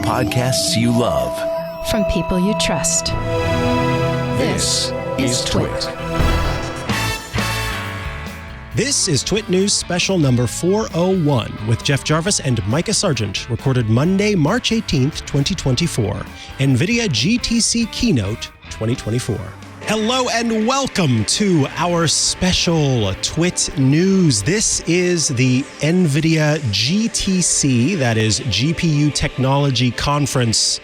Podcasts you love. From people you trust. This is TWiT. This is TWiT News Special number 401 with Jeff Jarvis and Mikah Sargent, recorded Monday, March 18th, 2024. NVIDIA GTC Keynote 2024. Hello and welcome to our special TWiT News. This is the NVIDIA GTC, that is GPU Technology Conference.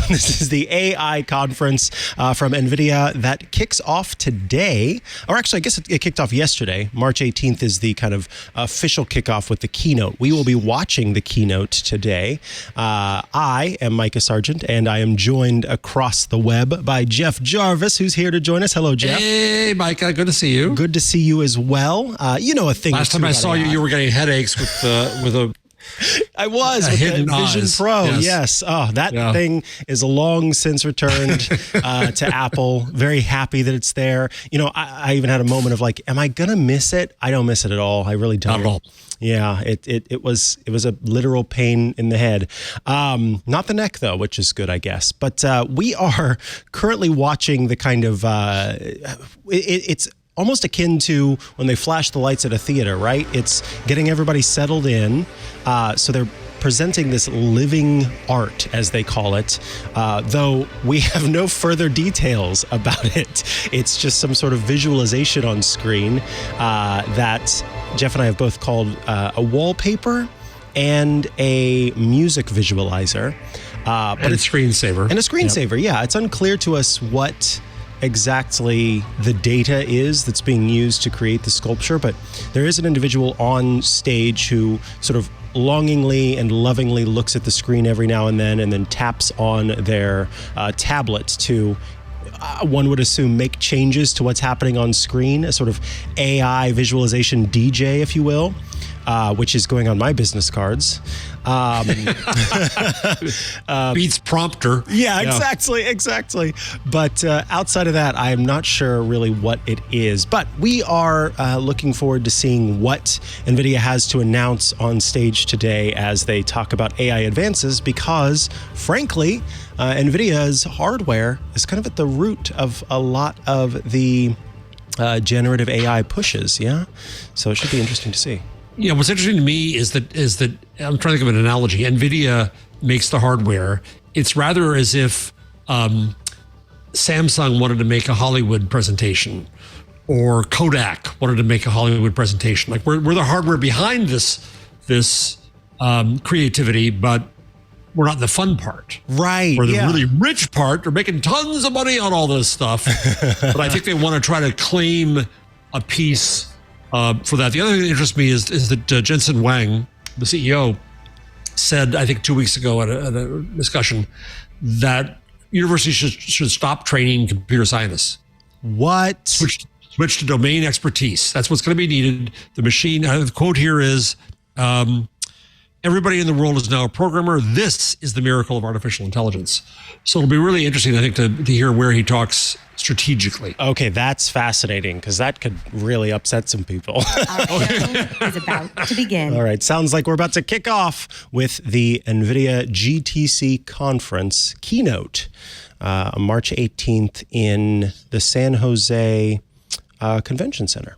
This is the AI conference from NVIDIA that kicks off today. Or actually, I guess it kicked off yesterday. March 18th is the kind of official kickoff with the keynote. We will be watching the keynote today. I am Mikah Sargent, and I am joined across the web by Jeff Jarvis, who's here to join us. Hello, Jeff. Hey, Mikah. Good to see you. Good to see you as well. You know a thing. Last time I saw you, you were getting headaches with a... I was with the Vision Pro. Yes. Oh, that thing is long since returned to Apple. Very happy that it's there. You know, I even had a moment of like, am I going to miss it? I don't miss it at all. I really don't. Not at all. Yeah, it was a literal pain in the head. Not the neck, though, which is good, I guess. But we are currently watching the kind of, it's almost akin to when they flash the lights at a theater, right? It's getting everybody settled in. So they're presenting this living art, as they call it, though we have no further details about it. It's just some sort of visualization on screen that Jeff and I have both called a wallpaper and a music visualizer. But and a screensaver. And a screensaver, yeah. It's unclear to us what exactly the data is that's being used to create the sculpture, but there is an individual on stage who sort of longingly and lovingly looks at the screen every now and then taps on their tablet to, one would assume, make changes to what's happening on screen, a sort of AI visualization DJ, if you will, which is going on my business cards. Beats prompter. Yeah, exactly. But outside of that, I am not sure really what it is. But we are looking forward to seeing what NVIDIA has to announce on stage today as they talk about AI advances, because frankly, NVIDIA's hardware is kind of at the root of a lot of the generative AI pushes, yeah? So it should be interesting to see. Yeah, what's interesting to me is that I'm trying to think of an analogy. NVIDIA makes the hardware. It's rather as if Samsung wanted to make a Hollywood presentation, or Kodak wanted to make a Hollywood presentation. Like we're the hardware behind this creativity, but we're not the fun part. Right. We're the really rich part. They're making tons of money on all this stuff. But I think they want to try to claim a piece for that. The other thing that interests me is that Jensen Huang, the CEO, said, I think 2 weeks ago at a discussion, that universities should stop training computer scientists. What? Switch to domain expertise. That's what's going to be needed. The machine, the quote here is, everybody in the world is now a programmer. This is the miracle of artificial intelligence. So it'll be really interesting, I think, to hear where he talks strategically. Okay, that's fascinating, because that could really upset some people. Our show is about to begin. All right, sounds like we're about to kick off with the NVIDIA GTC conference keynote on March 18th in the San Jose Convention Center.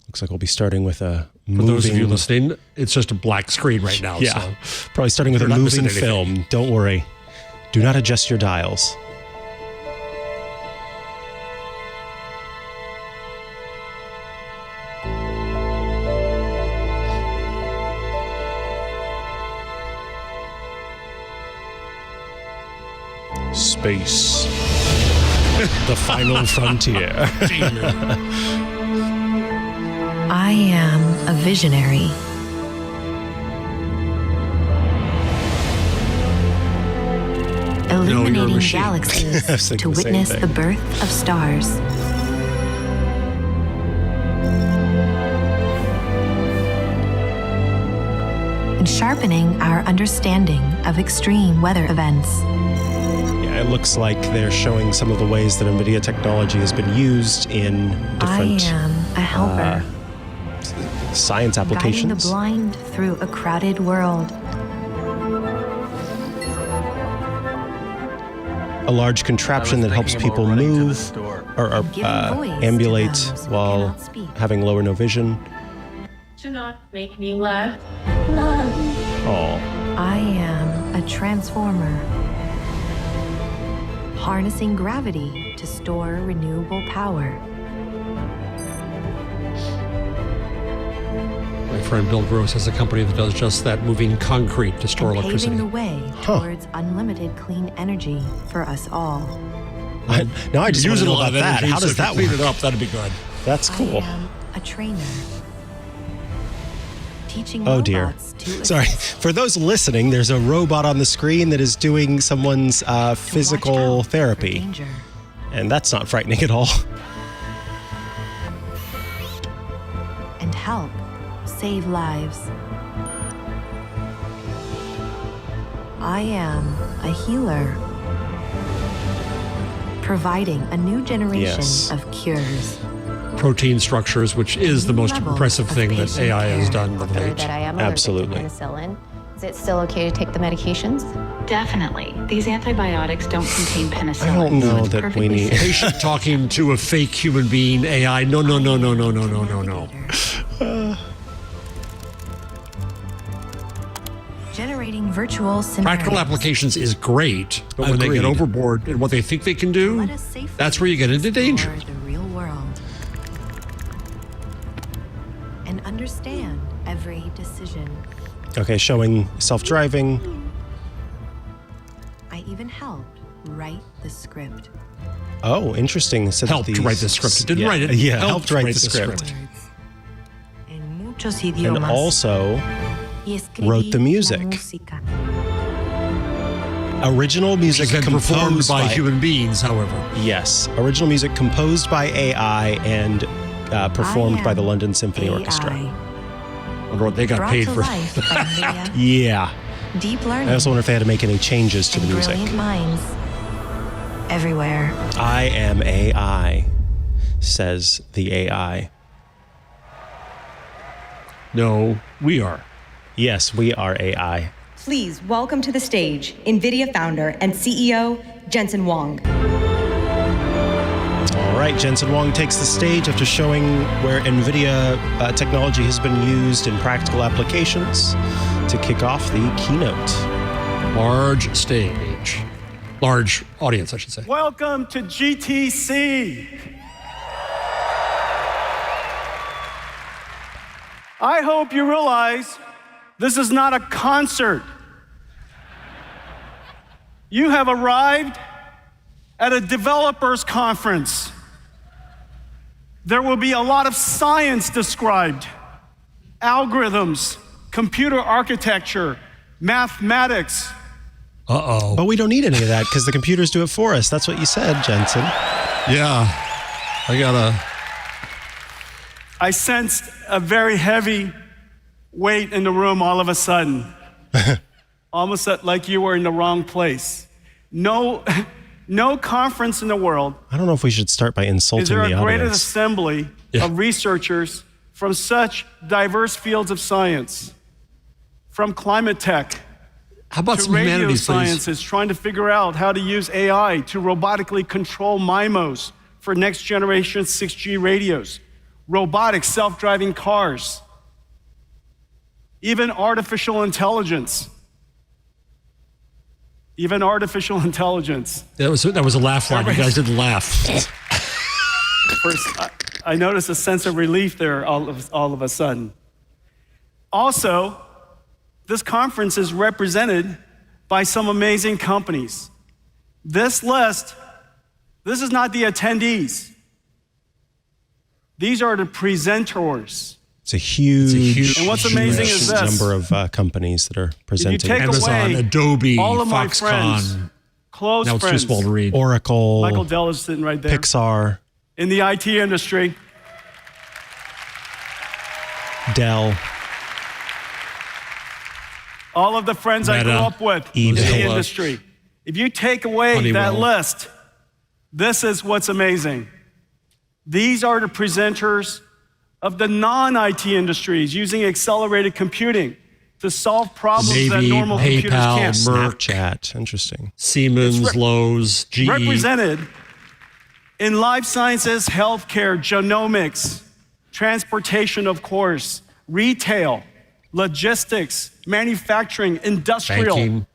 Looks like we'll be starting with a moving... For those of you listening, it's just a black screen right now. Yeah, so probably starting with a moving film. Don't worry. Do not adjust your dials. Space. The final frontier. I am a visionary. Illuminating galaxies to witness the birth of stars. And sharpening our understanding of extreme weather events. Yeah, It looks like they're showing some of the ways that NVIDIA technology has been used in different I am a helper, science guiding applications. the blind through a crowded world. A large contraption that helps people move or ambulate while having low or no vision. Do not make me laugh. Oh, I am a transformer, harnessing gravity to store renewable power. My friend Bill Gross has a company that does just that, moving concrete to store And electricity. paving the way towards unlimited clean energy for us all. now I just want to know about that. How does that clean work? it up? That'd be good. That's cool. I am a trainer, teaching Oh dear. robots to Sorry. For those listening, there's a robot on the screen that is doing someone's physical therapy. danger. And that's not frightening at all. And help save lives. I am a healer, providing a new generation Yes. of cures. Protein structures, which is the most Level impressive of thing that patient AI has care. done of late. That I am allergic Absolutely. to penicillin. Is it still okay to take the medications? Definitely. These antibiotics don't contain penicillin. I don't so know it's that we perfectly need- safe. Patient talking to a fake human being, AI. No. Generating virtual scenarios. Practical applications is great, but when they get Agreed. overboard in what they think they can do, Let us safely that's where you get into danger. explore the real world and understand every decision. Okay, showing self-driving. I even helped write the script. Oh, interesting. So that Helped write the script. It didn't yeah, write it. Yeah, Helped helped write write the the script. script. En muchos And idiomas. also Y escribí wrote the music. la música. original music Which has been performed composed by human beings, however. Yes, original music composed by AI and performed by the London Symphony Orchestra. AI, I wonder what they got brought paid to for. life by NVIDIA, Yeah. deep learning, I also wonder if they had to make any changes to and the music. brilliant minds everywhere. I am AI, says the AI. No, we are. Yes, we are AI. Please welcome to the stage NVIDIA founder and CEO, Jensen Huang. All right, Jensen Huang takes the stage after showing where NVIDIA technology has been used in practical applications to kick off the keynote. Large stage. Large audience, I should say. Welcome to GTC. I hope you realize this is not a concert. You have arrived at a developers conference. There will be a lot of science described, algorithms, computer architecture, mathematics. Uh-oh. But we don't need any of that because the computers do it for us. That's what you said, Jensen. Yeah. I sensed a very heavy weight in the room all of a sudden. Almost like you were in the wrong place. No conference in the world I don't know if we should start by is insulting there a the greater audience. assembly of researchers from such diverse fields of science, from climate tech How about to some radio humanities, please? sciences, trying to figure out how to use AI to robotically control MIMOs for next generation 6G radios, robotics, self-driving cars, even artificial intelligence. Even artificial intelligence. That was a laugh line. You guys didn't laugh. First, I noticed a sense of relief there all of a sudden. Also, this conference is represented by some amazing companies. This list, this is not the attendees. These are the presenters. It's a huge, And what's amazing is this. number of companies that are presenting. take Amazon, away Adobe, all of my friends, Foxconn. close Now it's too friends. small to read. Oracle, Michael Dell is sitting right there. Pixar, In the IT industry, Dell. all of the friends I grew Meta. up with eBay. in the Mozilla. industry. If you take away Honeywell. that list, this is what's amazing. These are the presenters of the non-IT industries using accelerated computing to solve problems that Navy, normal computers PayPal, can't. Merck, Snapchat. Interesting. Siemens, Lowe's, GE. Represented in life sciences, healthcare, genomics, transportation, of course, retail, logistics, manufacturing, industrial. Banking.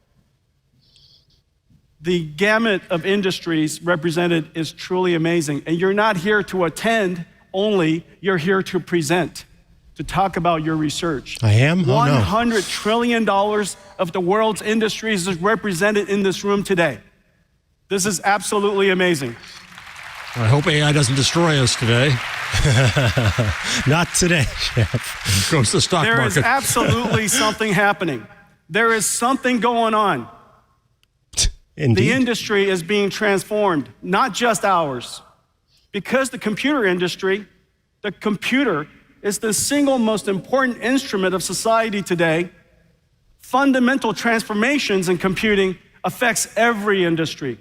The gamut of industries represented is truly amazing. And you're not here to attend only, you're here to present, to talk about your research. I am? Oh, no. $100 trillion of the world's industries is represented in this room today. This is absolutely amazing. I hope AI doesn't destroy us today. Not today, Jeff. Goes to the stock There market. is absolutely something happening. There is something going on. Indeed. The industry is being transformed, not just ours. Because the computer industry, the computer is the single most important instrument of society today. Fundamental transformations in computing affects every industry.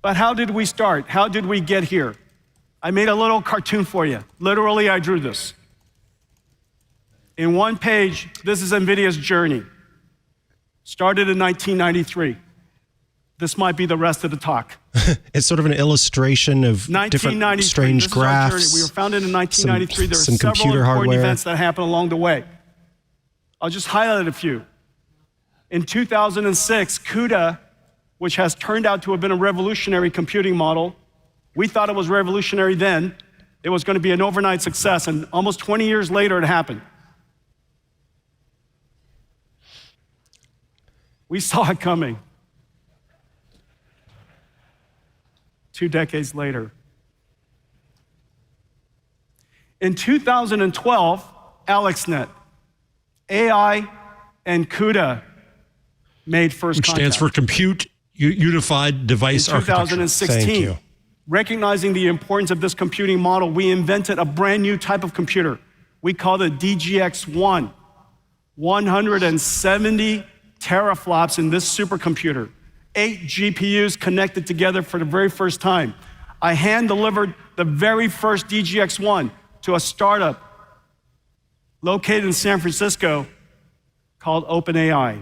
But how did we start? How did we get here? I made a little cartoon for you. Literally, I drew this. In one page, this is NVIDIA's journey. Started in 1993. This might be the rest of the talk. It's sort of an illustration of different strange this is our journey. graphs. We were founded in 1993. There were some several computer important hardware. events that happened along the way. I'll just highlight a few. In 2006, CUDA, which has turned out to have been a revolutionary computing model, we thought it was revolutionary then. It was going to be an overnight success, and almost 20 years later, it happened. We saw it coming. 2 decades later. In 2012, AlexNet, AI and CUDA made first Which contact. stands for Compute Unified Device In Architecture. 2016, Thank you. recognizing the importance of this computing model, we invented a brand new type of computer. We called it DGX-1. 170 teraflops in this supercomputer. 8 GPUs connected together for the very first time. I hand-delivered the very first DGX-1 to a startup located in San Francisco called OpenAI.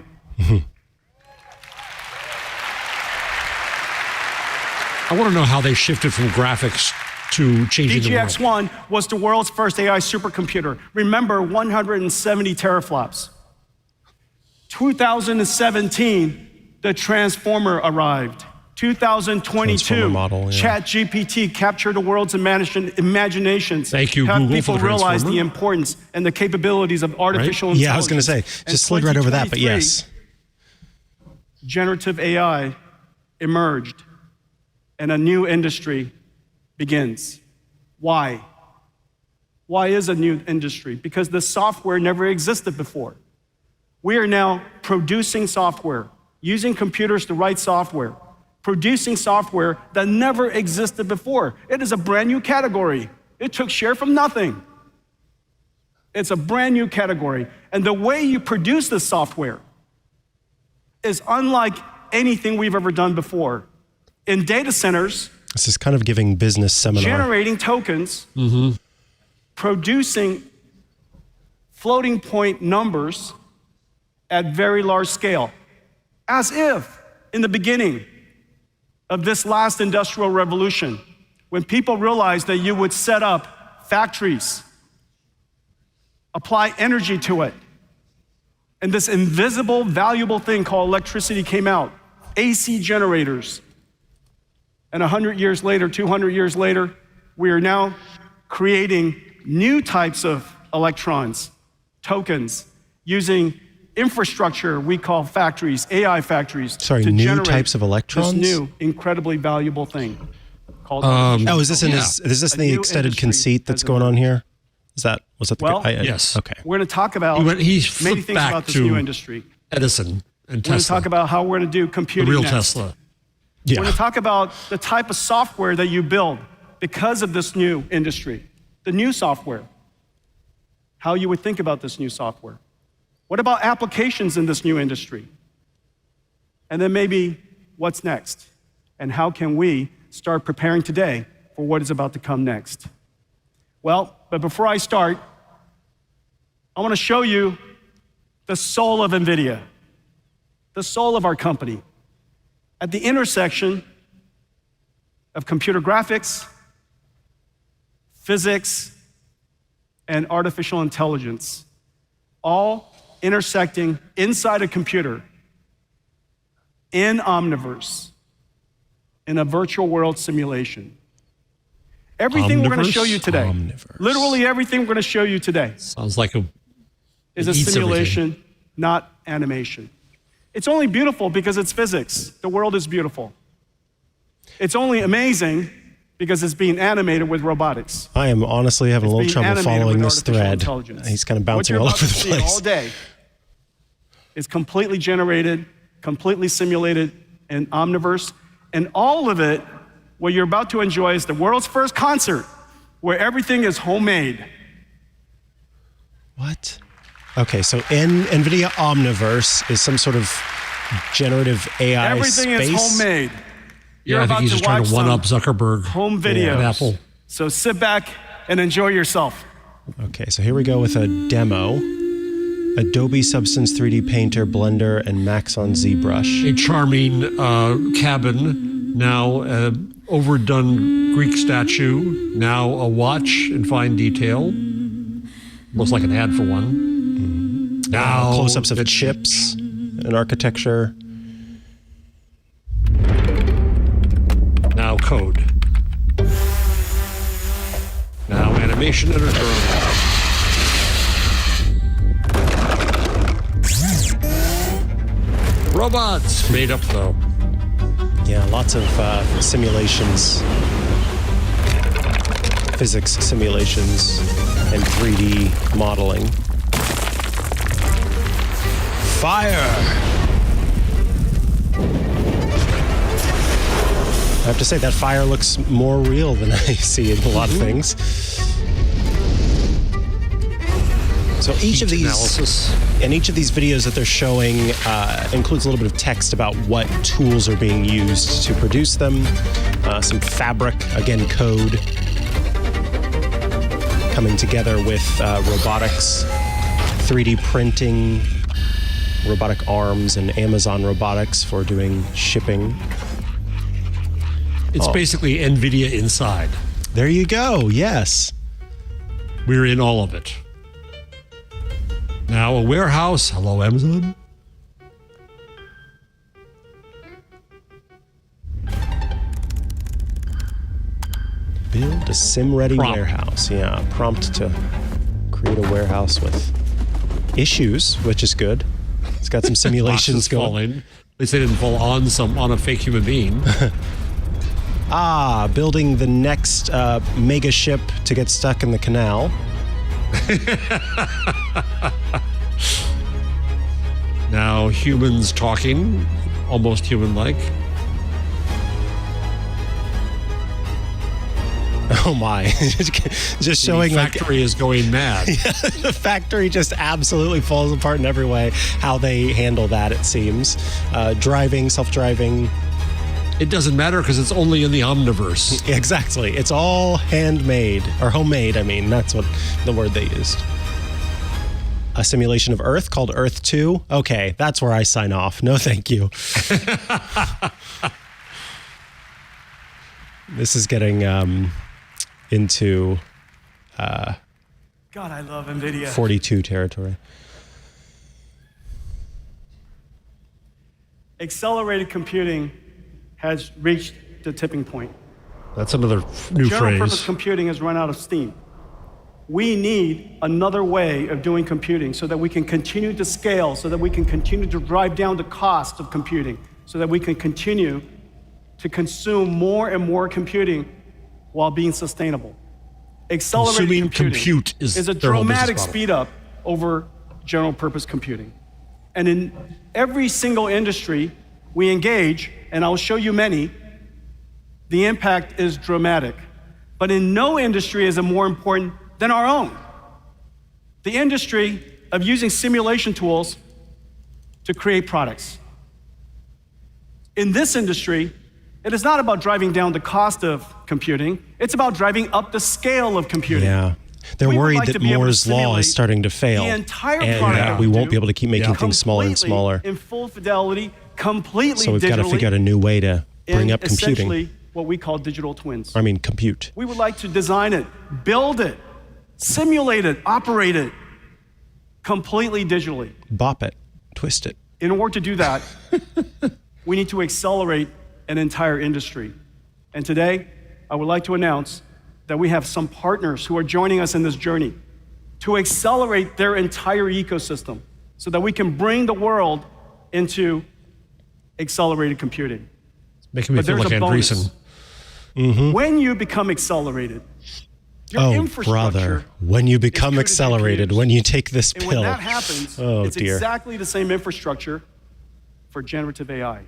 I want to know how they shifted from graphics to changing the world. DGX-1 was the world's first AI supercomputer. Remember, 170 teraflops. 2017, the Transformer arrived. 2022, Transformer model, yeah. ChatGPT captured the world's imaginations. Thank you, helped Google, people for the realize Transformer. the importance and the capabilities of artificial intelligence. Yeah, I was going to say, And just slid right over that, but 2023, yes. Generative AI emerged, and a new industry begins. Why? Why is a new industry? Because the software never existed before. We are now producing software, using computers to write software, producing software that never existed before. It is a brand new category. It took share from nothing. It's a brand new category. And the way you produce this software is unlike anything we've ever done before. In data centers, This is kind of giving business seminar. generating tokens, producing floating point numbers at very large scale, as if in the beginning of this last industrial revolution, when people realized that you would set up factories, apply energy to it, and this invisible, valuable thing called electricity came out, AC generators. And 100 years later, 200 years later, we are now creating new types of electrons, tokens, using infrastructure we call factories, AI factories. Sorry, to new generate types of electrons? This new, incredibly valuable thing called. Oh, is this in Yeah. is this A the new extended industry conceit that's has going on emerged. here? Was that the Well, yes. Okay. We're going to talk about He many flipped things back about this to new industry. Edison and We're going to Tesla, talk about how we're going to do the computing real next. Tesla. Yeah. We're going to talk about the type of software that you build because of this new industry, the new software, how you would think about this new software. What about applications in this new industry? And then maybe what's next and how can we start preparing today for what is about to come next. Well, but before I start, I want to show you the soul of NVIDIA, the soul of our company, at the intersection of computer graphics, physics, and artificial intelligence, all intersecting inside a computer in Omniverse, in a virtual world simulation. Everything we're going to show you today, literally everything we're going to show you today, sounds like is a simulation, not animation. It's only beautiful because it's physics. The world is beautiful. It's only amazing because it's being animated with robotics. I am honestly having a little trouble following this thread. He's kind of bouncing all over the place. What you're about to see all day is completely generated, completely simulated in Omniverse, and all of it, what you're about to enjoy is the world's first concert where everything is homemade. What? Okay, so in NVIDIA Omniverse is some sort of generative AI Everything space. is homemade. You're I think he's just trying to one-up Zuckerberg. Home videos. Yeah, Apple. So sit back and enjoy yourself. Okay, so here we go with a demo. Adobe Substance 3D Painter, Blender, and Maxon ZBrush. A charming cabin, now overdone Greek statue, now a watch in fine detail. Looks like an ad for one. Now close-ups of chips and architecture. Now code. Now animation and a drone. Robots made up though. Yeah, lots of simulations, physics simulations, and 3D modeling. Fire! I have to say that fire looks more real than I see in a lot of things. So each of these videos that they're showing includes a little bit of text about what tools are being used to produce them. Some fabric, again, code coming together with robotics, 3D printing, robotic arms, and Amazon Robotics for doing shipping. It's basically NVIDIA inside. There you go, yes. We're in all of it. Now a warehouse. Hello, Amazon. Build a sim-ready warehouse. Yeah, prompt to create a warehouse with issues, which is good. It's got some simulations going. Falling. At least they didn't fall on a fake human being. Building the next mega ship to get stuck in the canal. Now humans talking, almost human-like. Oh my! Just showing the factory is going mad. Yeah, the factory just absolutely falls apart in every way. How they handle that, it seems. Driving, self-driving. It doesn't matter because it's only in the Omniverse. Exactly. It's all handmade, or homemade, I mean. That's what the word they used. A simulation of Earth called Earth 2. Okay, that's where I sign off. No, thank you. This is getting into God, I love NVIDIA. 42 territory. Accelerated computing has reached the tipping point. That's another new General phrase. purpose computing has run out of steam. We need another way of doing computing so that we can continue to scale, so that we can continue to drive down the cost of computing, so that we can continue to consume more and more computing while being sustainable. Accelerated computing is a dramatic speed up over general purpose computing. And in every single industry we engage, and I'll show you many, the impact is dramatic. But in no industry is it more important than our own. The industry of using simulation tools to create products. In this industry, it is not about driving down the cost of computing. It's about driving up the scale of computing. Yeah. They're worried that Moore's law is starting to fail. The entire and product we won't be able to keep making things smaller and smaller. In full fidelity, completely So we've got to figure out a new way to bring up computing. Essentially what we call digital twins. I mean, compute. We would like to design it, build it, simulate it, operate it completely digitally. Bop it, twist it. In order to do that, we need to accelerate an entire industry. And today, I would like to announce that we have some partners who are joining us in this journey to accelerate their entire ecosystem so that we can bring the world into accelerated computing. Making me feel like Andreessen. When you become accelerated, your infrastructure brother, when you become accelerated, when you take this pill. And when that happens, it's exactly the same infrastructure for generative AI.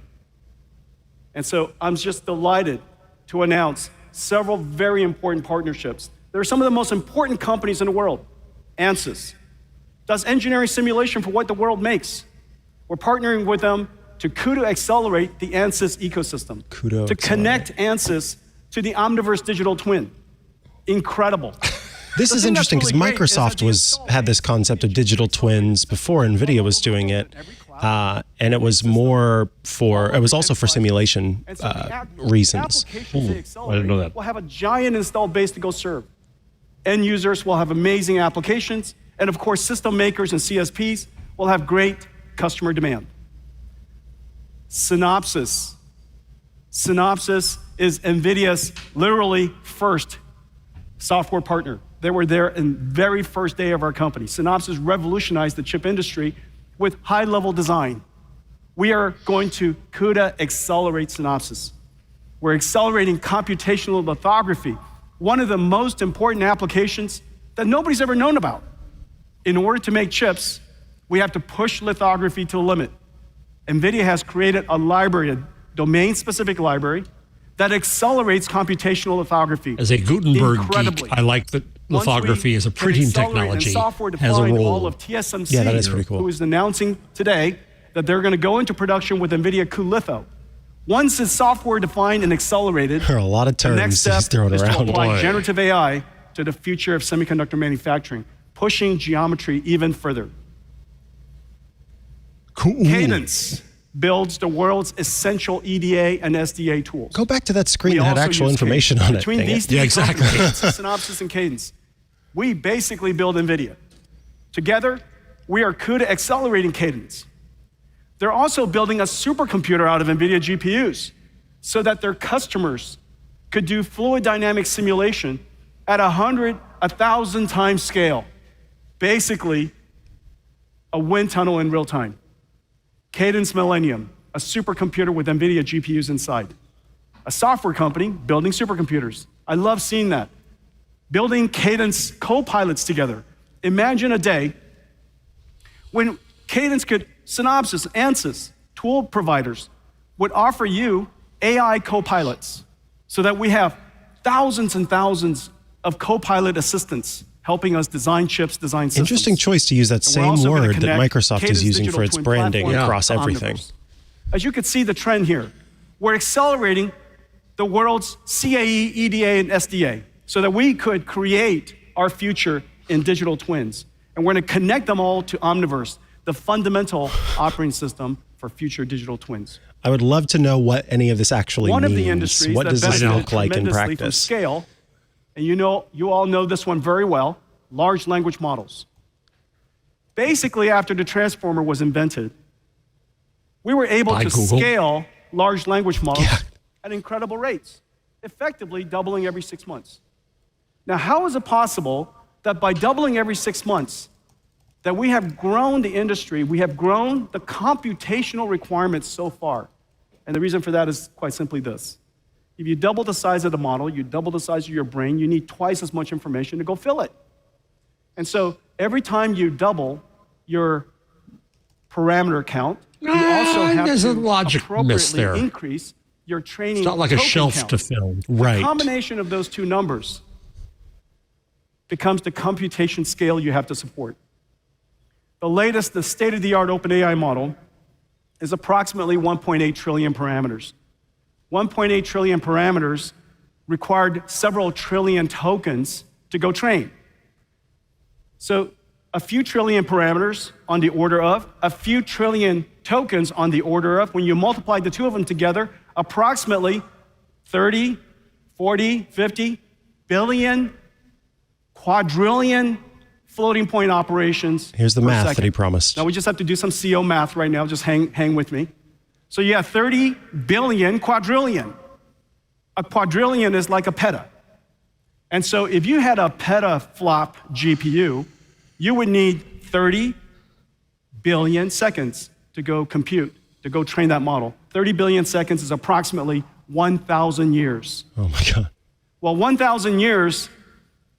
And so I'm just delighted to announce several very important partnerships. They're some of the most important companies in the world. ANSYS does engineering simulation for what the world makes. We're partnering with them to CUDA accelerate the ANSYS ecosystem, to connect ANSYS to the Omniverse digital twin. Incredible. This is interesting because Microsoft had this concept of digital twins before NVIDIA was doing it. And it was also for simulation reasons. I didn't know that. We'll have a giant installed base to go serve. End users will have amazing applications. And of course, system makers and CSPs will have great customer demand. Synopsys. Synopsys is NVIDIA's literally first software partner. They were there in the very first day of our company. Synopsys revolutionized the chip industry with high-level design. We are going to CUDA accelerate Synopsys. We're accelerating computational lithography, one of the most important applications that nobody's ever known about. In order to make chips, we have to push lithography to the limit. NVIDIA has created a library, a domain-specific library, that accelerates computational lithography. As a Gutenberg geek, I like that lithography as a printing technology has a role. All of TSMC, yeah, that is pretty cool. Who is announcing today that they're going to go into production with NVIDIA cuLitho. Once it's software-defined and accelerated, there are a lot of terms the next step thrown is around. to apply generative AI to the future of semiconductor manufacturing, pushing geometry even further. Cool. Cadence builds the world's essential EDA and SDA tools. Go back to that screen that had actual information on it. Between these two companies, Synopsys and Cadence, we basically build NVIDIA. Together, we are CUDA accelerating Cadence. They're also building a supercomputer out of NVIDIA GPUs so that their customers could do fluid dynamic simulation at 100, 1,000 times scale. Basically, a wind tunnel in real time. Cadence Millennium, a supercomputer with NVIDIA GPUs inside. A software company building supercomputers. I love seeing that. Building Cadence co-pilots together. Imagine a day when Cadence Synopsys, ANSYS, tool providers would offer you AI co-pilots so that we have thousands and thousands of co-pilot assistants helping us design chips, design systems. Interesting choice to use that same word that Microsoft is using for its branding across everything. As you can see the trend here, we're accelerating the world's CAE, EDA, and SDA so that we could create our future in digital twins. And we're going to connect them all to Omniverse, the fundamental operating system for future digital twins. I would love to know what any of this actually means. One of the industries what does that this look like in practice? From scale, and you all know this one very well, large language models. Basically, after the transformer was invented, we were able to scale large language models at incredible rates, effectively doubling every 6 months. Now, how is it possible that by doubling every 6 months, that we have grown the industry, we have grown the computational requirements so far? And the reason for that is quite simply this. If you double the size of the model, you double the size of your brain, you need twice as much information to go fill it. And so every time you double your parameter count, you also have to appropriately increase your training. It's not like a shelf count. To fill. Right. The combination of those two numbers becomes the computation scale you have to support. The latest, the state-of-the-art OpenAI model is approximately 1.8 trillion parameters. 1.8 trillion parameters required several trillion tokens to go train. So a few trillion parameters on the order of, a few trillion tokens on the order of, when you multiply the two of them together, approximately 30, 40, 50 billion, quadrillion floating point operations. Here's the math that he promised. Now we just have to do some CO math right now, just hang with me. So you have 30 billion quadrillion. A quadrillion is like a peta. And so if you had a petaflop GPU, you would need 30 billion seconds to go compute, to go train that model. 30 billion seconds is approximately 1,000 years. Oh my God. Well, 1,000 years,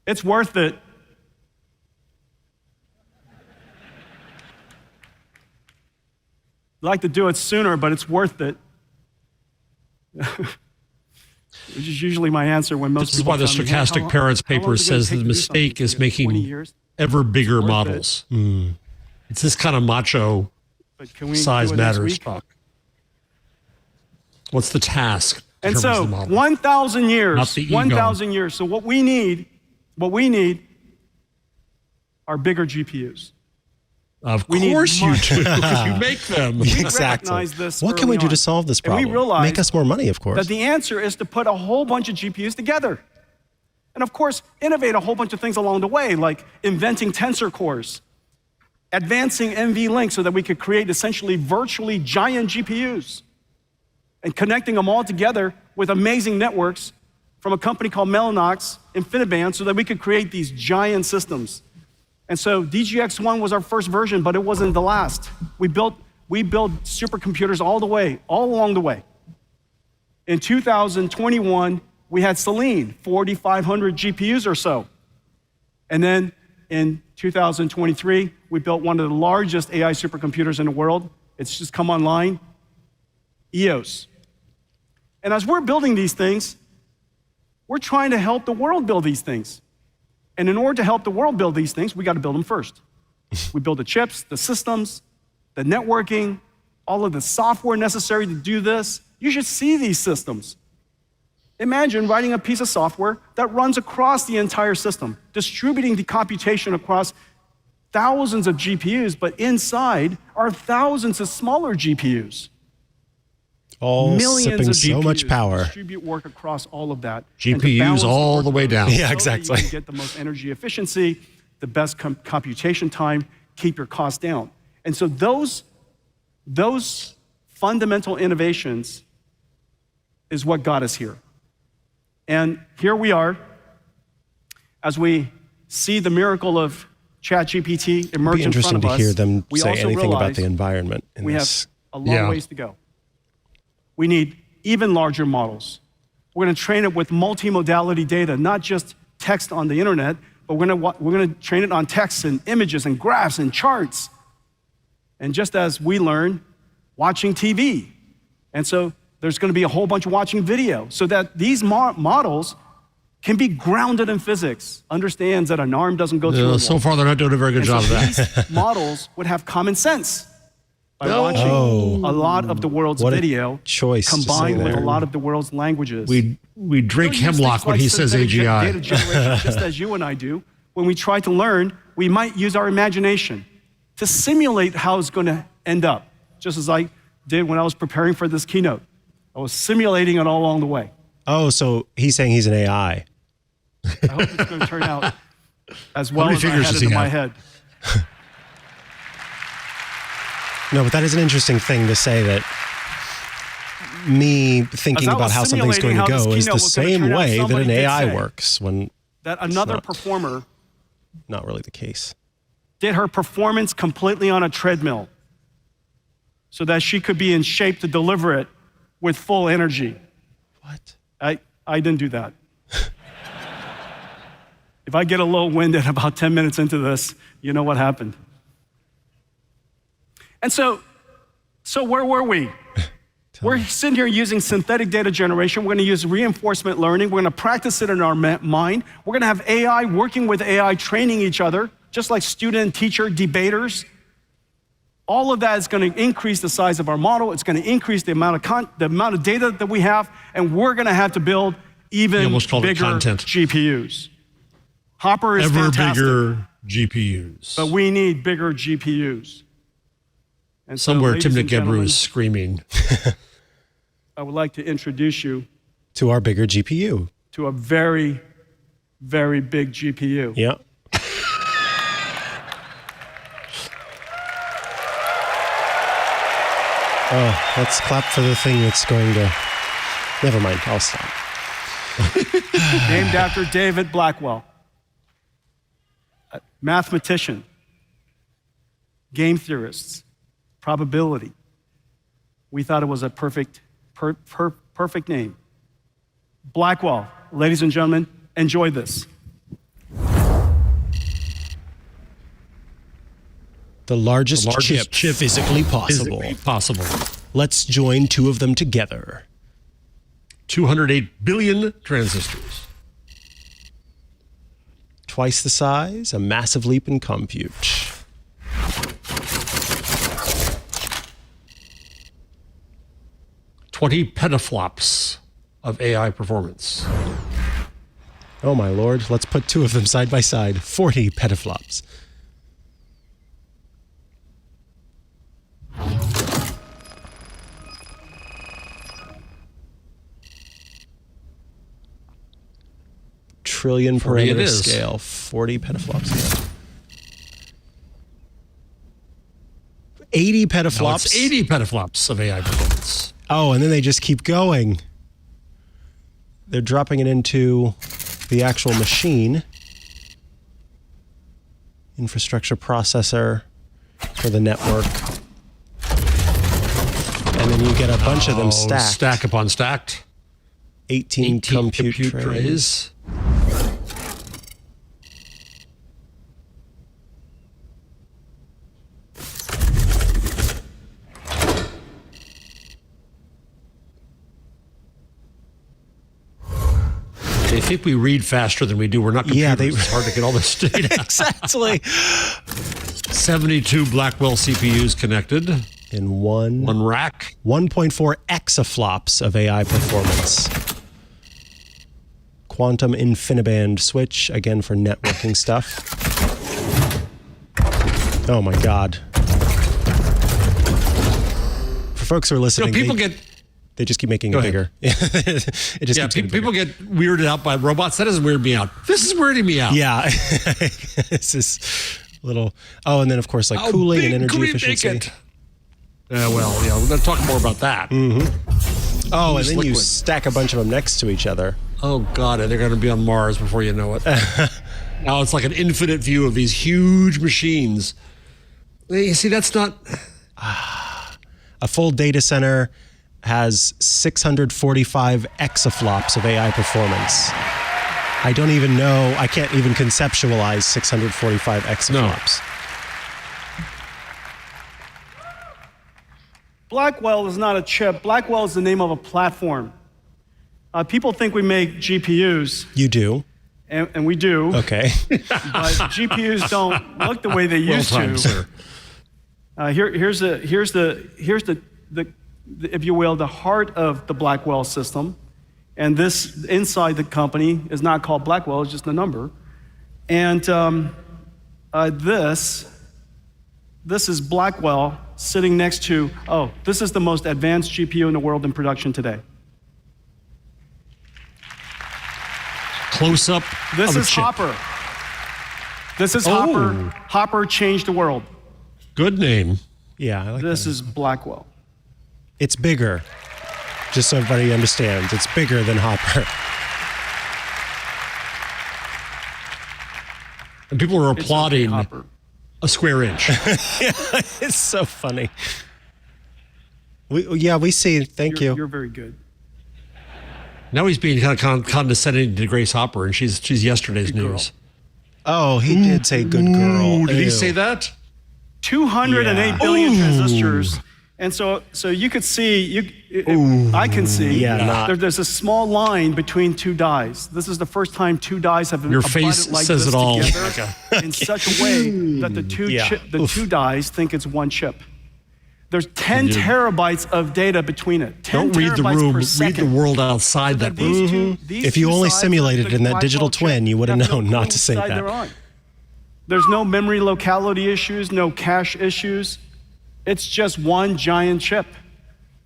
it's worth it. I'd like to do it sooner, but it's worth it. Which is usually my answer when most people This is why the stochastic parents paper says the mistake is making ever bigger models. It's this kind of macho size matters talk. What's the task? And so 1,000 years, 1,000 years. So what we need are bigger GPUs. Of course you do. You make them. Exactly. What can we do to solve this problem? And we realize make us more money, of course. That the answer is to put a whole bunch of GPUs together. And of course, innovate a whole bunch of things along the way, like inventing tensor cores, advancing NVLink so that we could create essentially virtually giant GPUs, and connecting them all together with amazing networks from a company called Mellanox, InfiniBand, so that we could create these giant systems. And so DGX1 was our first version, but it wasn't the last. We built supercomputers all along the way. In 2021, we had Selene, 4,500 GPUs or so. And then in 2023, we built one of the largest AI supercomputers in the world. It's just come online, EOS. And as we're building these things, we're trying to help the world build these things. And in order to help the world build these things, we got to build them first. We build the chips, the systems, the networking, all of the software necessary to do this. You should see these systems. Imagine writing a piece of software that runs across the entire system, distributing the computation across thousands of GPUs, but inside are thousands of smaller GPUs. All sipping of so GPUs, much power. Distribute work across all of that. GPUs all the way down. Yeah, exactly. So that you can get the most energy efficiency, the best computation time, keep your costs down. And so those fundamental innovations is what got us here. And here we are, as we see the miracle of ChatGPT emerge in front of us. It'd be interesting to hear them we say also anything about realize the environment in we this. have a long ways to go. We need even larger models. We're going to train it with multimodality data, not just text on the internet, but we're going to train it on text and images and graphs and charts. And just as we learn, watching TV. And so there's going to be a whole bunch of watching video so that these models can be grounded in physics, understands that an arm doesn't go through a wall. So far, they're not doing a very good job of that. These models would have common sense by watching a lot of the world's video combined with a lot of the world's languages. We drink hemlock when he says AGI. Data generation, just as you and I do. When we try to learn, we might use our imagination to simulate how it's going to end up, just as I did when I was preparing for this keynote. I was simulating it all along the way. Oh, so he's saying he's an AI. I hope it's going to turn out as well as I had it in my head. No, but that is an interesting thing to say, that me thinking about how something's going to go is the same way that an AI works, when that another performer, not really the case, did her performance completely on a treadmill so that she could be in shape to deliver it with full energy. What? I didn't do that. If I get a little winded about 10 minutes into this, you know what happened. And so where were we? We're sitting here using synthetic data generation. We're going to use reinforcement learning. We're going to practice it in our mind. We're going to have AI working with AI, training each other, just like student and teacher debaters. All of that is going to increase the size of our model. It's going to increase the amount of data that we have, and we're going to have to build even bigger GPUs. Hopper is fantastic. Bigger GPUs. But we need bigger GPUs. And so, somewhere Tim Gebru is screaming. I would like to introduce you to our bigger GPU. To a very, very big GPU. Yeah. Oh, let's clap for the thing that's going to... Never mind, I'll stop. Named after David Blackwell, a mathematician, game theorists, probability. We thought it was a perfect name. Blackwell, ladies and gentlemen, enjoy this. The largest chip physically possible. Let's join two of them together. 208 billion transistors. Twice the size, a massive leap in compute. $20 petaflops of AI performance. Oh my lord, let's put two of them side by side. 40 petaflops. Trillion parameter scale, 40 petaflops. 80 petaflops. No, it's 80 petaflops of AI performance. Oh, and then they just keep going. They're dropping it into the actual machine. Infrastructure processor for the network. And then you get a bunch of them stacked. Stack upon stacked. 18 compute trays. They think we read faster than we do. We're not computers. It's hard to get all this data. Exactly. 72 Blackwell CPUs connected. In one rack. 1.4 exaflops of AI performance. Quantum InfiniBand switch, again for networking stuff. Oh my God. For folks who are listening, they just keep making it bigger. People get weirded out by robots. That doesn't weird me out. This is weirding me out. Yeah. This is a little... Oh, and then of course like cooling and energy efficiency. We're going to talk more about that. Mm-hmm. Oh, and then you stack a bunch of them next to each other. Oh, God, and they're going to be on Mars before you know it. Now it's like an infinite view of these huge machines. You see, that's not... A full data center has 645 exaflops of AI performance. I don't even know, I can't even conceptualize 645 exaflops. No. Blackwell is not a chip. Blackwell is the name of a platform. People think we make GPUs. You do. And we do. Okay. But GPUs don't look the way they used to. Sir. Here's the, if you will, the heart of the Blackwell system. And this inside the company is not called Blackwell, it's just a number. And this is Blackwell sitting next to, this is the most advanced GPU in the world in production today. Close up. This is Hopper. This is Hopper. Hopper changed the world. Good name. Yeah, I like this that. Is Blackwell. It's bigger. Just so everybody understands, it's bigger than Hopper. And people are applauding a square inch. Yeah, it's so funny. We see. Thank you. You're very good. Now he's being kind of condescending to Grace Hopper, and she's yesterday's news. Oh, he did say good girl. Did he say that? 208 billion transistors. And so you could see, I can see, there's a small line between two dies. This is the first time two dies have Your face like says this it all. together in such a way that the two dies think it's one chip. There's 10 terabytes of data between it. 10 Don't read the terabytes room, per read second. the world outside that room. If you only simulated it in that digital twin, you would have known not to say that. There's no memory locality issues, no cache issues. It's just one giant chip.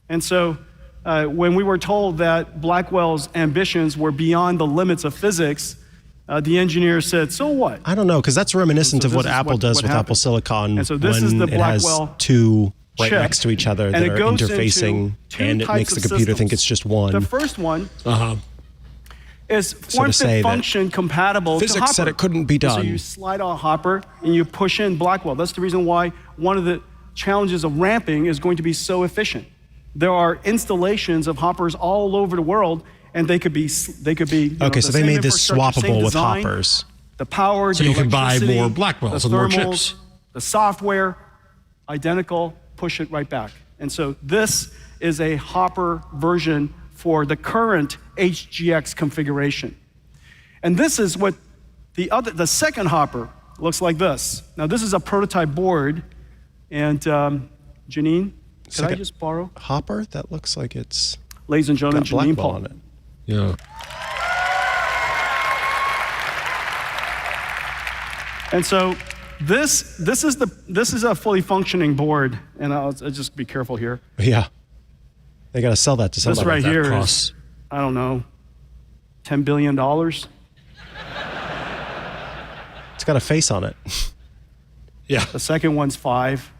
And so when we were told that Blackwell's ambitions were beyond the limits of physics, the engineer said, so what? I don't know, because that's reminiscent of what Apple does with Apple Silicon and so this is the when it has Blackwell two right chip, next to each other that and are it goes interfacing, into two and it types makes the of computer systems. think it's just one. The first one is So to form say fit that function compatible to physics Hopper. said it couldn't be And done. So you slide on Hopper and you push in Blackwell. That's the reason why one of the challenges of ramping is going to be so efficient. There are installations of Hoppers all over the world, and they could be Okay, so they made this swappable with Hoppers. The power, So the you can buy electricity, more Blackwells the and more thermals, chips. the software, identical, push it right back. And so this is a Hopper version for the current HGX configuration. And this is what the second Hopper looks like this. Now this is a prototype board, and Janine, could I just borrow? Hopper? That looks like it's Ladies and gentlemen, got Janine Blackwell Paul. on it. Yeah. And so this is a fully functioning board, and I'll just be careful here. Yeah. They got to sell that to somebody. This right that here costs. is, I don't know, $10 billion. It's got a face on it. Yeah. The second one's 5.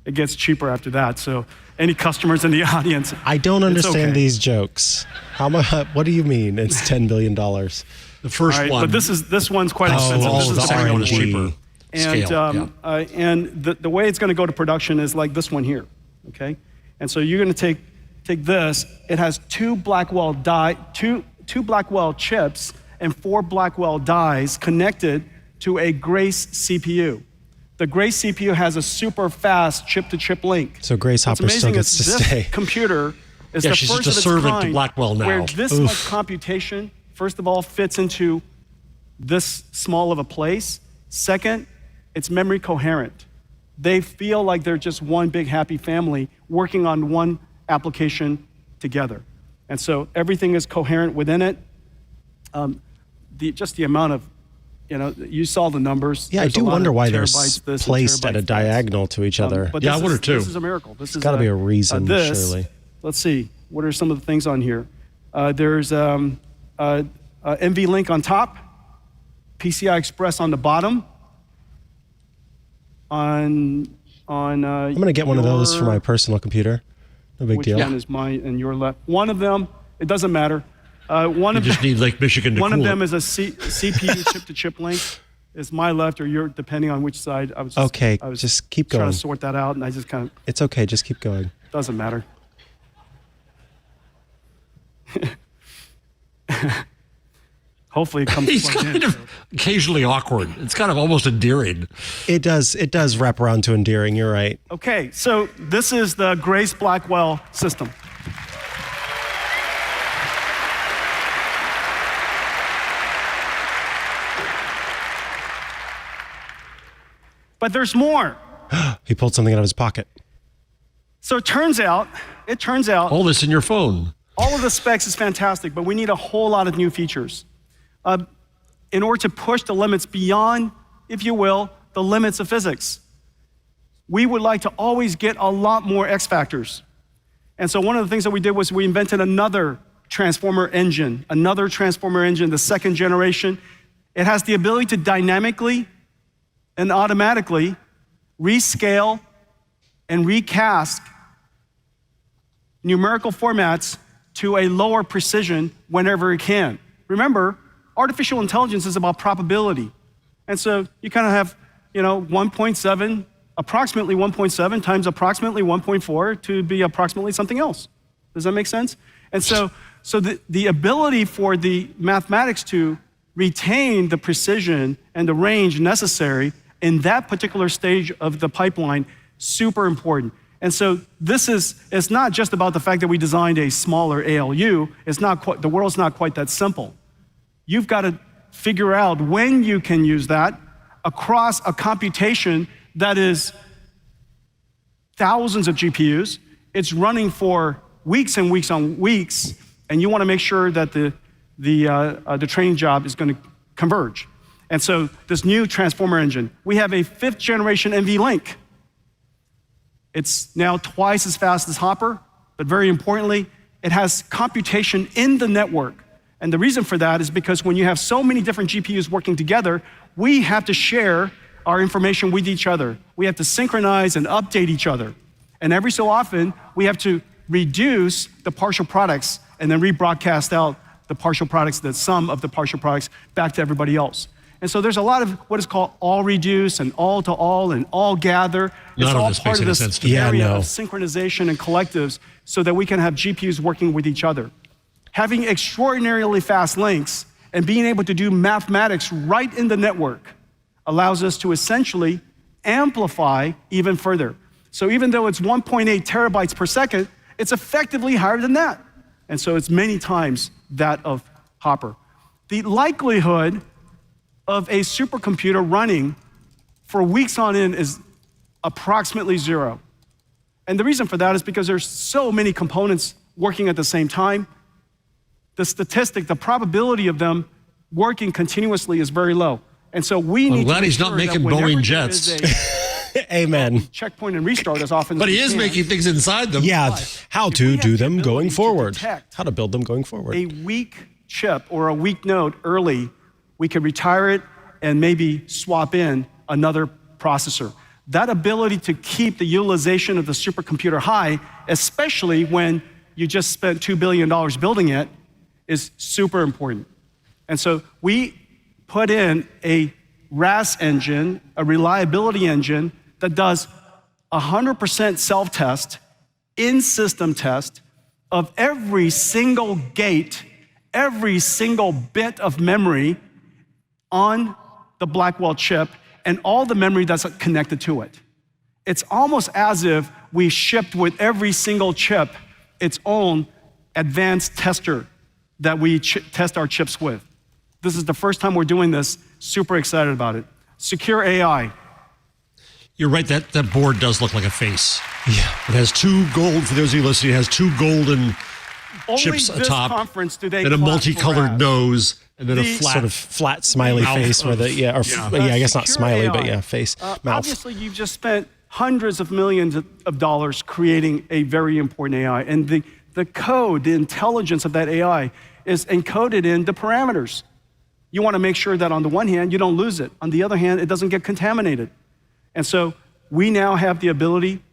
It gets cheaper after that. So any customers in the audience, I don't understand okay. these jokes. How much? What do you mean? It's $10 billion. The first one. But this one's quite expensive. all This of is the second one is R&D. cheaper. Scale, And the way it's going to go to production is like this one here, okay? And so you're going to take this. It has two Blackwell chips and 4 Blackwell dies connected to a Grace CPU. The Grace CPU has a super fast chip-to-chip link. So Grace Hopper still gets to stay. This computer is Yeah, the she's first just a of its servant to kind Blackwell now. where this much computation, first of all, fits into this small of a place. Second, it's memory coherent. They feel like they're just one big happy family working on one application together. And so everything is coherent within it. Just the amount of, you saw the numbers. Yeah, There's I do a lot wonder of why they're terabytes this and placed at a terabytes that. diagonal to each other. But Yeah, I this wonder is- too. This is a miracle. This is gotta be a reason, this, surely. Let's see. What are some of the things on here? There's NVLink on top, PCI Express on the bottom. I'm I'm going to get one of those for my personal computer. No big which deal. one is mine and your left? One of them, it doesn't matter. One You of just need Lake Michigan to one cool of them it. is a CPU chip-to-chip link. Is my left or your, depending on which side. I was just keep trying going. to sort that out, and I just kind of It's okay, just keep going. doesn't matter. Hopefully it comes He's plugged kind in. of occasionally awkward. It's kind of almost endearing. It does wrap around to endearing, you're right. Okay, so this is the Grace Blackwell system. But there's more. He pulled something out of his pocket. So it turns out, All this in your phone. all of the specs is fantastic, but we need a whole lot of new features in order to push the limits beyond, if you will, the limits of physics. We would like to always get a lot more X factors. And so one of the things that we did was we invented another transformer engine, the second generation. It has the ability to dynamically and automatically rescale and recast numerical formats to a lower precision whenever it can. Remember, artificial intelligence is about probability. And so you kind of have, 1.7, approximately 1.7 times approximately 1.4 to be approximately something else. Does that make sense? And so the ability for the mathematics to retain the precision and the range necessary in that particular stage of the pipeline, super important. And so it's not just about the fact that we designed a smaller ALU. The world's not quite that simple. You've got to figure out when you can use that, across a computation that is thousands of GPUs. It's running for weeks and weeks on weeks, and you want to make sure that the training job is going to converge. And so this new transformer engine, we have a 5th generation NVLink. It's now twice as fast as Hopper, but very importantly, it has computation in the network. And the reason for that is because when you have so many different GPUs working together, we have to share our information with each other. We have to synchronize and update each other. And every so often, we have to reduce the partial products and then rebroadcast out the partial products, the sum of the partial products, back to everybody else. And so there's a lot of what is called all reduce and all to all and all gather. It's all part of this area of synchronization and collectives so that we can have GPUs working with each other. Having extraordinarily fast links and being able to do mathematics right in the network allows us to essentially amplify even further. So even though it's 1.8 terabytes per second, it's effectively higher than that. And so it's many times that of Hopper. The likelihood of a supercomputer running for weeks on end is approximately 0. And the reason for that is because there's so many components working at the same time. The statistic, the probability of them working continuously is very low. And so we need to. I'm glad he's not making Boeing jets. Amen. Checkpoint and restart as often as But he is making things inside them. Yeah, how to do them going forward. How to build them going forward. A weak chip or a weak node early, we could retire it and maybe swap in another processor. That ability to keep the utilization of the supercomputer high, especially when you just spent $2 billion building it, is super important. And so we put in a RAS engine, a reliability engine that does 100% self-test, in-system test of every single gate, every single bit of memory on the Blackwell chip and all the memory that's connected to it. It's almost as if we shipped with every single chip its own advanced tester that we test our chips with. This is the first time we're doing this. Super excited about it. Secure AI. You're right, that board does look like a face. Yeah. It has two gold, for those of you listening, it has two golden chips atop and a multicolored nose and then a flat smiley face with a, I guess not smiley, AI, but yeah, face, mouth. Obviously, you've just spent hundreds of millions of dollars creating a very important AI. And the code, the intelligence of that AI is encoded in the parameters. You want to make sure that on the one hand, you don't lose it. On the other hand, it doesn't get contaminated. And so we now have the ability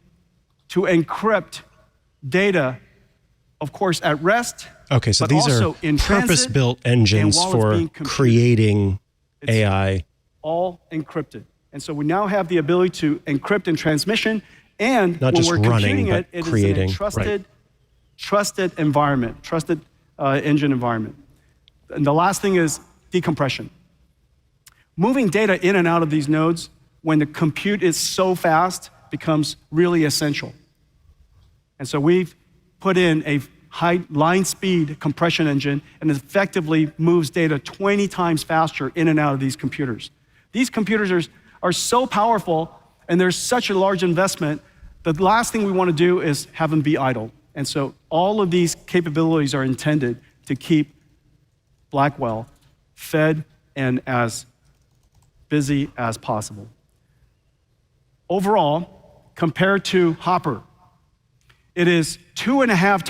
to encrypt data, of course, at rest. Okay, so these are purpose-built engines for creating AI. All encrypted. And so we now have the ability to encrypt in transmission, and not when just we're running, computing but it creating. is in a trusted environment, trusted engine environment. And the last thing is decompression. Moving data in and out of these nodes when the compute is so fast becomes really essential. And so we've put in a high line speed compression engine and it effectively moves data 20 times faster in and out of these computers. These computers are so powerful and there's such a large investment, the last thing we want to do is have them be idle. And so all of these capabilities are intended to keep Blackwell fed and as busy as possible. Overall, compared to Hopper, it is 2.5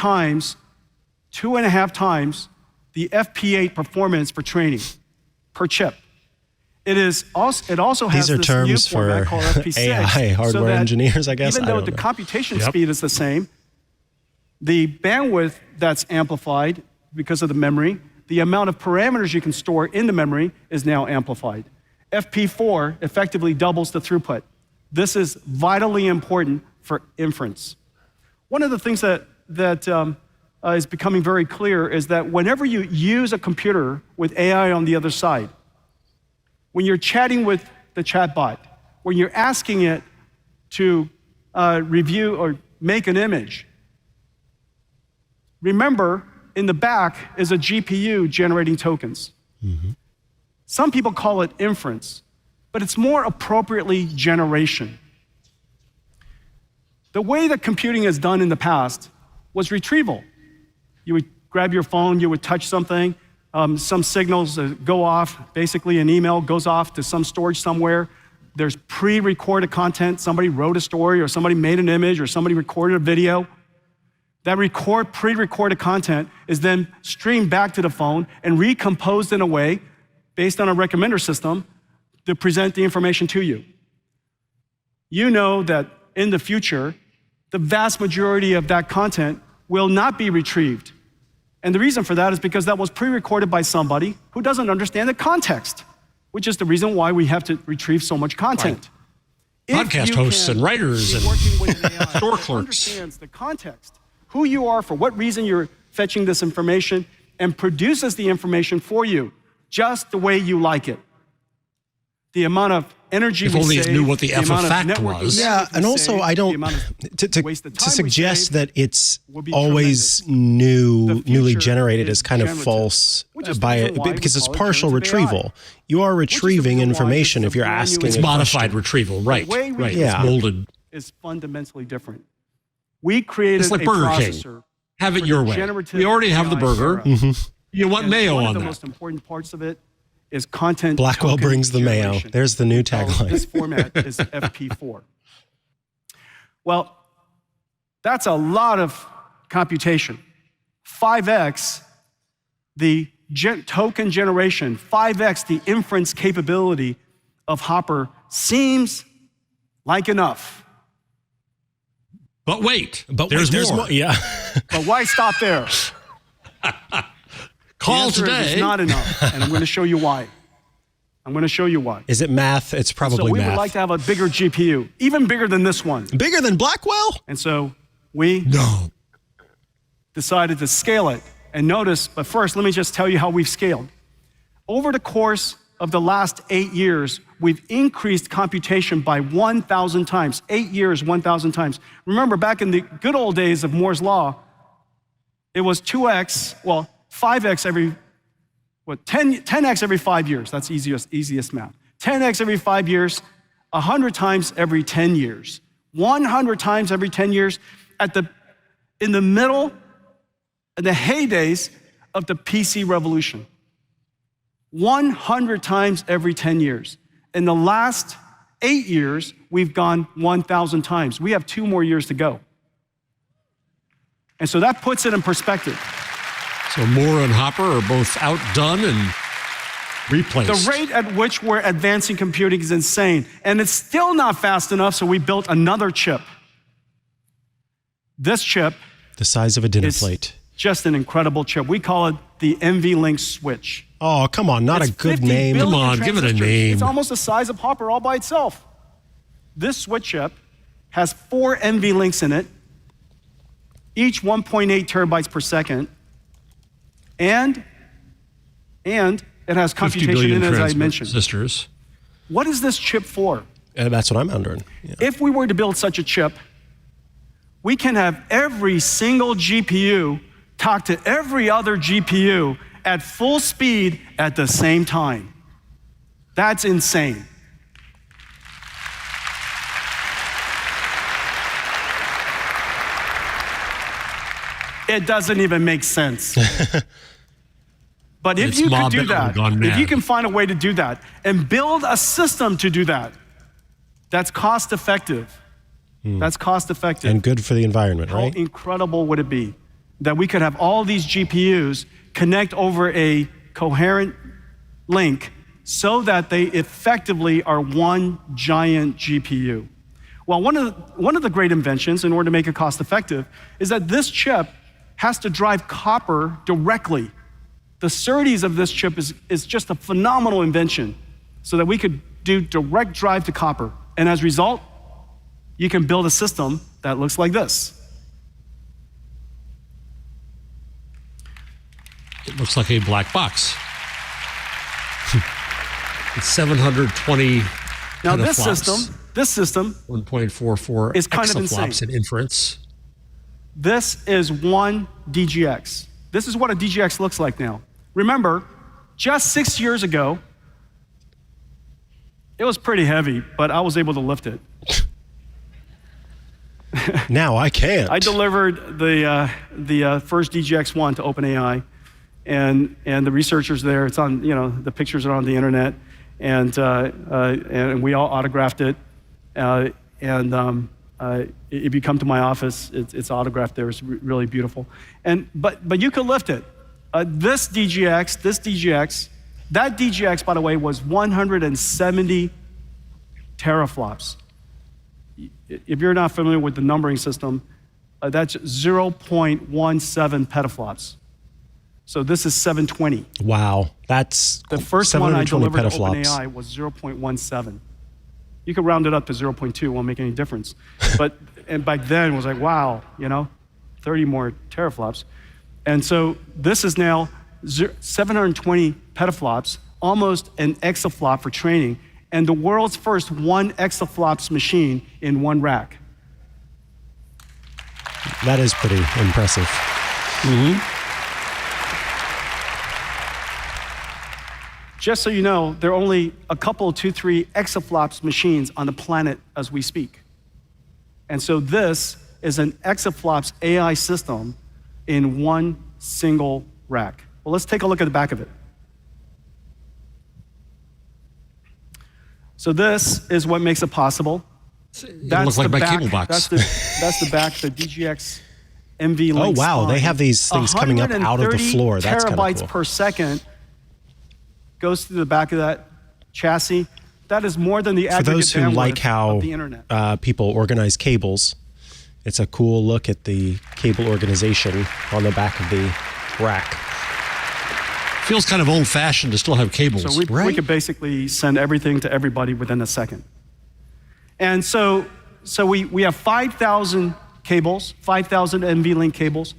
times the FP8 performance for training per chip. It also has These are this terms new for format called FP6, AI hardware engineers, I guess. Even though the computation speed is the same, the bandwidth that's amplified because of the memory, the amount of parameters you can store in the memory is now amplified. FP4 effectively doubles the throughput. This is vitally important for inference. One of the things that is becoming very clear is that whenever you use a computer with AI on the other side, when you're chatting with the chatbot, when you're asking it to review or make an image, remember, in the back is a GPU generating tokens. Mm-hmm. Some people call it inference, but it's more appropriately generation. The way that computing is done in the past was retrieval. You would grab your phone, you would touch something, some signals go off, basically an email goes off to some storage somewhere. There's pre-recorded content, somebody wrote a story or somebody made an image or somebody recorded a video. That pre-recorded content is then streamed back to the phone and recomposed in a way based on a recommender system to present the information to you. You know that in the future, the vast majority of that content will not be retrieved. And the reason for that is because that was pre-recorded by somebody who doesn't understand the context, which is the reason why we have to retrieve so much content. Right. Podcast hosts and writers and store clerks understands the context, who you are, for what reason you're fetching this information, and produces the information for you just the way you like it. The amount of energy if we only save, it knew what the F effect was. Yeah, and also I don't to suggest that it's always newly generated is kind of false because it's partial retrieval. You are retrieving information if you're asking. It's modified retrieval, right? Right. Yeah. It's molded. Is fundamentally different. We created it's like Burger King. Have it your way. We already have the burger. You want mayo on that. One of the most important parts of it is content. Blackwell brings the mayo. generation. There's the new tagline. This format is FP4. Well, that's a lot of computation. 5x the token generation, 5x the inference capability of Hopper seems like enough. But wait, there's more. Yeah. But why stop there? Call the answer today. Is it's not enough, and I'm going to show you why. Is it math? It's probably math. So we would like to have a bigger GPU, even bigger than this one. Bigger than Blackwell? And so we decided to scale it. And notice, but first, let me just tell you how we've scaled. Over the course of the last 8 years, we've increased computation by 1,000 times. 8 years, 1,000 times. Remember, back in the good old days of Moore's Law, it was 5x every, 10x every 5 years. That's easiest math. 10x every 5 years, 100 times every 10 years. 100 times every 10 years in the middle, in the heydays of the PC revolution. 100 times every 10 years. In the last 8 years, we've gone 1,000 times. We have 2 more years to go. And so that puts it in perspective. So Moore and Hopper are both outdone and replaced. The rate at which we're advancing computing is insane. And it's still not fast enough, so we built another chip. This chip, the size of a dinner plate. Just an incredible chip. We call it the NVLink Switch. Oh, come on, not a good name. Come on, give it a name. It's almost the size of Hopper all by itself. This switch chip has 4 NVLinks in it, each 1.8 terabytes per second, and it has computation in it, as I mentioned. Sisters. What is this chip for? That's what I'm wondering. Yeah. If we were to build such a chip, we can have every single GPU talk to every other GPU at full speed at the same time. That's insane. It doesn't even make sense. But if you could do that, if you can find a way to do that and build a system to do that, that's cost effective. That's cost effective. And good for the environment, right? How incredible would it be that we could have all these GPUs connect over a coherent link so that they effectively are one giant GPU? Well, one of the great inventions in order to make it cost effective is that this chip has to drive copper directly. The SerDes of this chip is just a phenomenal invention so that we could do direct drive to copper. And as a result, you can build a system that looks like this. It looks like a black box. It's 720 now petaflops. this system 1.44 is kind of exaflops insane. in inference. This is one DGX. This is what a DGX looks like now. Remember, just 6 years ago, It was pretty heavy, but I was able to lift it. Now I can't. I delivered the first DGX-1 to OpenAI, and the researchers there. It's on, the pictures are on the internet, and we all autographed it. If you come to my office, it's autographed there. It's really beautiful. But you could lift it. That DGX, by the way, was 170 teraflops. If you're not familiar with the numbering system, that's 0.17 petaflops. So this is 720. Wow, that's the first one I delivered to petaflops. OpenAI was 0.17. You could round it up to 0.2, won't make any difference. And back then it was like, wow, 30 more teraflops. And so this is now 720 petaflops, almost an exaflop for training, and the world's first 1 exaflops machine in one rack. That is pretty impressive. Mm-hmm. Just so you know, there are only a couple, 2-3 exaflops machines on the planet as we speak. And so this is an exaflops AI system in one single rack. Well, let's take a look at the back of it. So this is what makes it possible. It looks like my cable box. That's the back, the DGX NVLink. Oh, wow, spine. they have these things coming up out of the floor. That's kind of cool. Terabytes per second goes through the back of that chassis. That is more than the aggregate bandwidth. For those who like how the internet. People organize cables, it's a cool look at the cable organization on the back of the rack. Feels kind of old-fashioned to still have cables. So we could basically send everything to everybody within a second. And so we have 5,000 cables, 5,000 NVLink cables,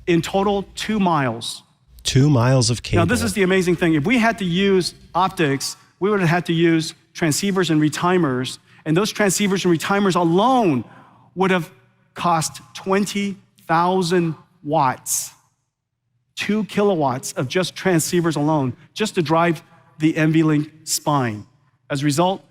in total 2 miles. 2 miles of cable. Now this is the amazing thing. If we had to use optics, we would have had to use transceivers and retimers, and those transceivers and retimers alone would have cost 20,000 watts. 2 kilowatts of just transceivers alone, just to drive the NVLink spine. As a result,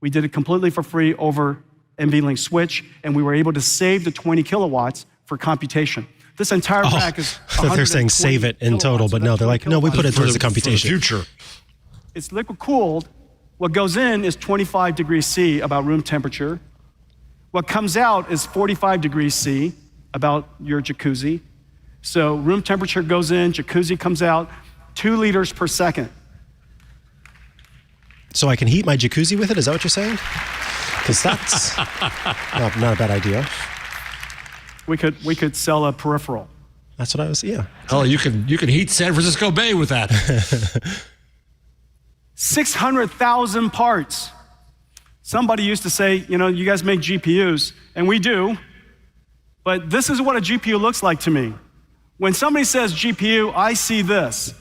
we did it completely for free over NVLink Switch, and we were able to save the 20 kilowatts for computation. This entire rack is they're saying save it in total, but no, they're like, no, we put it towards the computation. For the future. It's liquid cooled. What goes in is 25 degrees C, about room temperature. What comes out is 45 degrees C, about your jacuzzi. So room temperature goes in, jacuzzi comes out, 2 liters per second. So I can heat my jacuzzi with it? Is that what you're saying? Because that's not a bad idea. We could sell a peripheral. That's what I was, yeah. Oh, you can heat San Francisco Bay with that. 600,000 parts. Somebody used to say, you guys make GPUs, and we do, but this is what a GPU looks like to me. When somebody says GPU, I see this.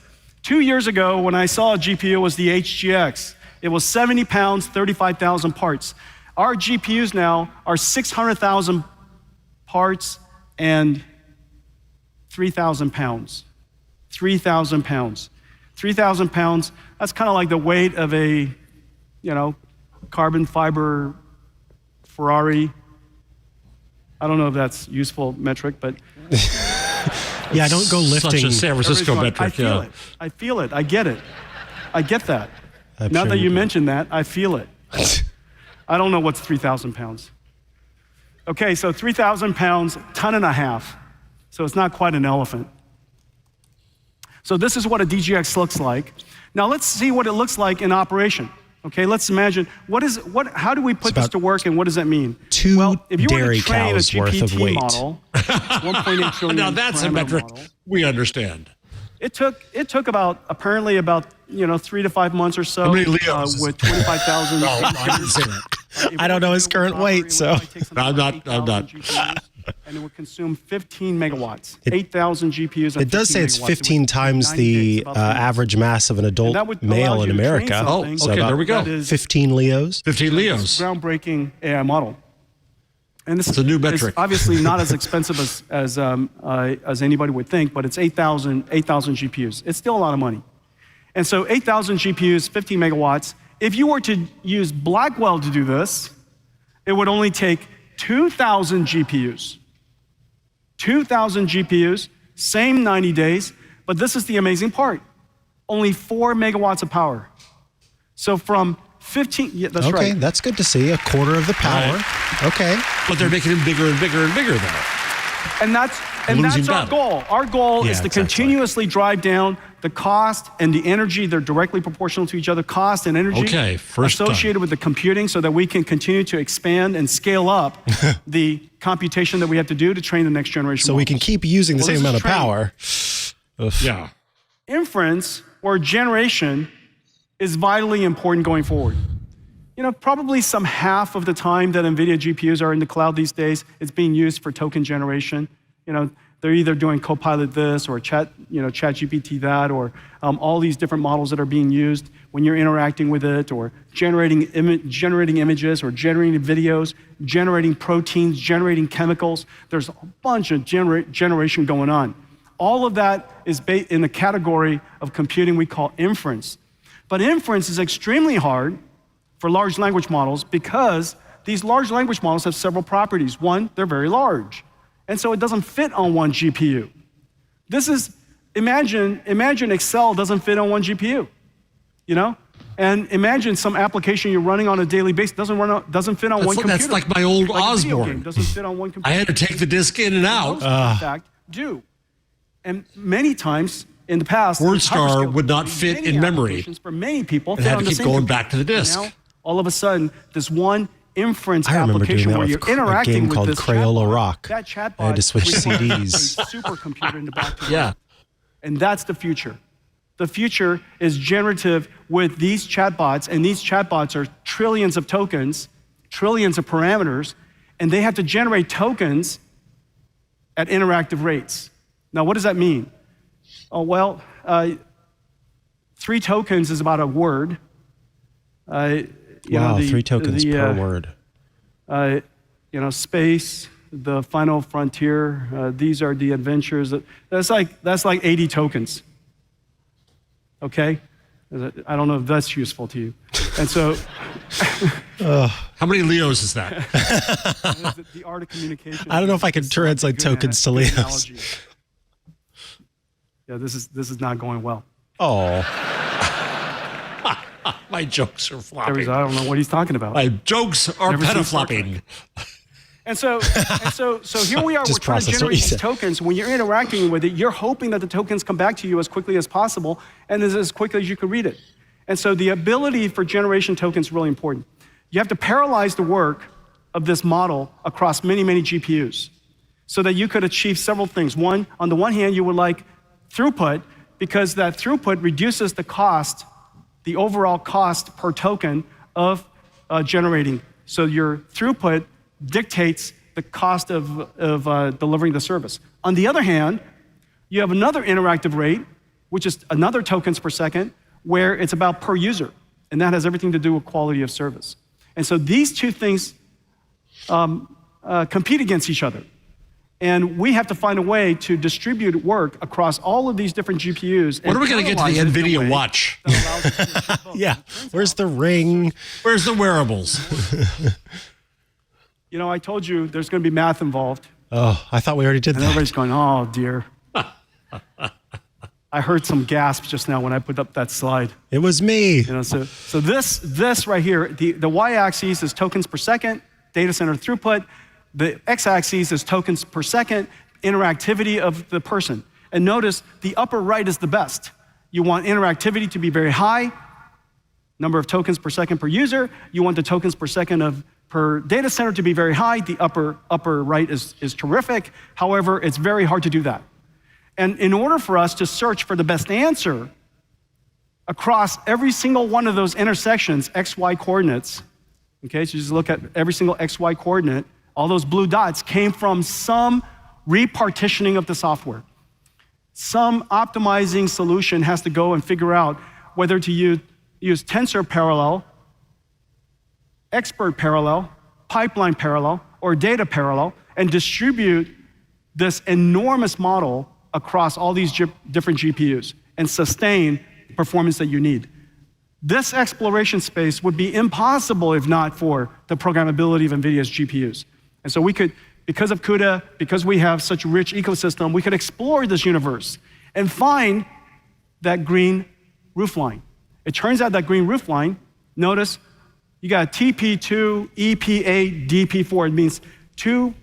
2 years ago, when I saw a GPU, it was the HGX. It was 70 pounds, 35,000 parts. Our GPUs now are 600,000 parts and 3,000 pounds. 3,000 pounds. 3,000 pounds, that's kind of like the weight of a, carbon fiber Ferrari. I don't know if that's a useful metric, but... Yeah, I don't go lifting. Such a San Francisco metric, I feel it. I get it. I get that. Now that you mention that, I feel it. I don't know what's 3,000 pounds. Okay, so 3,000 pounds, 1.5 tons. So it's not quite an elephant. So this is what a DGX looks like. Now let's see what it looks like in operation. Okay, let's imagine, how do we put this to work, and what does that mean? If you dairy cows worth of weight. Model, 1.8 trillion. Now that's a metric we understand. It took apparently about 3 to 5 months or so. How many Leos? With 25,000. No, I didn't say that. I don't know his current weight, so. I'm not. GPUs, and it would consume 15 megawatts. 8,000 GPUs. It does say it's 15 times the average mass of an adult male in America. Oh, okay, so there we go. 15 Leos. 15 Leos. Groundbreaking AI model. And this is a new metric. Obviously not as expensive as anybody would think, but it's 8,000 GPUs. It's still a lot of money. And so 8,000 GPUs, 15 megawatts, If you were to use Blackwell to do this, it would only take 2,000 GPUs. 2,000 GPUs, same 90 days, but this is the amazing part. Only 4 megawatts of power. So from 15, yeah, that's right. Okay, that's good to see. A quarter of the power. Right. Okay. But they're making them bigger and bigger and bigger now. And that's our goal. Our goal is to continuously drive down the cost and the energy. They're directly proportional to each other, cost and energy associated with the computing, so that we can continue to expand and scale up the computation that we have to do to train the next generation. So models. we can keep using the same amount of power. Yeah. Inference or generation is vitally important going forward. You know, probably some half of the time that NVIDIA GPUs are in the cloud these days, it's being used for token generation. You know, they're either doing Copilot this or ChatGPT that, or all these different models that are being used when you're interacting with it, or generating images, or generating videos, generating proteins, generating chemicals. There's a bunch of generation going on. All of that is in the category of computing we call inference. But inference is extremely hard for large language models because these large language models have several properties. One, they're very large. And so it doesn't fit on one GPU. This is, imagine Excel doesn't fit on one GPU, you know? And imagine some application you're running on a daily basis doesn't fit on one computer. That's like my old like Osborne. Doesn't fit on one computer. I had to take the disk in and out. Most, in fact, do. And many times in the past, WordStar would not fit in memory. For many people, and had to keep going back to the disk. Now, all of a sudden, this one inference application where you're interacting with this Crayola Rock. That chatbot, I had to switch CDs. A supercomputer in the back. Yeah. And that's the future. The future is generative with these chatbots, and these chatbots are trillions of tokens, trillions of parameters, and they have to generate tokens at interactive rates. Now, what does that mean? Oh, well, 3 tokens is about a word. Wow, 3 tokens per word. Space, the final frontier. These are the adventures. That's like 80 tokens. Okay, I don't know if that's useful to you. And so, how many Leos is that? The art of communication. I don't know if I can translate tokens to Leos. Yeah, this is not going well. Oh. My jokes are flopping. I don't know what he's talking about. My jokes are petaflopping. And so here we are. We're trying to generate these tokens. When you're interacting with it, you're hoping that the tokens come back to you as quickly as possible and as quickly as you can read it. And so the ability for generation tokens is really important. You have to parallelize the work of this model across many, many GPUs so that you could achieve several things. One, on the one hand, you would like throughput, because that throughput reduces the cost, the overall cost per token of generating. So your throughput dictates the cost of delivering the service. On the other hand, you have another interactive rate, which is another tokens per second, where it's about per user, and that has everything to do with quality of service. And so these two things compete against each other. And we have to find a way to distribute work across all of these different GPUs. When are we going to get to the NVIDIA watch? Yeah, where's the ring? Where's the wearables? You know, I told you there's going to be math involved. Oh, I thought we already did that. And everybody's going, oh, dear. I heard some gasps just now when I put up that slide. It was me. You know, so this right here, the y-axis is tokens per second, data center throughput. The x-axis is tokens per second, interactivity of the person. And notice the upper right is the best. You want interactivity to be very high, number of tokens per second per user. You want the tokens per second per data center to be very high. The upper right is terrific. However, it's very hard to do that. And in order for us to search for the best answer across every single one of those intersections, x, y coordinates, okay, so just look at every single x, y coordinate, all those blue dots came from some repartitioning of the software. Some optimizing solution has to go and figure out whether to use tensor parallel, expert parallel, pipeline parallel, or data parallel, and distribute this enormous model across all these different GPUs and sustain the performance that you need. This exploration space would be impossible if not for the programmability of NVIDIA's GPUs. And so we could, because of CUDA, because we have such a rich ecosystem, we could explore this universe and find that green roofline. It turns out that green roofline, notice, you got TP2, EP8, DP4. It means tensor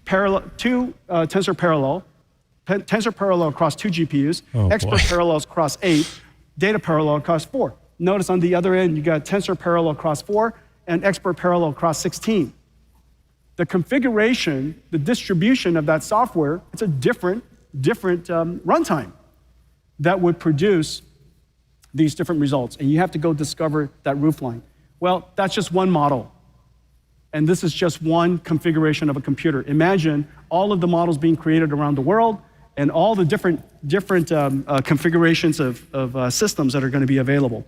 parallel across 2 GPUs, expert parallels across 8, data parallel across 4. Notice on the other end, you got tensor parallel across 4 and expert parallel across 16. The configuration, the distribution of that software, it's a different runtime that would produce these different results. And you have to go discover that roofline. Well, that's just one model. And this is just one configuration of a computer. Imagine all of the models being created around the world and all the different configurations of systems that are going to be available.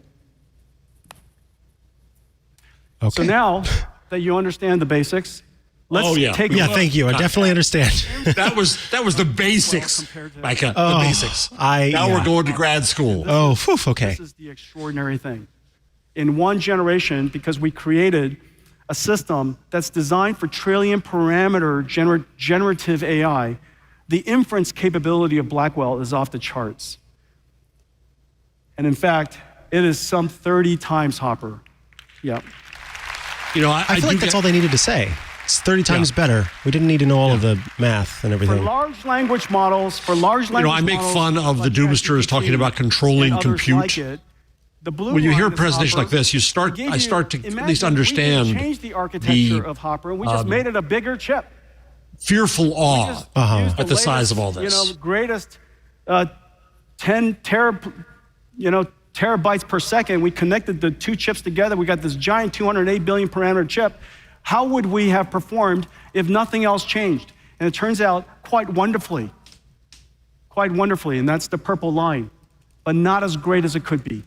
Okay. So now that you understand the basics, let's take a look. Thank you. I definitely understand. That was the basics, Mikah. The basics. Now we're going to grad school. Okay. This is the extraordinary thing. In one generation, because we created a system that's designed for trillion parameter generative AI, the inference capability of Blackwell is off the charts. And in fact, it is some 30 times Hopper. Yeah. You know, I feel like that's all they needed to say. It's 30 times better. We didn't need to know all of the math and everything. For large language models, I make fun of the doomsters talking about controlling compute. When you hear a presentation like this, I start to at least understand we changed the architecture of Hopper, and we just made it a bigger chip. Fearful awe at the size of all this. Greatest 10 terabytes per second. We connected the 2 chips together. We got this giant 208 billion parameter chip. How would we have performed if nothing else changed? And it turns out quite wonderfully. And that's the purple line, but not as great as it could be.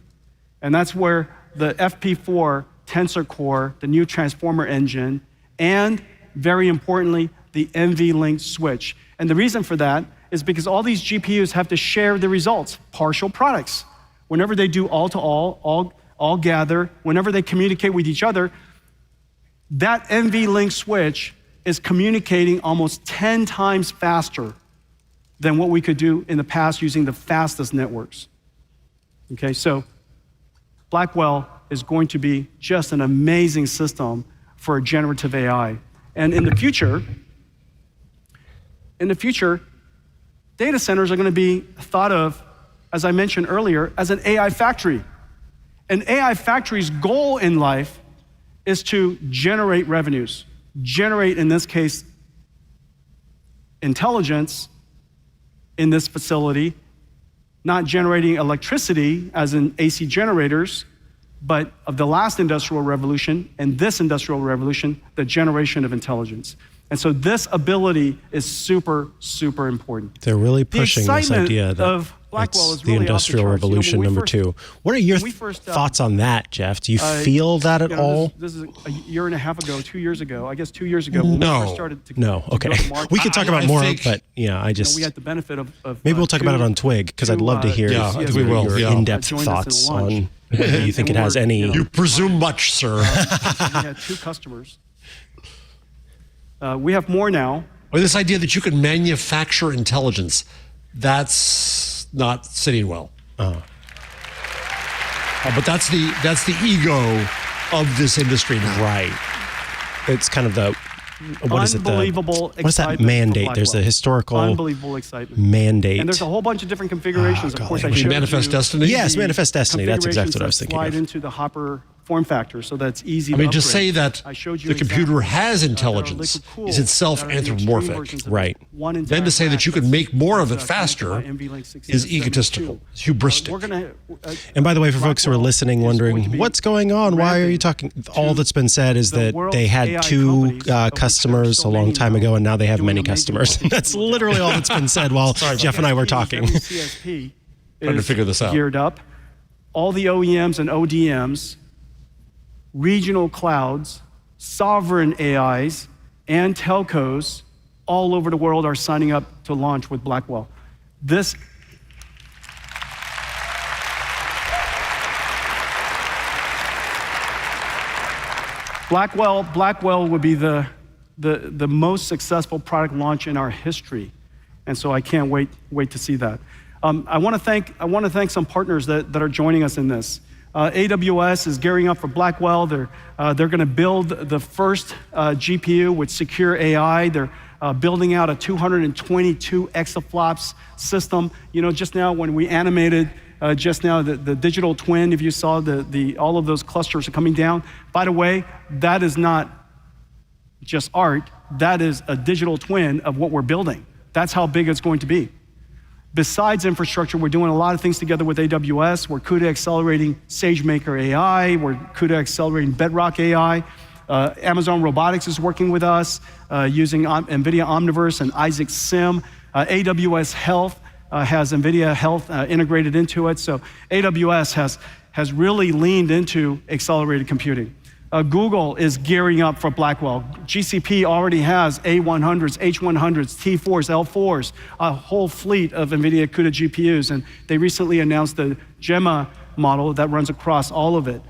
And that's where the FP4 Tensor Core, the new transformer engine, and very importantly, the NVLink Switch. And the reason for that is because all these GPUs have to share the results, partial products. Whenever they do all gather, whenever they communicate with each other, that NVLink Switch is communicating almost 10 times faster than what we could do in the past using the fastest networks. Okay, so Blackwell is going to be just an amazing system for generative AI. And in the future, data centers are going to be thought of, as I mentioned earlier, as an AI factory. An AI factory's goal in life is to generate revenues, generate, in this case, intelligence in this facility, not generating electricity as in AC generators, but of the last industrial revolution and this industrial revolution, the generation of intelligence. And so this ability is super, super important. They're really pushing this idea that of Blackwell is really the Industrial Revolution number 2. What are your thoughts on that, Jeff? Do you feel that at all? This is a year and a half ago, 2 years ago, I guess 2 years ago. No. When we first started to go to market. We could talk about more, but I just... we had the benefit of maybe we'll talk about it on Twig, because I'd love to hear your in-depth thoughts on whether you think it has any... You presume much, sir. We had 2 customers. We have more now. Or this idea that you can manufacture intelligence, that's not sitting well. But that's the ego of this industry now. Right. It's kind of the unbelievable what is that mandate? There's a historical unbelievable excitement mandate. And there's a whole bunch of different configurations. Of course, I showed Manifest Destiny? Yes, Manifest Destiny. That's exactly what I was thinking slide into the Hopper form factor, so that's easy. To say that the computer has intelligence is itself anthropomorphic. Right. Then to say that you can make more of it faster is egotistical, hubristic. And by the way, for folks who are listening, wondering, what's going on? Why are you talking? All that's been said is that they had 2 customers a long time ago, and now they have many customers. That's literally all that's been said while Jeff and I were talking. Trying to figure this out. Geared up. All the OEMs and ODMs, regional clouds, sovereign AIs, and telcos all over the world are signing up to launch with Blackwell. This Blackwell would be the most successful product launch in our history, and so I can't wait to see that. I want to thank some partners that are joining us in this. AWS is gearing up for Blackwell. They're going to build the first GPU with secure AI. They're building out a 222 exaflops system. You know, just now when we animated the digital twin, if you saw all of those clusters are coming down. By the way, that is not just art. That is a digital twin of what we're building. That's how big it's going to be. Besides infrastructure, we're doing a lot of things together with AWS. We're CUDA accelerating SageMaker AI. We're CUDA accelerating Bedrock AI. Amazon Robotics is working with us using NVIDIA Omniverse and Isaac Sim. AWS Health has NVIDIA Health integrated into it. So AWS has really leaned into accelerated computing. Google is gearing up for Blackwell. GCP already has A100s, H100s, T4s, L4s, a whole fleet of NVIDIA CUDA GPUs, and they recently announced the Gemma model that runs across all of it.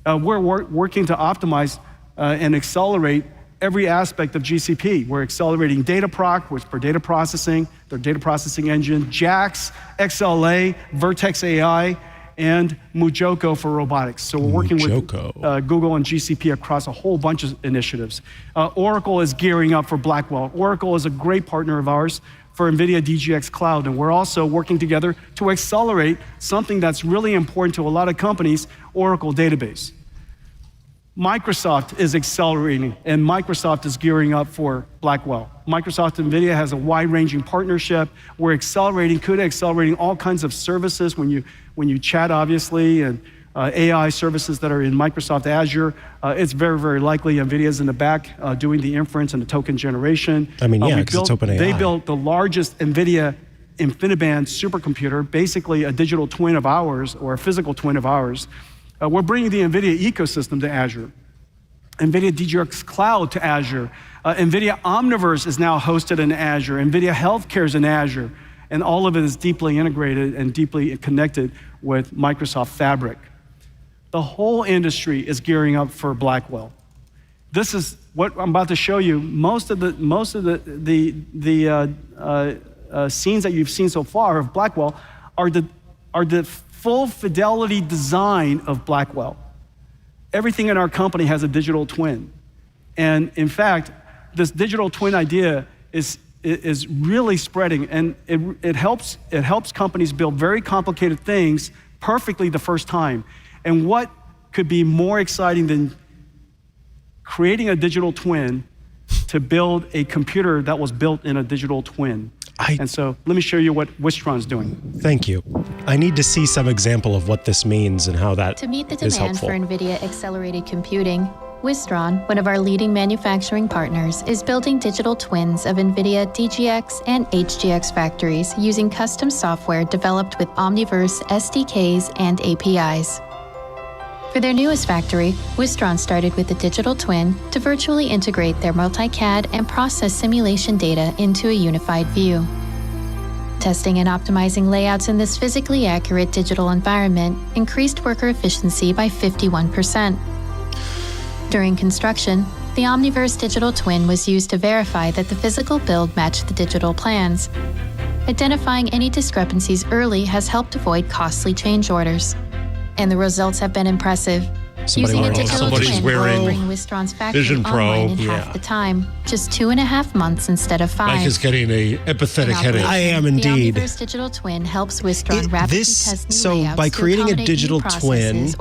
We're working to optimize and accelerate every aspect of GCP. We're accelerating DataProc, which for data processing, their data processing engine, JAX, XLA, Vertex AI, and Mujoko for robotics. So we're working with Google and GCP across a whole bunch of initiatives. Oracle is gearing up for Blackwell. Oracle is a great partner of ours for NVIDIA DGX Cloud, and we're also working together to accelerate something that's really important to a lot of companies, Oracle database. Microsoft is accelerating, and Microsoft is gearing up for Blackwell. Microsoft and NVIDIA has a wide-ranging partnership. We're accelerating, CUDA accelerating all kinds of services when you chat, obviously, and AI services that are in Microsoft Azure. It's very, very likely NVIDIA's in the back doing the inference and the token generation. I mean, yeah, because it's OpenAI. They built the largest NVIDIA InfiniBand supercomputer, basically a digital twin of ours, or a physical twin of ours. We're bringing the NVIDIA ecosystem to Azure, NVIDIA DGX Cloud to Azure. NVIDIA Omniverse is now hosted in Azure. NVIDIA Healthcare is in Azure. And all of it is deeply integrated and deeply connected with Microsoft Fabric. The whole industry is gearing up for Blackwell. This is what I'm about to show you. Most of the scenes that you've seen so far of Blackwell are the full fidelity design of Blackwell. Everything in our company has a digital twin. And in fact, this digital twin idea is really spreading, and it helps companies build very complicated things perfectly the first time. And what could be more exciting than creating a digital twin to build a computer that was built in a digital twin? And so let me show you what Wistron's doing. Thank you. I need to see some example of what this means and how that is helpful. To meet the demand for NVIDIA accelerated computing, Wistron, one of our leading manufacturing partners, is building digital twins of NVIDIA DGX and HGX factories using custom software developed with Omniverse SDKs and APIs. For their newest factory, Wistron started with a digital twin to virtually integrate their multi-CAD and process simulation data into a unified view. Testing and optimizing layouts in this physically accurate digital environment increased worker efficiency by 51%. During construction, the Omniverse digital twin was used to verify that the physical build matched the digital plans. Identifying any discrepancies early has helped avoid costly change orders. And the results have been impressive. Using a digital twin will bring Wistron's factory Vision Pro. online in half the time, just 2.5 months instead of 5. Mike is getting a empathetic headache. I am indeed. The Omniverse digital twin helps Wistron rapidly test new layouts by creating a digital twin,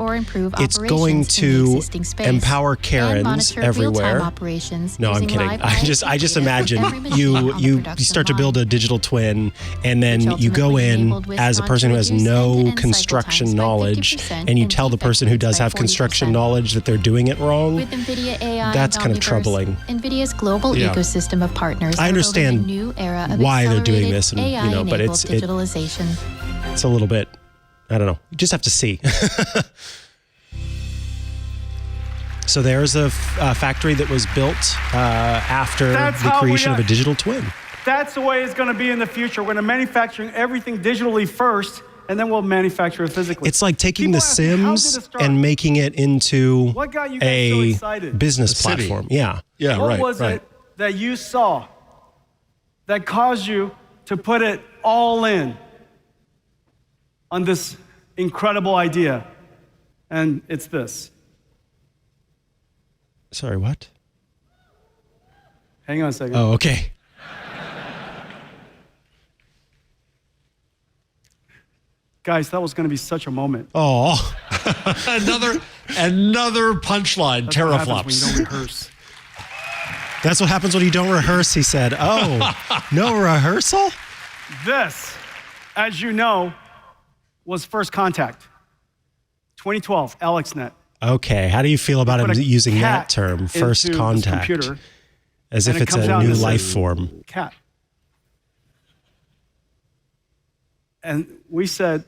it's going to empower Karens everywhere. No, I'm kidding. I just imagine you start to build a digital twin, and then you go in as a person who has no construction knowledge, and you tell the person who does have construction knowledge that they're doing it wrong. With NVIDIA AI That's and kind of Omniverse, troubling. NVIDIA's global ecosystem of partners I understand a new era of why they're doing this, and but it's digitalization. It's a little bit, I don't know. You just have to see. So there's a factory that was built after the creation of a digital twin. That's the way it's going to be in the future. We're going to manufacture everything digitally first, and then we'll manufacture it physically. It's like taking People The ask me, how did Sims it start? and making it into What got you guys so a excited? business The city. platform. Yeah. Yeah, What right. was right. it that you saw that caused you to put it all in on this incredible idea? And it's this. Sorry, what? Hang on a second. Oh, okay. Guys, that was going to be such a moment. Oh, another punchline, That's what happens teraflops. when you don't rehearse. that's what happens when you don't rehearse, he said. Oh, no rehearsal? This, as you know, was First Contact. 2012, AlexNet. Okay, how do you feel about him Put a using that cat term, first into this contact, computer, as and if it it's comes a out new and it life says, form? Cat. And we said,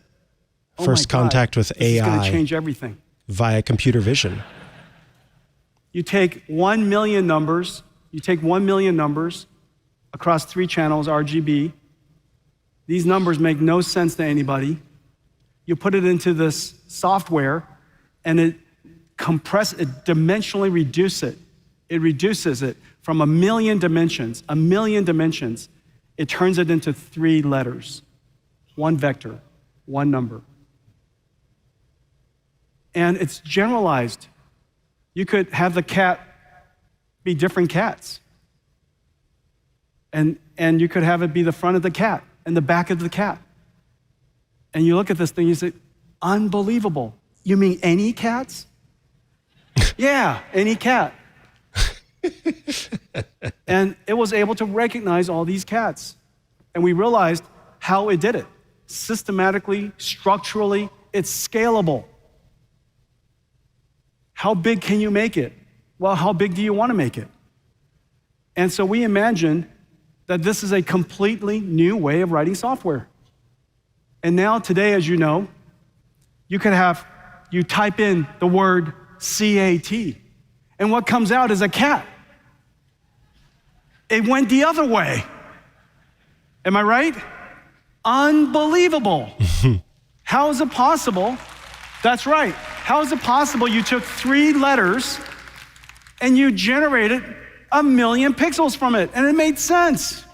oh First my God, contact with this is going AI to change everything. via computer vision. You take 1 million numbers, across 3 channels, RGB. These numbers make no sense to anybody. You put it into this software, and it dimensionally reduces it. It reduces it from 1 million dimensions. It turns it into 3 letters, 1 vector, 1 number. And it's generalized. You could have the cat be different cats. And you could have it be the front of the cat and the back of the cat. And you look at this thing, you say, unbelievable. You mean any cats? Yeah, any cat. And it was able to recognize all these cats. And we realized how it did it. Systematically, structurally, it's scalable. How big can you make it? Well, how big do you want to make it? And so we imagined that this is a completely new way of writing software. And now today, as you know, you type in the word CAT, and what comes out is a cat. It went the other way. Am I right? Unbelievable. How is it possible? That's right. How is it possible you took 3 letters and you generated 1 million pixels from it, and it made sense?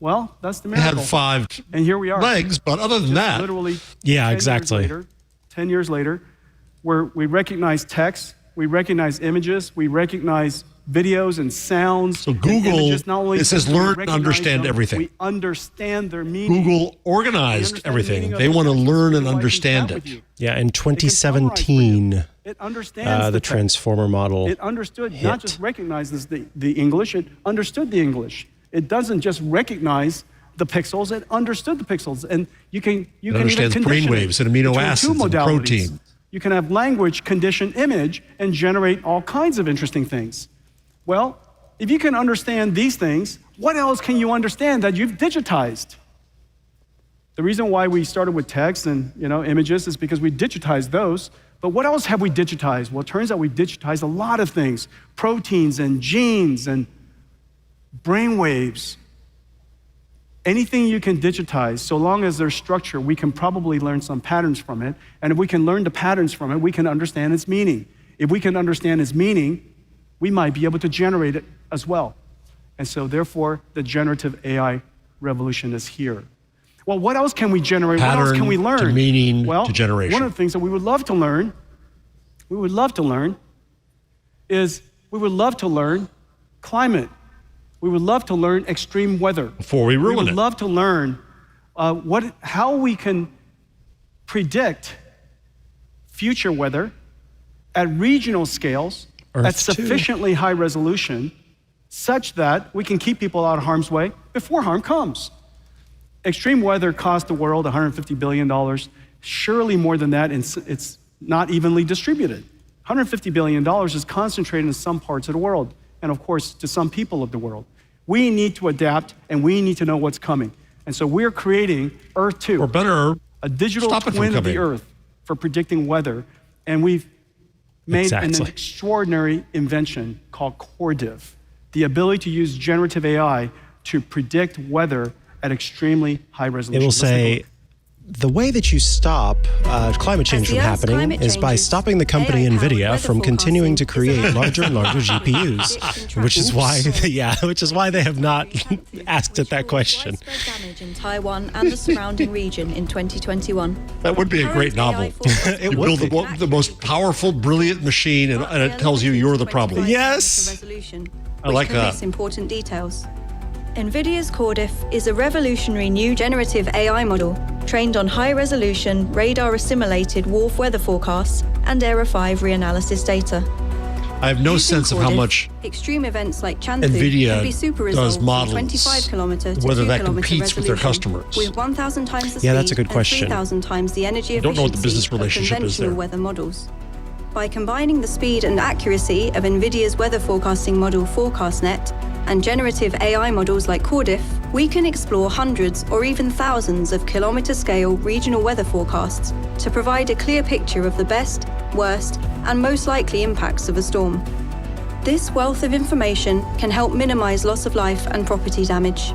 Well, that's the It miracle. had 5 and here we are. legs, but other than that, Literally, Yeah, 10 exactly. Years later, 10 years later, where we recognize text, we recognize images, we recognize videos and sounds. So and Google, images. Not only it says do we learn and recognize understand them, everything. We understand their meaning. Google We organized understand the everything. meaning of They the want to text, learn so and I can understand chat it. with you. Yeah, in It can summarize for you. 2017, It understands the text. transformer model It understood, hit. not just recognizes the English, it understood the English. It doesn't just recognize the pixels, it understood the pixels. And you can even understands condition it brainwaves and amino between acids 2 and modalities. protein. You can have language, condition, image, and generate all kinds of interesting things. Well, if you can understand these things, what else can you understand that you've digitized? The reason why we started with text and images is because we digitized those. But what else have we digitized? Well, it turns out we digitized a lot of things: proteins and genes and brainwaves. Anything you can digitize, so long as there's structure, we can probably learn some patterns from it. And if we can learn the patterns from it, we can understand its meaning. If we can understand its meaning, we might be able to generate it as well. And so therefore, the generative AI revolution is here. Well, what else can we generate? What else can we learn? To meaning well, to generation. One of the things that we would love to learn climate. We would love to learn extreme weather. Before we ruin We would it. love to learn how we can predict future weather at regional scales, Earth at too. sufficiently high resolution, such that we can keep people out of harm's way before harm comes. Extreme weather cost the world $150 billion. Surely more than that, and it's not evenly distributed. $150 billion is concentrated in some parts of the world, and of course, to some people of the world. We need to adapt, and we need to know what's coming. And so we're creating Earth 2. Or better, A digital stop it from twin of the coming. Earth for predicting weather. And we've made an Exactly. extraordinary invention called CoreDiv, the ability to use generative AI to predict weather at extremely high resolution. It will Let's take a say look. the way that you stop climate change from happening is by stopping the company NVIDIA from continuing to create larger and larger GPUs, which is why they have not asked it that question. Damage in Taiwan and the surrounding region in 2021. That would be a great novel. It You build the most powerful, brilliant machine, and it tells you you're the problem. Yes. I like that. Miss important details. NVIDIA's CorDiff is a revolutionary new generative AI model trained on high-resolution, radar-assimilated WRF weather forecasts and ERA-5 reanalysis data. I have no sense of how much extreme events like Chanthu NVIDIA can be super does models, 25 kilometer to whether 2 that kilometer competes with their resolution, customers. with 1,000 times the Yeah, that's a speed good question. and 3,000 times the energy I don't know what the business efficiency of relationship is conventional there. weather models. By combining the speed and accuracy of NVIDIA's weather forecasting model ForecastNet and generative AI models like CorDiff, we can explore hundreds or even thousands of kilometer-scale regional weather forecasts to provide a clear picture of the best, worst, and most likely impacts of a storm. This wealth of information can help minimize loss of life and property damage.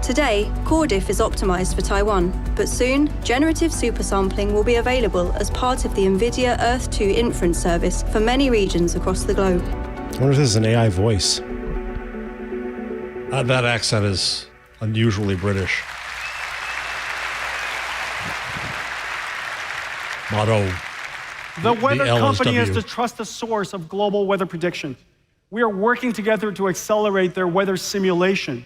Today, CorDiff is optimized for Taiwan, but soon, generative supersampling will be available as part of the NVIDIA Earth 2 inference service for many regions across the globe. I wonder if this is an AI voice. That accent is unusually British. Motto. The weather company is LSW. the trusted source of global weather prediction. We are working together to accelerate their weather simulation,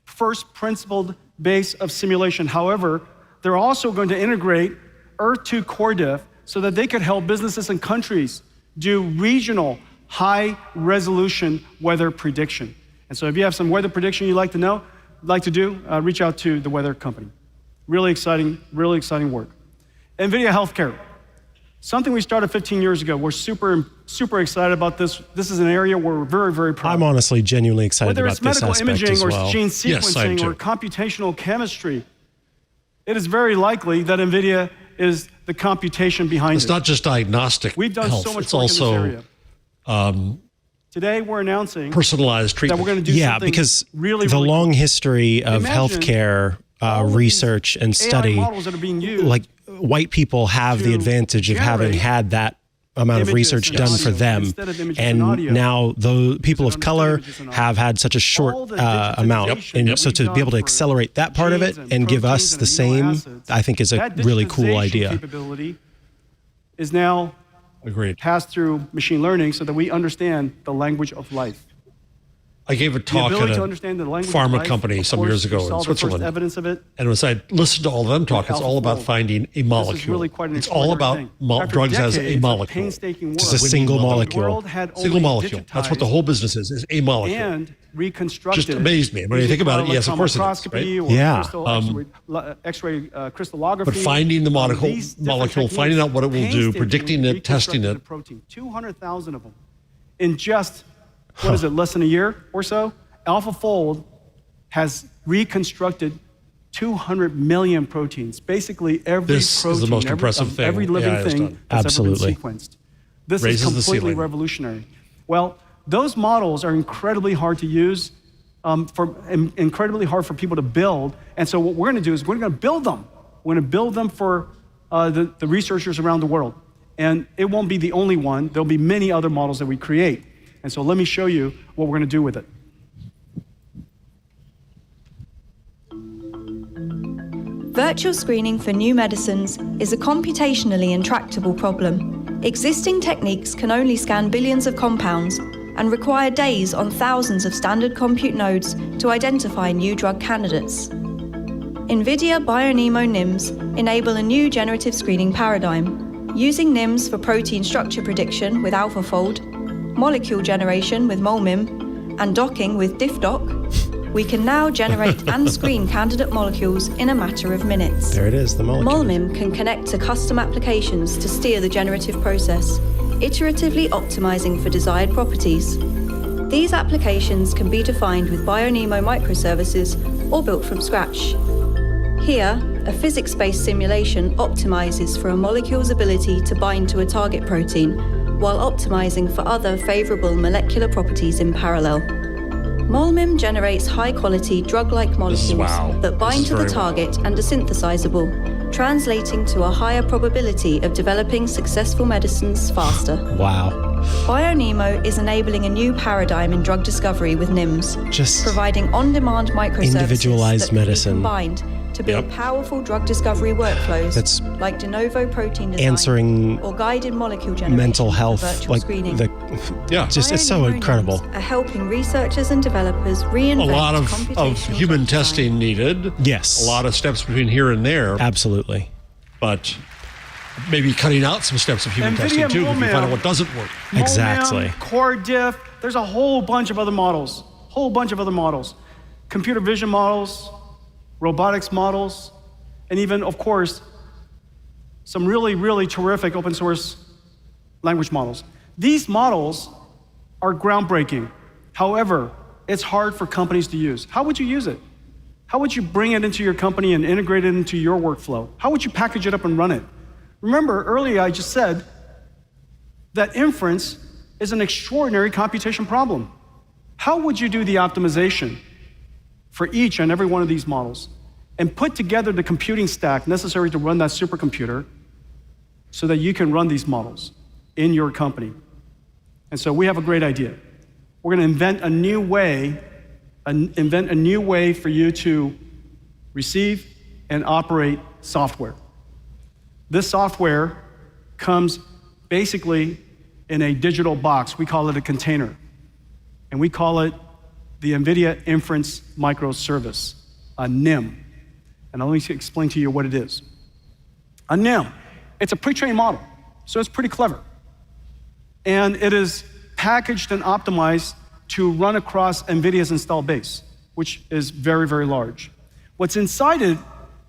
first principled base of simulation. However, they're also going to integrate Earth 2 CorDiff so that they could help businesses and countries do regional, high-resolution weather prediction. And so if you have some weather prediction you'd like to do, reach out to the weather company. Really exciting work. NVIDIA Healthcare. Something we started 15 years ago. We're super excited about this. This is an area where we're very, very proud. I'm honestly genuinely excited Whether about it's this medical aspect imaging as or well. gene Yes, I am sequencing too. or computational chemistry, it is very likely that NVIDIA is the computation behind It's it. not just diagnostic We've done health. so much It's work also in this area. Today, we're announcing personalized that treatment. we're going to do Yeah, something because really, the really long cool. history of Imagine healthcare all of research these and AI study, models that are being used like white people have the to advantage of having generate had that amount of images research and done audio for them, instead of images and and audio. now the people of Instead of color images and audio. have had such a All short the amount, digitization and that so we've to be able to done for accelerate that part of it genes and give us proteins the and amino same, acids, I think is a that really cool digitization idea. Capability is now Agreed. passed through machine learning so that we understand the language of life. I gave a The talk ability at to a understand the language of pharma life, company of some course, years we ago saw in the first Switzerland. evidence of it. And as I listened to all of them talk, it's all about AlphaFold. finding a This is molecule. really quite an It's all about extraordinary thing. After drugs as a decades of molecule. painstaking work, Just a single the molecule. world had Single only molecule. That's what the digitized whole business is a molecule. and reconstructed. Just amazed me. When you think about it, yes, of course it is, Microscopy right? or Yeah. X-ray crystallography. But finding the These different molecule, finding out what it will do, painstakingly predicting it, testing reconstructed it. the protein, 200,000 of them. In just, what is it, less than a year or so? AlphaFold has reconstructed 200 million proteins. Basically, every This is the protein, most impressive thing every living AI has thing done. that's Absolutely. ever been sequenced. This Raises the is completely ceiling. revolutionary. Well, those models are incredibly hard to use, incredibly hard for people to build. And so what we're going to do is we're going to build them. We're going to build them for the researchers around the world. And it won't be the only one. There'll be many other models that we create. And so let me show you what we're going to do with it. Virtual screening for new medicines is a computationally intractable problem. Existing techniques can only scan billions of compounds and require days on thousands of standard compute nodes to identify new drug candidates. NVIDIA BioNeMo NIMs enable a new generative screening paradigm. Using NIMs for protein structure prediction with AlphaFold, molecule generation with MolMIM, and docking with DiffDock, we can now generate and screen candidate molecules in a matter of minutes. There it is, the molecule. MolMIM can connect to custom applications to steer the generative process, iteratively optimizing for desired properties. These applications can be defined with BioNeMo microservices or built from scratch. Here, a physics-based simulation optimizes for a molecule's ability to bind to a target protein, while optimizing for other favorable molecular properties in parallel. MolMIM generates high-quality drug-like molecules that bind to the target and are synthesizable, translating to a higher probability of developing successful medicines faster. Wow. BioNeMo is enabling a new paradigm in drug discovery with NIMs, Just providing on-demand microservices individualized that can be medicine. combined to build powerful drug discovery workflows That's like de novo protein design answering or guided molecule generation mental health, for virtual like screening. just it's so BioNeMo incredible. NIMs are helping researchers and developers reinvent A lot of computational human drug design. testing needed. Yes. A lot of steps between here and there. Absolutely. But maybe cutting out some steps of human testing too, if you find out what doesn't work. Exactly. MoMAM, Core Diff, there's a whole bunch of other models. Computer vision models, robotics models, and even, of course, some really, really terrific open source language models. These models are groundbreaking. However, it's hard for companies to use. How would you use it? How would you bring it into your company and integrate it into your workflow? How would you package it up and run it? Remember, earlier I just said that inference is an extraordinary computation problem. How would you do the optimization for each and every one of these models and put together the computing stack necessary to run that supercomputer so that you can run these models in your company? And so we have a great idea. We're going to invent a new way for you to receive and operate software. This software comes basically in a digital box. We call it a container. And we call it the NVIDIA Inference Microservice, a NIM. And let me explain to you what it is. A NIM, it's a pre-trained model, so it's pretty clever. And it is packaged and optimized to run across NVIDIA's installed base, which is very, very large. What's inside it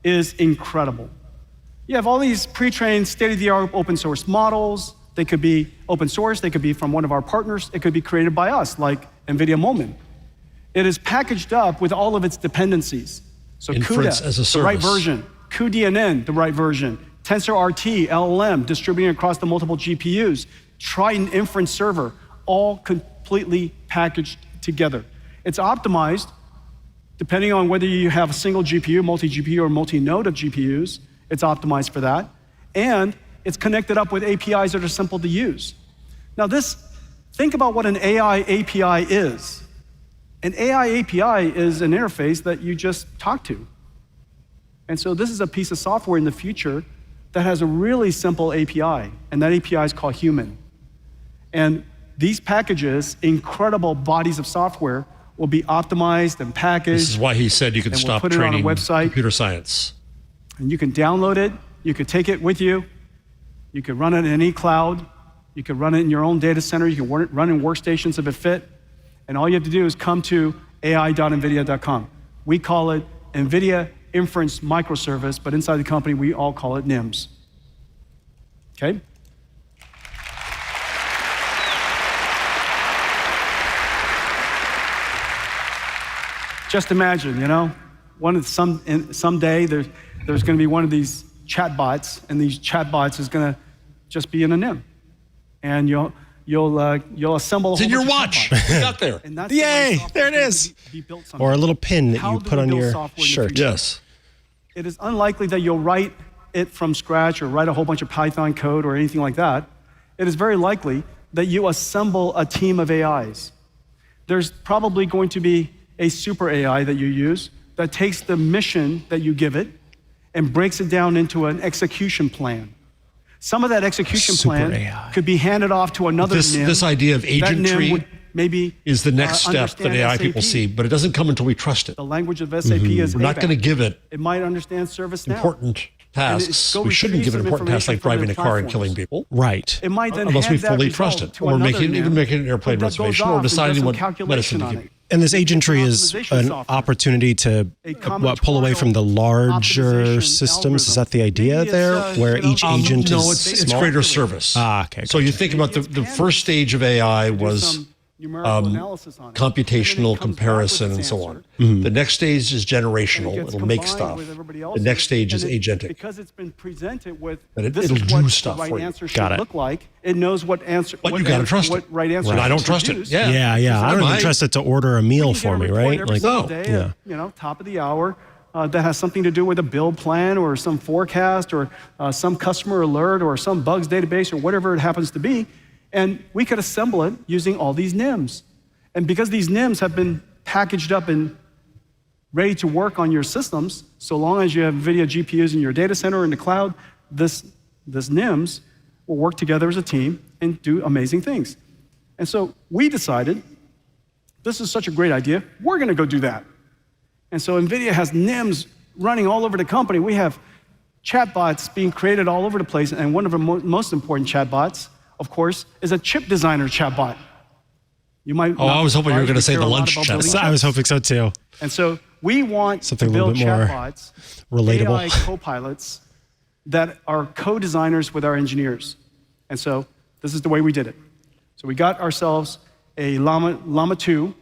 is incredible. You have all these pre-trained, state-of-the-art open source models. They could be open source, they could be from one of our partners, it could be created by us, like NVIDIA Moment. It is packaged up with all of its dependencies. So Inference CUDA, as a the right service. version. cuDNN, the right version. TensorRT, LLM, distributing across the multiple GPUs. Triton Inference Server, all completely packaged together. It's optimized depending on whether you have a single GPU, multi-GPU, or multi-node of GPUs. It's optimized for that. And it's connected up with APIs that are simple to use. Now think about what an AI API is. An AI API is an interface that you just talk to. And so this is a piece of software in the future that has a really simple API, and that API is called human. And these packages, incredible bodies of software, will be optimized and packaged. This is why he said you could stop training computer science. And you can download it, you could take it with you, you could run it in any cloud, you could run it in your own data center, you can run in workstations if it fit, and all you have to do is come to ai.nvidia.com. We call it NVIDIA Inference Microservice, but inside the company, we all call it NIMS. Okay? Just imagine, someday there's going to be one of these chatbots, and these chatbots is going to just be in a NIM, and you'll assemble. It's in your watch. You got there. Yay! There it is. Or a little pin that you put on your shirt. Yes. It is unlikely that you'll write it from scratch or write a whole bunch of Python code or anything like that. It is very likely that you assemble a team of AIs. There's probably going to be a super AI that you use that takes the mission that you give it and breaks it down into an execution plan. Some of that execution plan could be handed off to another NIM. This idea of agent tree maybe is the next step that AI people see, but it doesn't come until we trust it. The language of SAP is We're not going to give it It might understand ServiceNow. important tasks. We shouldn't give it important tasks like driving a car and killing people. Right. It might then unless we hand that fully trust result it, to or another even NIM making an airplane that goes reservation, off or and does deciding some what calculation medicine to on give it. And this agent tree is Optimization an software. opportunity to pull away from the larger optimization systems. Is that the idea Maybe it's, there, where each agent no, is it's small? greater service. Okay. So you think about the first stage of AI was computational comparison and so on. The next stage is generational. It'll make stuff. The next stage is agentic. Because it's been presented with But this it'll is do what stuff the right for you. answer should Got it. look like. It knows what answer. But you got to trust it. What right answer? And I don't to trust it. use. Yeah. Yeah. I don't even trust it to order a meal for me, right? Every Like, single day, yeah. top of the hour, that has something to do with a build plan or some forecast or some customer alert or some bugs database or whatever it happens to be. And we could assemble it using all these NIMs. And because these NIMs have been packaged up and ready to work on your systems, so long as you have NVIDIA GPUs in your data center or in the cloud, this NIMs will work together as a team and do amazing things. And so we decided, this is such a great idea, we're gonna go do that. And so NVIDIA has NIMs running all over the company. We have chatbots being created all over the place, and one of the most important chatbots, of course, is a chip designer chatbot. You might. Oh, I was hoping you were going to say the lunch chatbot. I was hoping so too. And so we want something to build a little bit more chatbots, relatable, AI co-pilots that are co-designers with our engineers. And so this is the way we did it. So we got ourselves a Llama 2.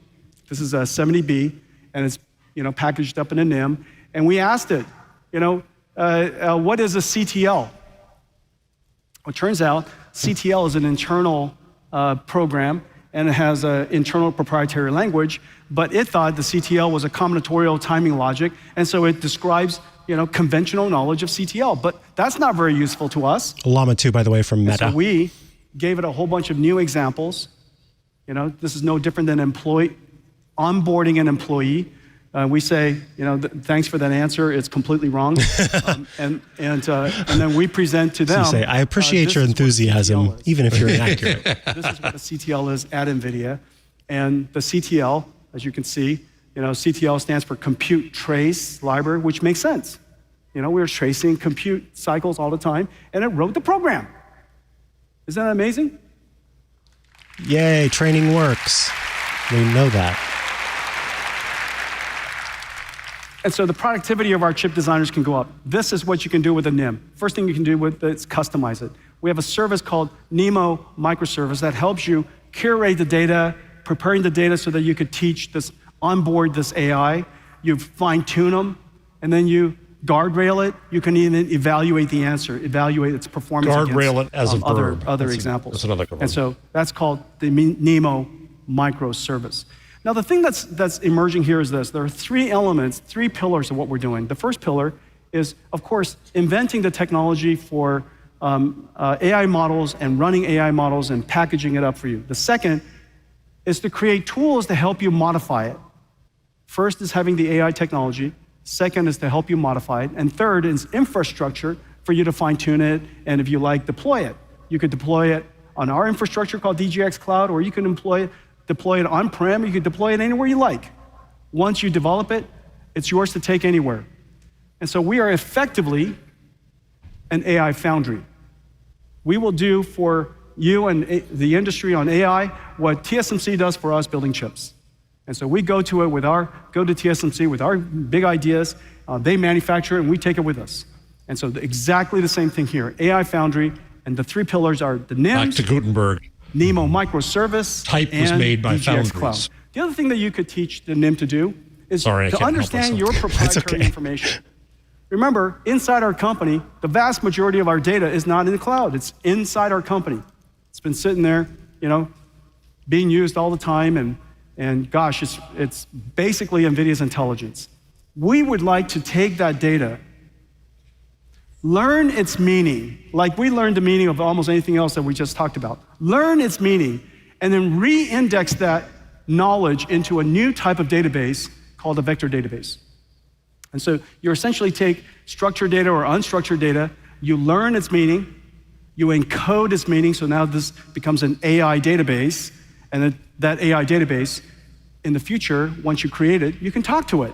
This is a 70B, and it's packaged up in a NIM. And we asked it, what is a CTL? Well, it turns out CTL is an internal program, and it has an internal proprietary language, but it thought the CTL was a combinatorial timing logic, and so it describes conventional knowledge of CTL, but that's not very useful to us. Llama 2, by the way, from Meta. And so we gave it a whole bunch of new examples. This is no different than onboarding an employee. We say, thanks for that answer. It's completely wrong. And then we present to them. So you say, I appreciate your enthusiasm, even if you're inaccurate. This is what the CTL is at NVIDIA. And the CTL, as you can see, CTL stands for Compute Trace Library, which makes sense. We were tracing compute cycles all the time, and it wrote the program. Isn't that amazing? Yay, training works. We know that. And so the productivity of our chip designers can go up. This is what you can do with a NIM. First thing you can do with it is customize it. We have a service called NIM Microservice that helps you curate the data, preparing the data so that you could teach this, onboard this AI. You fine-tune them, and then you guardrail it. You can even evaluate the answer, evaluate its performance Guardrail it as a verb. Other examples. That's another good one. And so that's called the NIM Microservice. Now, the thing that's emerging here is this. There are three elements, three pillars of what we're doing. The first pillar is, of course, inventing the technology for AI models and running AI models and packaging it up for you. The second is to create tools to help you modify it. First is having the AI technology. Second is to help you modify it. And third is infrastructure for you to fine-tune it, and if you like, deploy it. You could deploy it on our infrastructure called DGX Cloud, or you can deploy it on-prem, you can deploy it anywhere you like. Once you develop it, it's yours to take anywhere. And so we are effectively an AI Foundry. We will do for you and the industry on AI what TSMC does for us building chips. And so we go to TSMC with our big ideas, they manufacture it, and we take it with us. And so exactly the same thing here, AI Foundry, and the three pillars are the NIMs, back to Gutenberg, NIM Microservice, type was made by DGX foundries. Cloud. The other thing that you could teach the NIM to do is to understand your proprietary information. Remember, inside our company, the vast majority of our data is not in the cloud. It's inside our company. It's been sitting there, being used all the time, and gosh, it's basically NVIDIA's intelligence. We would like to take that data, learn its meaning, like we learned the meaning of almost anything else that we just talked about. Learn its meaning, and then re-index that knowledge into a new type of database called a vector database. And so you essentially take structured data or unstructured data, you learn its meaning, you encode its meaning, so now this becomes an AI database, and that AI database, in the future, once you create it, you can talk to it.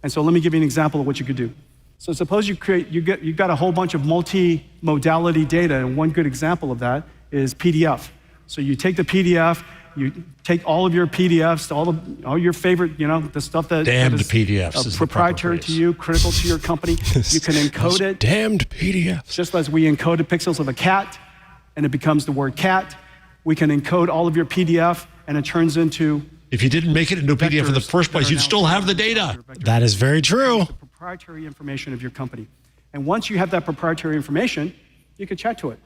And so let me give you an example of what you could do. So suppose you've got a whole bunch of multi-modality data, and one good example of that is PDF. So you take the PDF, you take all of your PDFs, all your favorite, the stuff that damned is PDFs proprietary to you, critical to your company. You can encode it. Damned PDFs. Just as we encoded pixels of a cat, and it becomes the word cat, we can encode all of your PDF, and it turns into. If you didn't make it into a PDF in the first place, you'd still have the data. That is very true. The proprietary information of your company. And once you have that proprietary information, you can chat to it.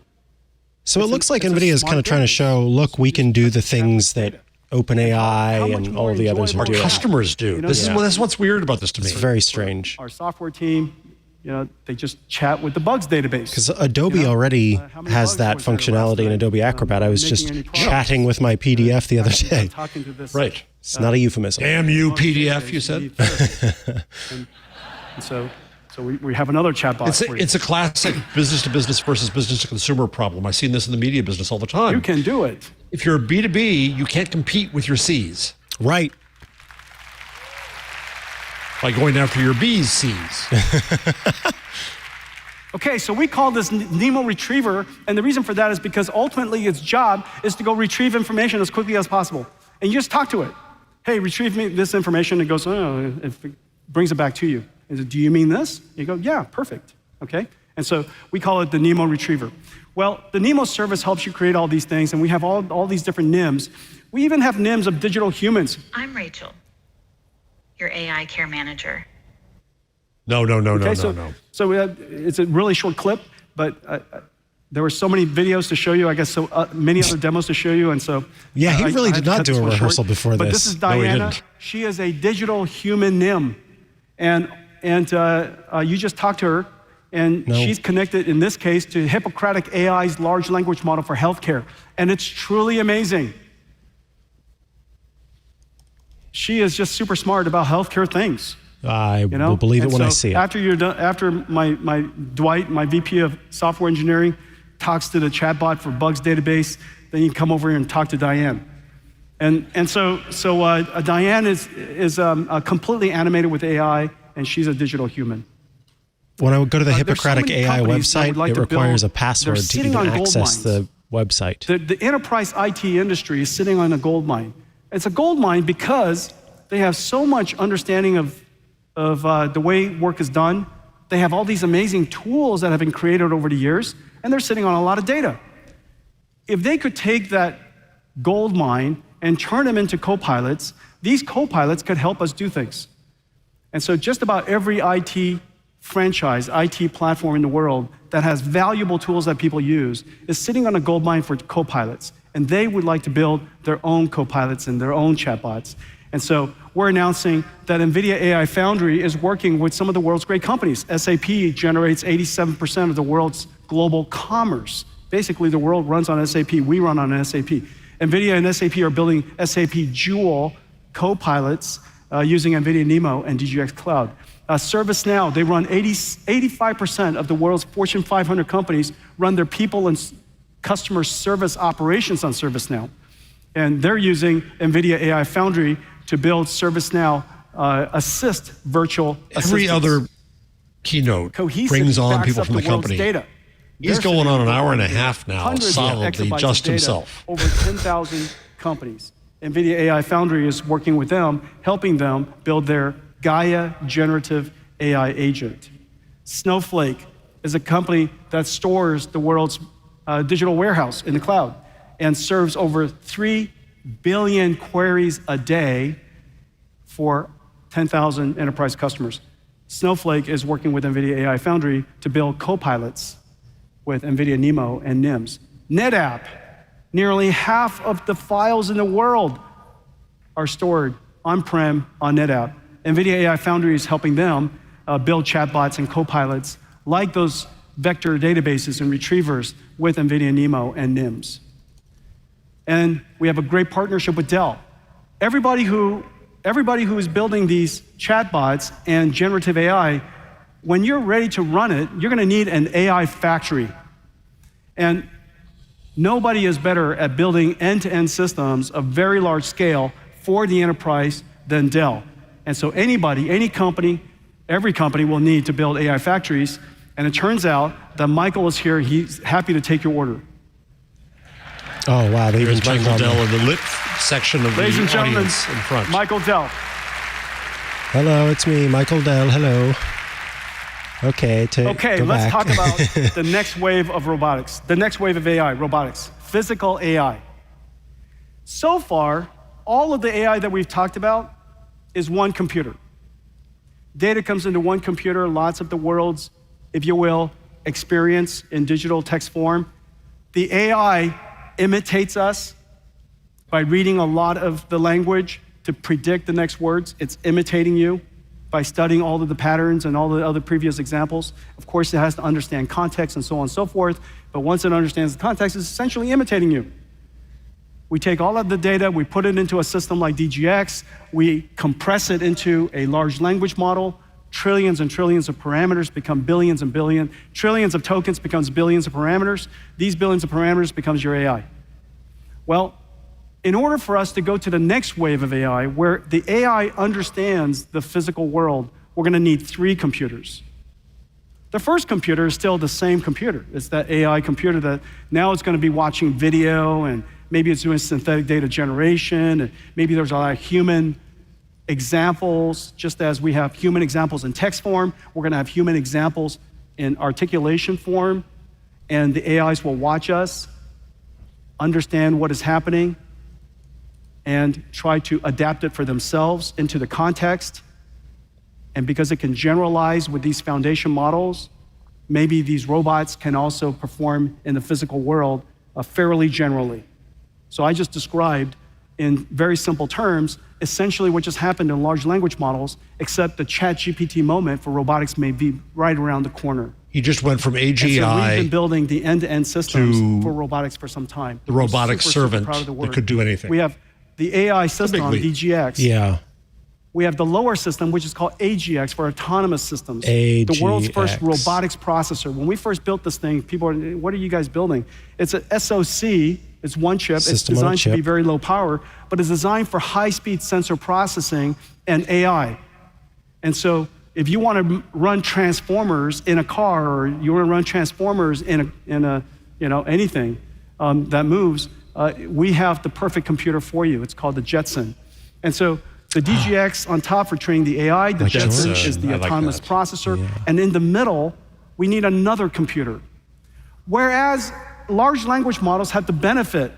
So it looks like NVIDIA is kind of trying to show, look, we can do the things that OpenAI and all the others are doing. Customers do. This is what's weird about this to me. It's very strange. Our software team, they just chat with the bugs database. Because Adobe already has that functionality in Adobe Acrobat. I was just chatting with my PDF the other day. Right. It's not a euphemism. Damn you, PDF, you said. and so we have another chatbot. It's a classic business-to-business versus business-to-consumer problem. I've seen this in the media business all the time. You can do it. If you're a B2B, you can't compete with your Cs. Right. By going after your B's Cs. Okay, so we call this Nemo Retriever, and the reason for that is because ultimately its job is to go retrieve information as quickly as possible. And you just talk to it. Hey, retrieve me this information. It goes, it brings it back to you. Is it, do you mean this? You go, yeah, perfect. Okay? And so we call it the Nemo Retriever. Well, the Nemo service helps you create all these things, and we have all these different NIMs. We even have NIMs of digital humans. I'm Rachel, your AI care manager. No. So it's a really short clip, but there were so many videos to show you, I guess, so many other demos to show you, and so... Yeah, he really did not do a rehearsal before this. But this is Diana. She is a digital human NIM, and you just talked to her, and she's connected, in this case, to Hippocratic AI's large language model for healthcare, and it's truly amazing. She is just super smart about healthcare things. I will believe it when I see it. After you're done, after my Dwight, my VP of software engineering, talks to the chatbot for bugs database, then you come over here and talk to Diane. And so Diane is completely animated with AI, and she's a digital human. When I would go to the Hippocratic AI website, it requires a password to even access the website. The enterprise IT industry is sitting on a gold mine. It's a gold mine because they have so much understanding of the way work is done. They have all these amazing tools that have been created over the years, and they're sitting on a lot of data. If they could take that gold mine and turn them into co-pilots, these co-pilots could help us do things. And so just about every IT franchise, IT platform in the world that has valuable tools that people use is sitting on a gold mine for co-pilots. And they would like to build their own co-pilots and their own chatbots. And so we're announcing that NVIDIA AI Foundry is working with some of the world's great companies. SAP generates 87% of the world's global commerce. Basically, the world runs on SAP. We run on SAP. NVIDIA and SAP are building SAP Joule co-pilots using NVIDIA NeMo and DGX Cloud. ServiceNow, they run 85% of the world's Fortune 500 companies run their people and customer service operations on ServiceNow. And they're using NVIDIA AI Foundry to build ServiceNow Assist virtual assistants. Every other keynote brings on people from the company. Data. He's going on an hour and a half now, solidly, just himself. Over 10,000 companies. NVIDIA AI Foundry is working with them, helping them build their Gaia generative AI agent. Snowflake is a company that stores the world's digital warehouse in the cloud and serves over 3 billion queries a day for 10,000 enterprise customers. Snowflake is working with NVIDIA AI Foundry to build co-pilots with NVIDIA NeMo and NIMs. NetApp, nearly half of the files in the world are stored on-prem on NetApp. NVIDIA AI Foundry is helping them build chatbots and co-pilots like those vector databases and retrievers with NVIDIA NeMo and NIMs. And we have a great partnership with Dell. Everybody who is building these chatbots and generative AI, when you're ready to run it, you're going to need an AI factory. And nobody is better at building end-to-end systems of very large scale for the enterprise than Dell. And so anybody, any company, every company will need to build AI factories. And it turns out that Michael is here. He's happy to take your order. Oh, wow. They There's Michael Dell in the lit section of the audience in front. Michael Dell. Hello, it's me, Michael Dell. Hello. Okay, let's talk about the next wave of robotics, the next wave of AI, robotics, physical AI. So far, all of the AI that we've talked about is one computer. Data comes into one computer, lots of the world's, if you will, experience in digital text form. The AI imitates us, by reading a lot of the language to predict the next words. It's imitating you by studying all of the patterns and all the other previous examples. Of course, it has to understand context and so on and so forth, but once it understands the context, it's essentially imitating you. We take all of the data, we put it into a system like DGX, we compress it into a large language model, trillions and trillions of parameters become billions and billions, trillions of tokens becomes billions of parameters, these billions of parameters becomes your AI. Well, in order for us to go to the next wave of AI, where the AI understands the physical world, we're gonna need 3 computers. The first computer is still the same computer. It's that AI computer that now it's gonna be watching video, and maybe it's doing synthetic data generation, and maybe there's a lot of human examples. Just as we have human examples in text form, we're gonna have human examples in articulation form, and the AIs will watch us, understand what is happening, and try to adapt it for themselves into the context. And because it can generalize with these foundation models, maybe these robots can also perform in the physical world fairly generally. So I just described in very simple terms, essentially what just happened in large language models, except the ChatGPT moment for robotics may be right around the corner. You just went from AGI. So we've been building the end-to-end systems for robotics for some time. The robotic servant that could do anything. We have the AI system, DGX. Yeah. We have the lower system, which is called AGX for autonomous systems. AGX. The world's first robotics processor. When we first built this thing, people are, what are you guys building? It's a SoC, it's one chip. It's designed to be very low power, but it's designed for high-speed sensor processing and AI. And so if you want to run transformers in a car, or you want to run transformers in a anything that moves, we have the perfect computer for you. It's called the Jensen. And so the DGX on top for training the AI, the Jensen is the autonomous processor, and in the middle, we need another computer. Whereas large language models have the benefit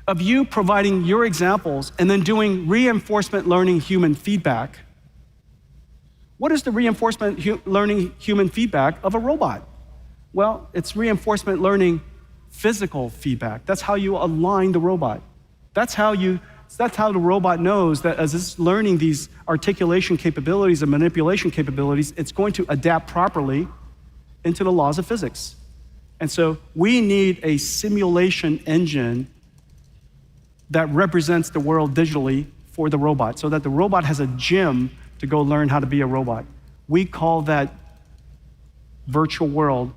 of you providing your examples and then doing reinforcement learning human feedback. What is the reinforcement learning human feedback of a robot? Well, it's reinforcement learning physical feedback. That's how you align the robot. That's how the robot knows that as it's learning these articulation capabilities and manipulation capabilities, it's going to adapt properly into the laws of physics. And so we need a simulation engine that represents the world digitally for the robot, so that the robot has a gym to go learn how to be a robot. We call that virtual world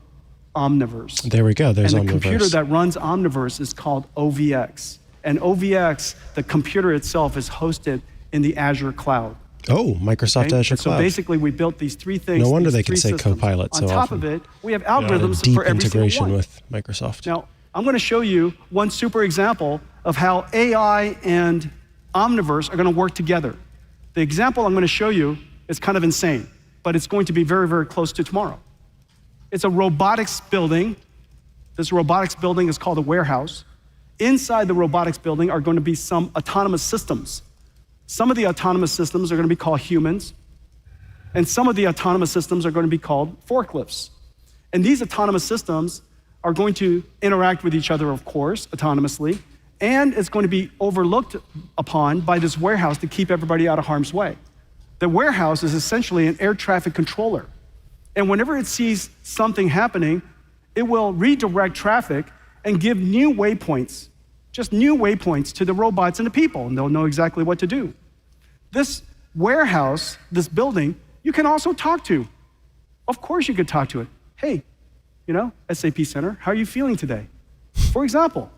Omniverse. There we go, there's Omniverse. And the computer that runs Omniverse is called OVX. And OVX, the computer itself, is hosted in the Azure cloud. Oh, Microsoft Azure Cloud. So basically we built these 3 things. No wonder they can say Copilot so often. On top of it, we have algorithms deep for every integration single one. with Microsoft. Now, I'm going to show you one super example of how AI and Omniverse are going to work together. The example I'm going to show you is kind of insane, but it's going to be very, very close to tomorrow. It's a robotics building. This robotics building is called a warehouse. Inside the robotics building are going to be some autonomous systems. Some of the autonomous systems are going to be called humans, and some of the autonomous systems are going to be called forklifts. And these autonomous systems are going to interact with each other, of course, autonomously, and it's going to be overlooked upon by this warehouse to keep everybody out of harm's way. The warehouse is essentially an air traffic controller. And whenever it sees something happening, it will redirect traffic and give new waypoints, just new waypoints to the robots and the people, and they'll know exactly what to do. This warehouse, this building, you can also talk to. Of course you could talk to it. Hey, SAP Center, how are you feeling today? For example.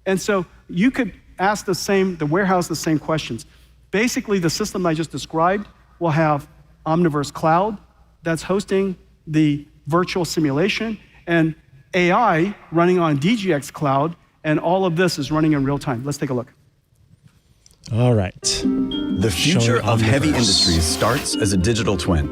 And so you could ask the warehouse the same questions. Basically, the system I just described will have Omniverse Cloud that's hosting the virtual simulation, and AI running on DGX Cloud, and all of this is running in real time. Let's take a look. All right. The future of heavy industries starts as a digital twin.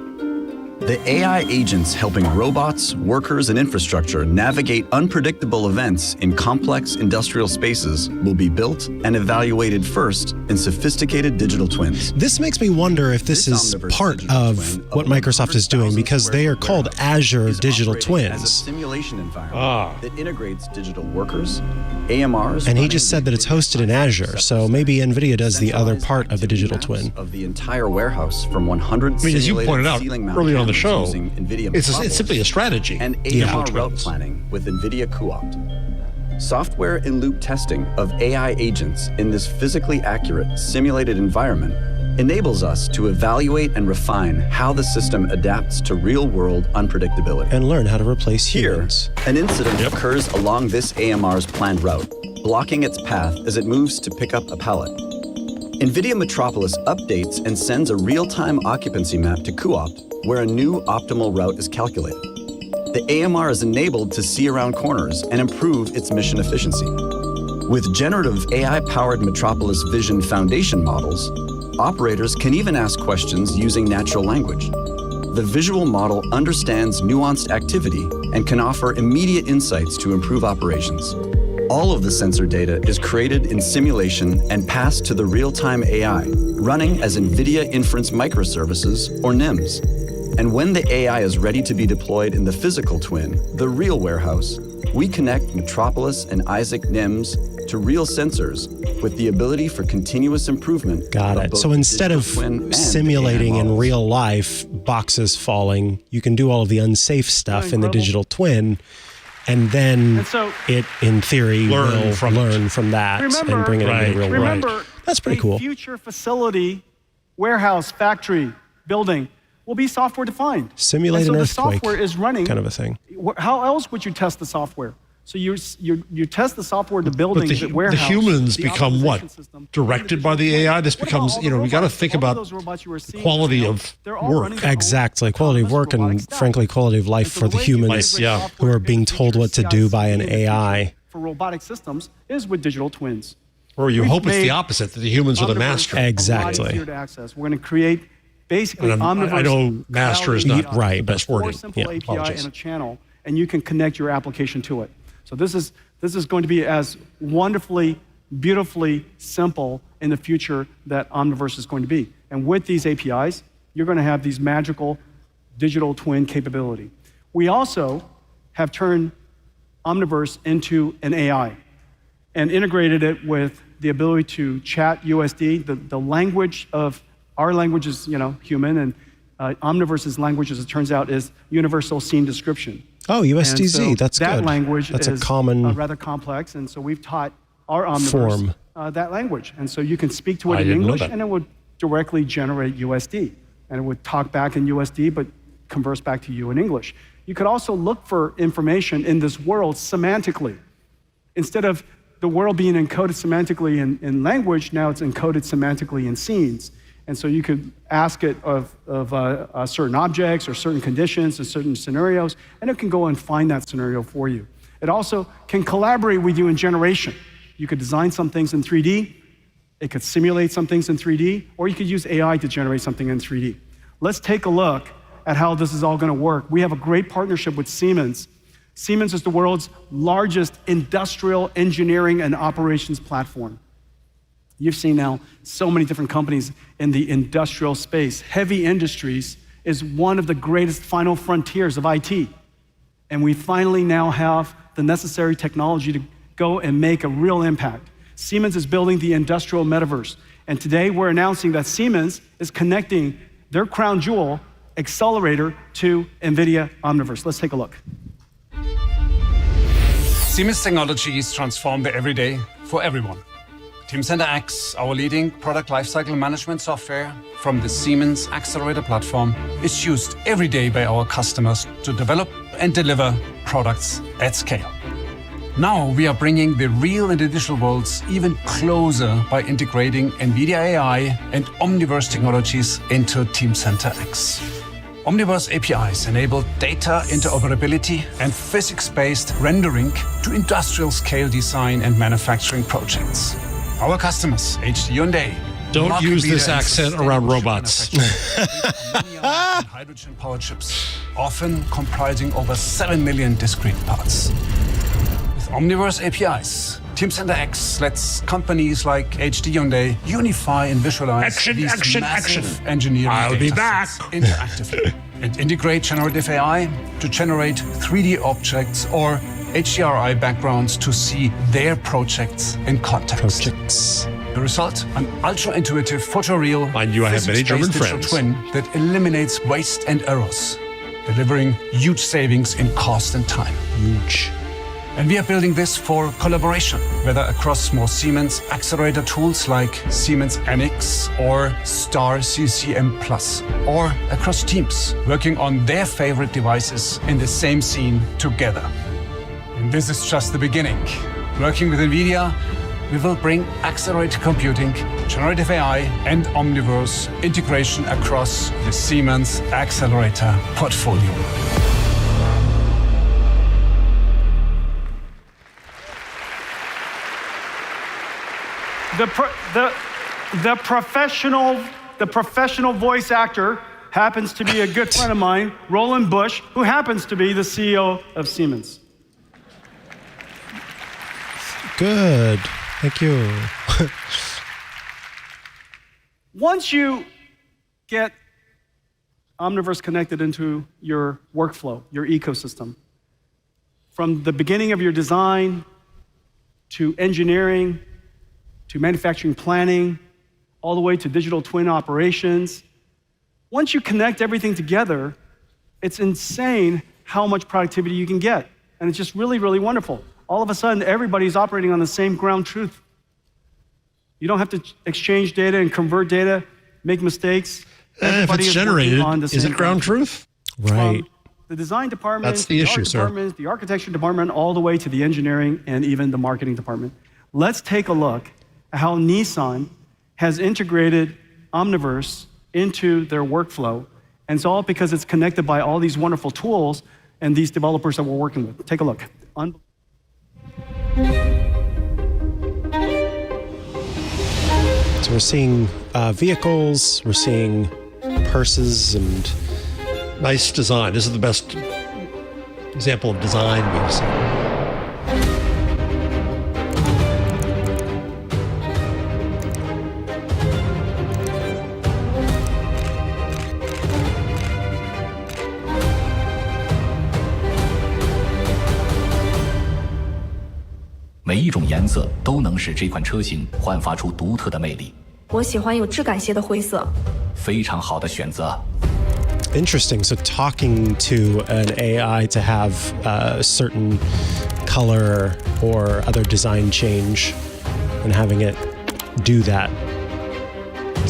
The AI agents helping robots, workers, and infrastructure navigate unpredictable events in complex industrial spaces will be built and evaluated first in sophisticated digital twins. This makes me wonder if this is part of what Microsoft is doing, because they are called Azure Digital Twins. As a simulation environment that integrates digital workers, AMRs, and he just said that it's hosted in Azure, so maybe NVIDIA does the other part of the digital twin. Of the entire warehouse from 100 I mean, as you pointed out earlier on the show, NVIDIA it's simply a strategy. And AMR route planning with NVIDIA cuOpt. Software in loop testing of AI agents in this physically accurate simulated environment enables us to evaluate and refine how the system adapts to real-world unpredictability. And learn how to replace humans. Here, an incident occurs along this AMR's planned route, blocking its path as it moves to pick up a pallet. NVIDIA Metropolis updates and sends a real-time occupancy map to cuOpt, where a new optimal route is calculated. The AMR is enabled to see around corners and improve its mission efficiency. With generative AI-powered Metropolis Vision Foundation models, operators can even ask questions using natural language. The visual model understands nuanced activity and can offer immediate insights to improve operations. All of the sensor data is created in simulation and passed to the real-time AI, running as NVIDIA Inference Microservices, or NIMs. And when the AI is ready to be deployed in the physical twin, the real warehouse, we connect Metropolis and Isaac NIMs to real sensors with the ability for continuous improvement. Got it. So instead of simulating in real life boxes falling, you can do all of the unsafe stuff in the digital twin. And then it, in theory, will learn from that and bring it into the real world. That's pretty cool. Future facility, warehouse, factory, building will be software defined. Simulate an earthquake, the software is running, kind of a thing. How else would you test the software? So you test the software, the building, the warehouse. The humans become what? Directed by the AI? This becomes, we got to think about quality of work. Exactly. Quality of work and, frankly, quality of life for the humans who are being told what to do by an AI. For robotic systems is with digital twins. Or you hope it's the opposite, that the humans are the master. Exactly. We're going to create basically Omniverse. I know master is not the best wording. Simple API and a channel, and you can connect your application to it. So this is going to be as wonderfully, beautifully simple in the future that Omniverse is going to be. And with these APIs, you're going to have these magical digital twin capability. We also have turned Omniverse into an AI and integrated it with the ability to chat USD. The language of our language is, human, and Omniverse's language, as it turns out, is universal scene description. Oh, USDZ, that's good. That language that's is a common rather complex, and so we've taught our Omniverse that language. And so you can speak to it in English, and it would directly generate USD. And it would talk back in USD, but converse back to you in English. You could also look for information in this world semantically. Instead of the world being encoded semantically in language, now it's encoded semantically in scenes. And so you could ask it of certain objects or certain conditions or certain scenarios, and it can go and find that scenario for you. It also can collaborate with you in generation. You could design some things in 3D, it could simulate some things in 3D, or you could use AI to generate something in 3D. Let's take a look at how this is all going to work. We have a great partnership with Siemens. Siemens is the world's largest industrial engineering and operations platform. You've seen now so many different companies in the industrial space. Heavy industries is one of the greatest final frontiers of IT. And we finally now have the necessary technology to go and make a real impact. Siemens is building the industrial metaverse. And today we're announcing that Siemens is connecting their crown jewel accelerator to NVIDIA Omniverse. Let's take a look. Siemens technologies transform the everyday for everyone. Teamcenter X, our leading product lifecycle management software from the Siemens Accelerator platform, is used every day by our customers to develop and deliver products at scale. Now we are bringing the real and the digital worlds even closer by integrating NVIDIA AI and Omniverse technologies into Teamcenter X. Omniverse APIs enable data interoperability and physics-based rendering to industrial scale design and manufacturing projects. Our customers, HD Hyundai, Don't use this accent around robots. Hydrogen-powered chips, often comprising over 7 million discrete parts. With Omniverse APIs, Team Center X lets companies like HD Hyundai unify and visualize these massive engineering I'll be data back sets interactively and integrate generative AI to generate 3D objects or HDRI backgrounds to see their projects in context. The result, an ultra-intuitive photoreal, I knew I have many German digital friends. twin that eliminates waste and errors, delivering huge savings in cost and time. Huge. And we are building this for collaboration, whether across more Siemens accelerator tools like Siemens NX or Star CCM+, or across teams working on their favorite devices in the same scene together. And this is just the beginning. Working with NVIDIA, we will bring accelerated computing, generative AI, and Omniverse integration across the Siemens accelerator portfolio. The professional voice actor happens to be a good friend of mine, Roland Busch, who happens to be the CEO of Siemens. Good. Thank you. Once you get Omniverse connected into your workflow, your ecosystem, from the beginning of your design to engineering to manufacturing planning, all the way to digital twin operations, once you connect everything together, it's insane how much productivity you can get. And it's just really, really wonderful. All of a sudden, everybody's operating on the same ground truth. You don't have to exchange data and convert data, make mistakes. If it's generated, is it ground truth? Right. From the design department, That's the issue, art sir. department, the architecture department, all the way to the engineering and even the marketing department. Let's take a look at how Nissan has integrated Omniverse into their workflow. And it's all because it's connected by all these wonderful tools and these developers that we're working with. Take a look. So we're seeing vehicles, we're seeing purses, and nice design. This is the best example of design we've seen.每一种颜色都能使这款车型焕发出独特的魅力。我喜欢有质感些的灰色。非常好的选择。Interesting. So talking to an AI to have a certain color or other design change and having it do that.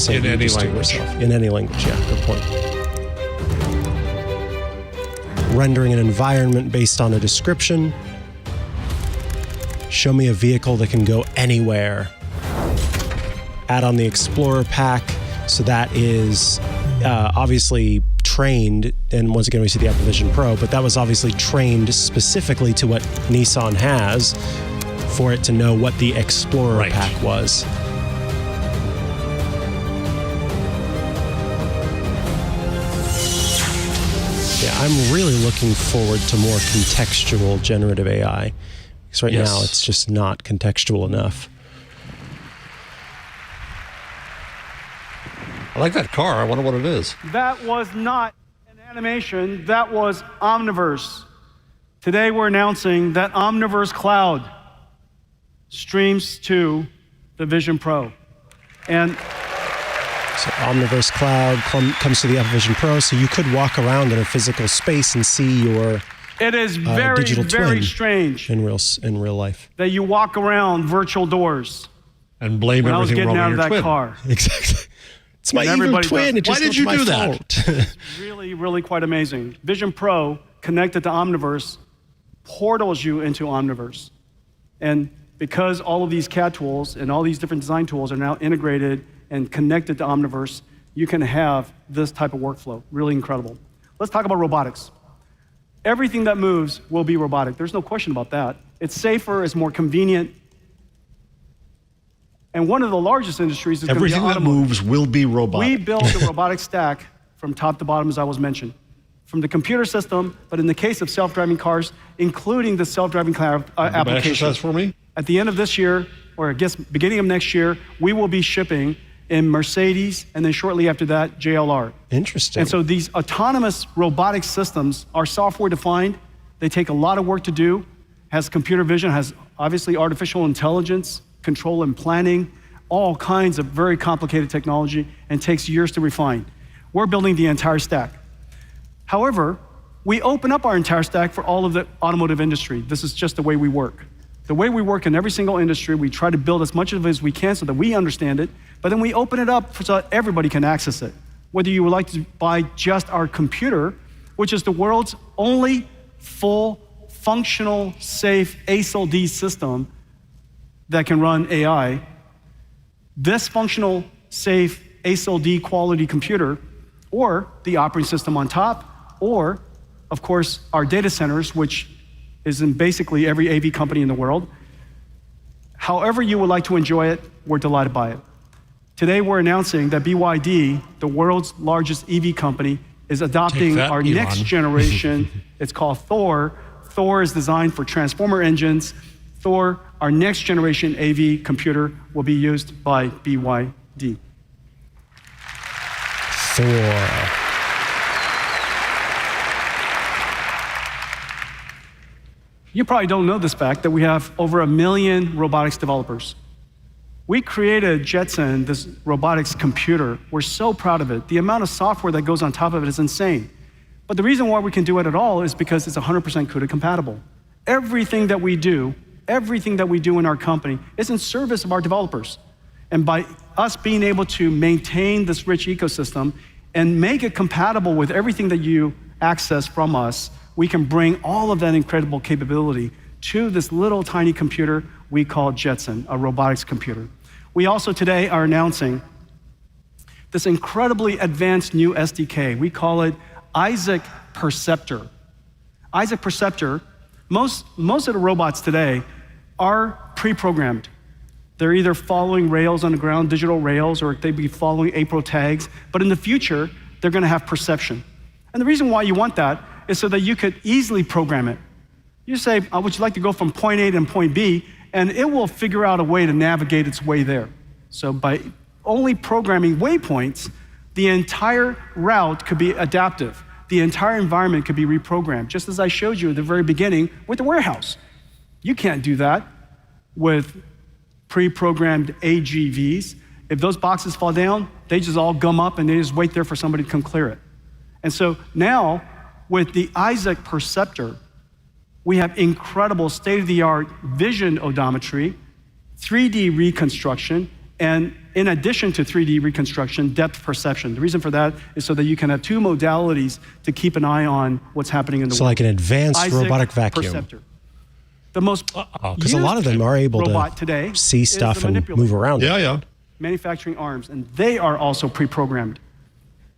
In any language. In any language, yeah, good point. Rendering an environment based on a description. Show me a vehicle that can go anywhere. Add on the Explorer pack. So that is obviously trained, and once again we see the Apple Vision Pro, but that was obviously trained specifically to what Nissan has for it to know what the Explorer pack was. Yeah, I'm really looking forward to more contextual generative AI. Because right now it's just not contextual enough. I like that car. I wonder what it is. That was not an animation. That was Omniverse. Today we're announcing that Omniverse Cloud streams to the Vision Pro. And so Omniverse Cloud comes to the Apple Vision Pro, so you could walk around in a physical space and see your it is very, digital twin very strange in real life. That you walk around virtual doors. And blame when everything I was getting out of that twin. car. Exactly. It's my evil twin. It just Why did you do that? It's really, really quite amazing. Vision Pro connected to Omniverse portals you into Omniverse. And because all of these CAD tools and all these different design tools are now integrated and connected to Omniverse, you can have this type of workflow. Really incredible. Let's talk about robotics. Everything that moves will be robotic. There's no question about that. It's safer, it's more convenient. And one of the largest industries is going to be automotive. Everything that moves will be robotic. We build the robotic stack from top to bottom, as I was mentioned. From the computer system, but in the case of self-driving cars, including the self-driving car application. Exercise for me? At the end of this year, or I guess beginning of next year, we will be shipping in Mercedes, and then shortly after that, JLR. Interesting. And so these autonomous robotic systems are software defined. They take a lot of work to do, has computer vision, has obviously artificial intelligence, control and planning, all kinds of very complicated technology, and takes years to refine. We're building the entire stack. However, we open up our entire stack for all of the automotive industry. This is just the way we work. The way we work in every single industry, we try to build as much of it as we can so that we understand it, but then we open it up so that everybody can access it. Whether you would like to buy just our computer, which is the world's only full, functional, safe ASIL-D system that can run AI, this functional, safe ASIL-D quality computer, or the operating system on top, or, of course, our data centers, which is in basically every AV company in the world. However you would like to enjoy it, we're delighted by it. Today, we're announcing that BYD, the world's largest EV company, is adopting our next generation. It's called Thor. Thor is designed for transformer engines. Thor, our next generation AV computer, will be used by BYD. Thor. You probably don't know this fact that we have over 1 million robotics developers. We created Jensen, this robotics computer. We're so proud of it. The amount of software that goes on top of it is insane. But the reason why we can do it at all is because it's 100% CUDA compatible. Everything that we do in our company is in service of our developers. And by us being able to maintain this rich ecosystem and make it compatible with everything that you access from us, we can bring all of that incredible capability to this little tiny computer we call Jensen, a robotics computer. We also today are announcing this incredibly advanced new SDK. We call it Isaac Perceptor. Isaac Perceptor, most of the robots today are pre-programmed. They're either following rails on the ground, digital rails, or they'd be following APRO tags. But in the future, they're going to have perception. And the reason why you want that is so that you could easily program it. You say, would you like to go from point A to point B, and it will figure out a way to navigate its way there. So by only programming waypoints, the entire route could be adaptive. The entire environment could be reprogrammed, just as I showed you at the very beginning with the warehouse. You can't do that with pre-programmed AGVs. If those boxes fall down, they just all gum up and they just wait there for somebody to come clear it. And so now, with the Isaac Perceptor, we have incredible state-of-the-art vision odometry, 3D reconstruction, and in addition to 3D reconstruction, depth perception. The reason for that is so that you can have two modalities to keep an eye on what's happening in the world. So like an advanced Isaac robotic vacuum. Perceptor. The most because a lot of them are able to see stuff and move around. Yeah. Manufacturing arms, and they are also pre-programmed.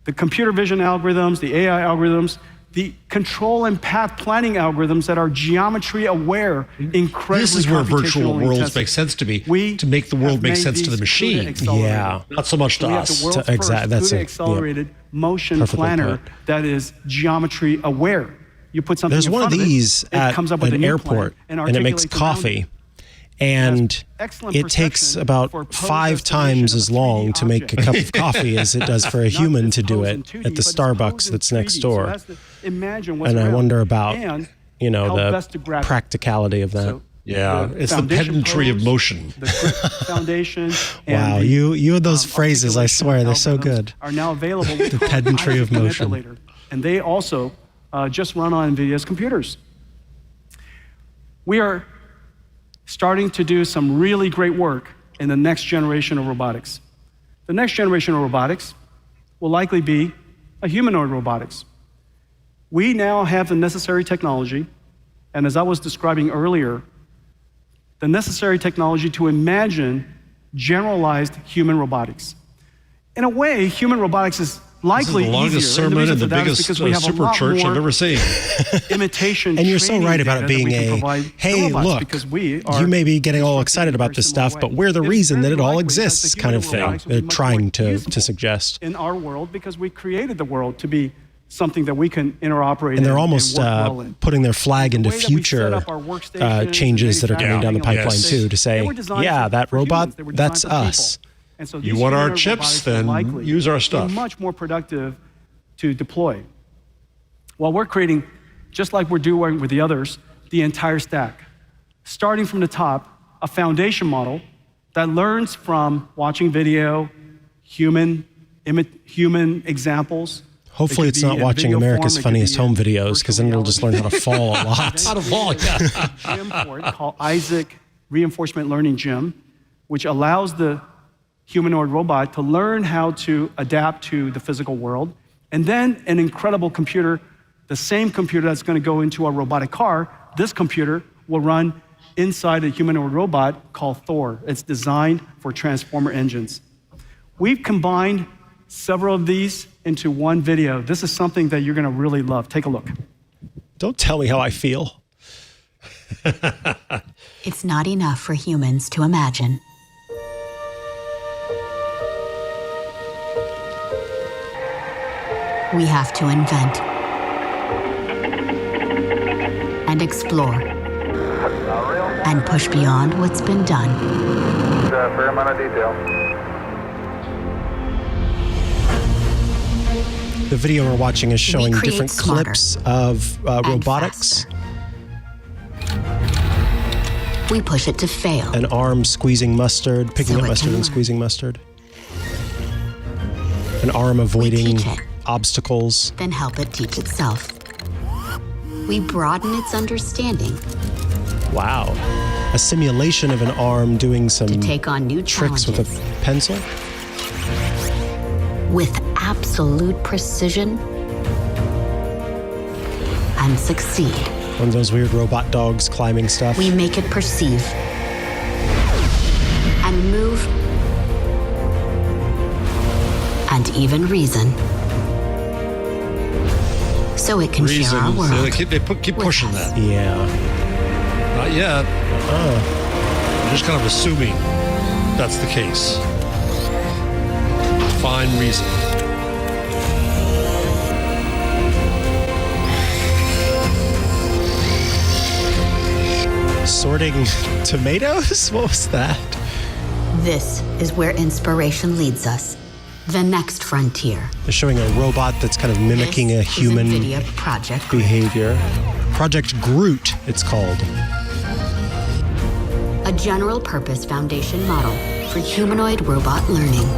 The computer vision algorithms, the AI algorithms, the control and path planning algorithms that are geometry aware, incredibly This is where virtual worlds intensive. make sense to me, to make the world make sense to the machine. Yeah. Not so much to we us. have the world's first CUDA-accelerated motion planner that is geometry aware. You put something There's in one front of these it at comes up with an a new airport, plan and it makes coffee. And it takes about 5 times as long to make a cup of coffee as it does for a human to do it at the Starbucks that's next door. And I wonder about, the practicality of that. Yeah, it's the pedantry of motion. The foundation. Wow, you and those phrases, I swear, they're so good. Are now available. The pedantry of motion. And they also just run on NVIDIA's computers. We are starting to do some really great work in the next generation of robotics. The next generation of robotics will likely be a humanoid robotics. We now have the necessary technology, and as I was describing earlier, the necessary technology to imagine generalized human robotics. In a way, human robotics is likely the longest easier. sermon and the biggest super church I've ever seen. Imitation. And you're so right about it being hey, look, you may be getting all excited about this stuff, but we're the reason that it all exists kind of thing. They're trying to suggest. In our world, because we created the world to be something that we can interoperate. And they're almost putting their flag into future changes that are coming down the pipeline too, to say, yeah, that robot, that's us. And so you want our chips, then use our stuff. Much more productive to deploy. Well, we're creating, just like we're doing with the others, the entire stack. Starting from the top, a foundation model that learns from watching video, human examples. Hopefully it's not watching America's Funniest Home Videos, because then it'll just learn how to fall a lot. How to fall, yeah. Gym for it, called Isaac Reinforcement Learning Gym, which allows the humanoid robot to learn how to adapt to the physical world. And then an incredible computer, the same computer that's going to go into a robotic car, this computer will run inside a humanoid robot called Thor. It's designed for transformer engines. We've combined several of these into one video. This is something that you're going to really love. Take a look. Don't tell me how I feel. It's not enough for humans to imagine. We have to invent and explore and push beyond what's been done. A fair amount of detail. The video we're watching is showing different clips of robotics. We push it to fail. An arm squeezing mustard, picking up mustard and squeezing mustard. An arm avoiding obstacles. Then help it teach itself. We broaden its understanding. Wow. A simulation of an arm doing some to take on new tricks with a pencil. With absolute precision and succeed. One of those weird robot dogs climbing stuff. We make it perceive and move and even reason. So it can share our world. They keep pushing that. Yeah. Not yet. I'm just kind of assuming that's the case. Fine reason. Sorting tomatoes? What was that? This is where inspiration leads us. The next frontier. They're showing a robot that's kind of mimicking a human behavior. Project Groot, it's called. A general purpose foundation model for humanoid robot learning.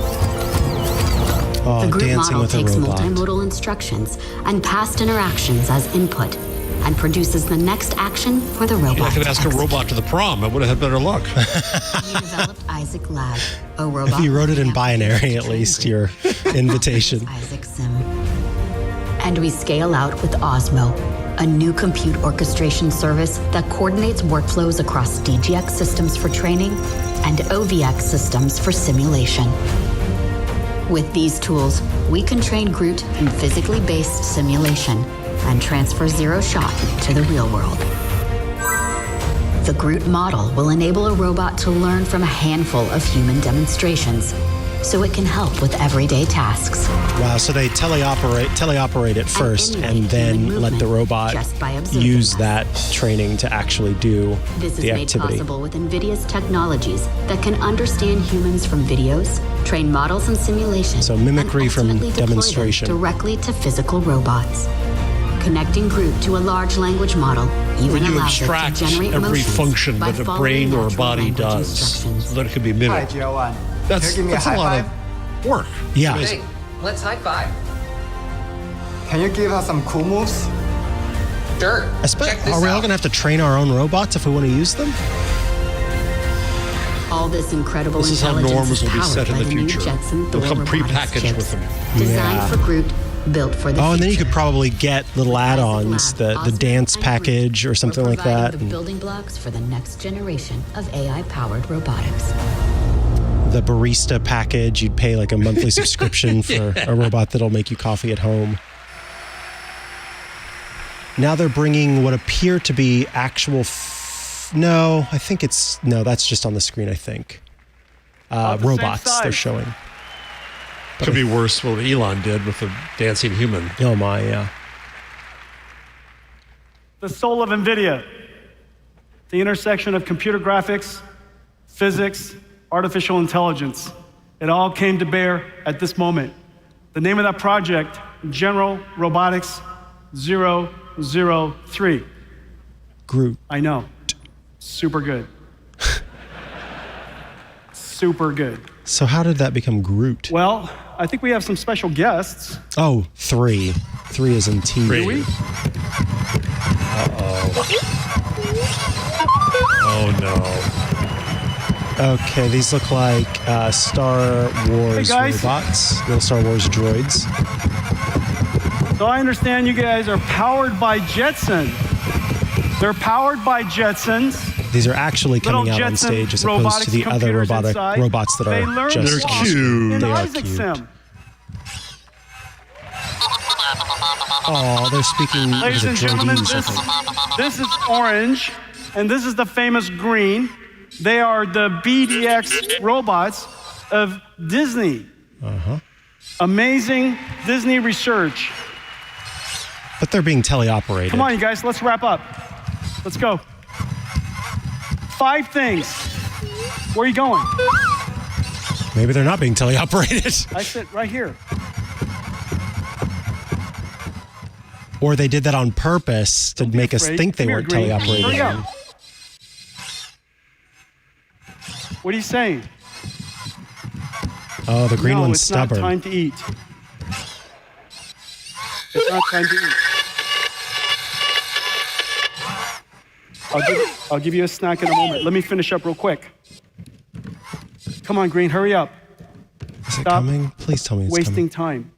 Oh, the Groot dancing model with takes a robot. multimodal instructions and past interactions as input and produces the next action for the robot. I could ask a robot to the prom. I would have had better luck. We developed Isaac Lab, a robot. If you wrote it in binary, at least, your invitation. Isaac Sim. And we scale out with Osmo, a new compute orchestration service that coordinates workflows across DGX systems for training and OVX systems for simulation. With these tools, we can train Groot in physically based simulation and transfer zero shot to the real world. The Groot model will enable a robot to learn from a handful of human demonstrations, so it can help with everyday tasks. Wow, so they teleoperate it first and then let the robot use that training to actually do This is the made activity. possible with NVIDIA's technologies that can understand humans from videos, train models and simulations, So mimicry and from ultimately deploy them demonstration. directly to physical robots. Connecting Groot to a large language model even When you allows it to abstract generate every motions function by that a following brain or a natural body language does, instructions. so that it can be mimicked. Hi, Joe. That's Can you give me a a lot high of work. Yeah. Hey, let's high five. Can you give us some cool moves? Sure. Are we all going to have to train our own robots if we want to use them? All this incredible This is how intelligence norms is will be powered set in by the the new future. Jensen They'll come robotics prepackaged chips, with them. Designed Yeah. for Groot, built for the Oh, and then you future. could probably get little add-ons, the dance package or something like that. The building blocks for the next generation of AI-powered robotics. the barista package. You'd pay like a monthly subscription for a robot that'll make you coffee at home. Now they're bringing what appear to be actual... no, I think it's... no, that's just on the screen, I think. Robots they're showing. Could be worse what Elon did with the dancing human. Oh my, yeah. The soul of NVIDIA. The intersection of computer graphics, physics, artificial intelligence. It all came to bear at this moment. The name of that project, General Robotics 003. Groot. I know. Super good. Super good. So how did that become Groot? Well, I think we have some special guests. Oh, 3. 3 is in T. Do we? Oh no. Okay, these look like Star Wars robots, little Star Wars droids. So I understand you guys are powered by Jetson. They're powered by Jetsons. These are actually coming out on stage as opposed to the other robots that are just cute. They are cute. Oh, they're speaking. Ladies and gentlemen, this is orange, and this is the famous green. They are the BDX robots of Disney. Amazing Disney research. But they're being teleoperated. Come on, you guys, let's wrap up. Let's go. 5 things. Where are you going? Maybe they're not being teleoperated. I sit right here. Or they did that on purpose to make us think they weren't teleoperated. Hurry up. What are you saying? Oh, the green one's stubborn. It's not time to eat. It's not time to eat. I'll give you a snack in a moment. Let me finish up real quick. Come on, Green, hurry up. Is it coming? Please tell me it's wasting coming. time.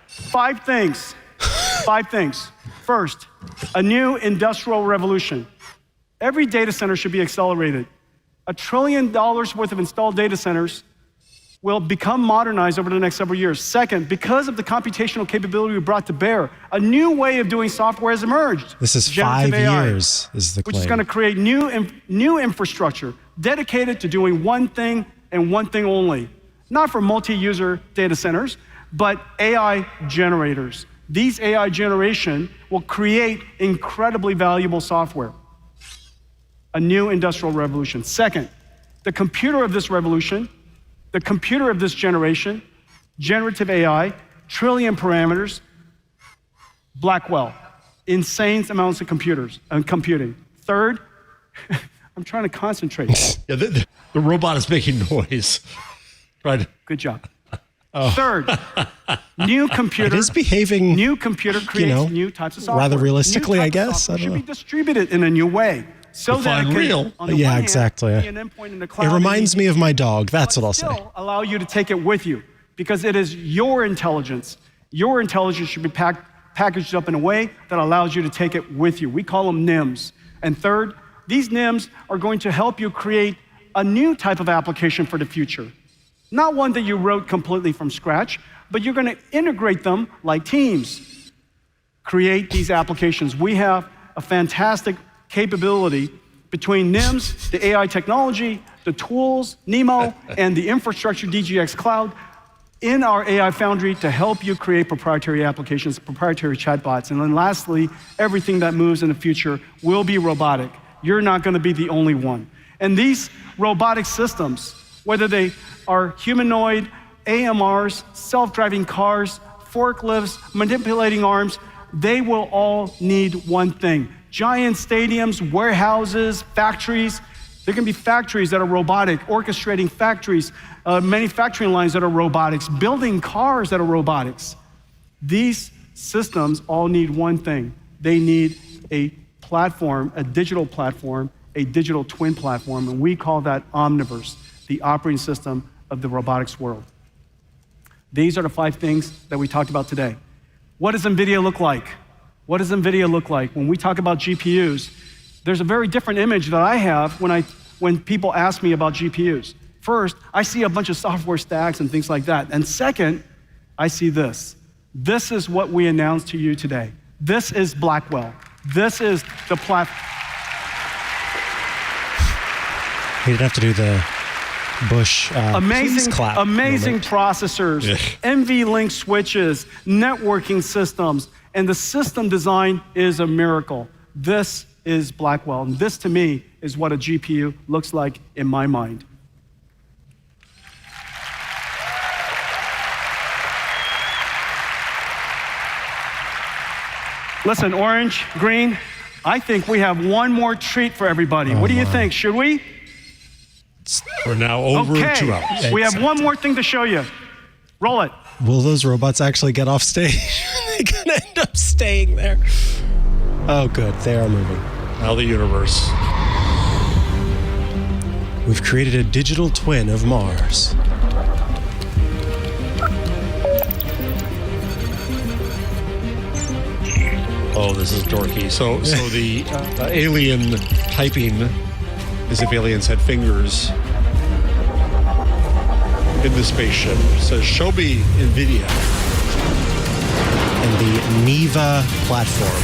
5 things. 5 things. First, a new industrial revolution. Every data center should be accelerated. $1 trillion worth of installed data centers will become modernized over the next several years. Second, because of the computational capability we brought to bear, a new way of doing software has emerged. This is Generative 5 AI, years, is the claim. which is going to create new infrastructure dedicated to doing one thing and one thing only. Not for multi-user data centers, but AI generators. These AI generation will create incredibly valuable software. A new industrial revolution. Second, the computer of this revolution, the computer of this generation, generative AI, trillion parameters, Blackwell, insane amounts of computing. Third, I'm trying to concentrate. Yeah, the robot is making noise. Right. Good job. Third, new computer. It is behaving. New computer creates new types of software. Rather realistically, I guess. Should be distributed in a new way. So that it can, on the one hand, exactly. be an endpoint in the cloud. It reminds me of my dog. That's what I'll say. Allow you to take it with you because it is your intelligence. Your intelligence should be packaged up in a way that allows you to take it with you. We call them NIMs. And third, these NIMs are going to help you create a new type of application for the future. Not one that you wrote completely from scratch, but you're going to integrate them like teams. Create these applications. We have a fantastic capability between NIMs, the AI technology, the tools, NeMo, and the infrastructure DGX cloud in our AI Foundry to help you create proprietary applications, proprietary chatbots. And then lastly, everything that moves in the future will be robotic. You're not going to be the only one. And these robotic systems, whether they are humanoid, AMRs, self-driving cars, forklifts, manipulating arms, they will all need one thing. Giant stadiums, warehouses, factories. There can be factories that are robotic, orchestrating factories, manufacturing lines that are robotics, building cars that are robotics. These systems all need one thing. They need a platform, a digital platform, a digital twin platform, and we call that Omniverse, the operating system of the robotics world. These are the 5 things that we talked about today. What does NVIDIA look like? What does NVIDIA look like? When we talk about GPUs, there's a very different image that I have when I when people ask me about GPUs. First, I see a bunch of software stacks and things like that. And second, I see this. This is what we announced to you today. This is Blackwell. This is the platform. He didn't have to do the Bush amazing moment. processors, NVLink switches, networking systems, and the system design is a miracle. This is Blackwell, and this to me is what a GPU looks like in my mind. Listen, orange, green, I think we have one more treat for everybody. What do you think? Should we? We're now over 2 hours. We have one more thing to show you. Roll it. Will those robots actually get off stage? They're going to end up staying there. Oh, good. They are moving. Now the universe. We've created a digital twin of Mars. Oh, this is dorky. So the alien typing, as if aliens had fingers in the spaceship, says, show me NVIDIA. And the Neva platform.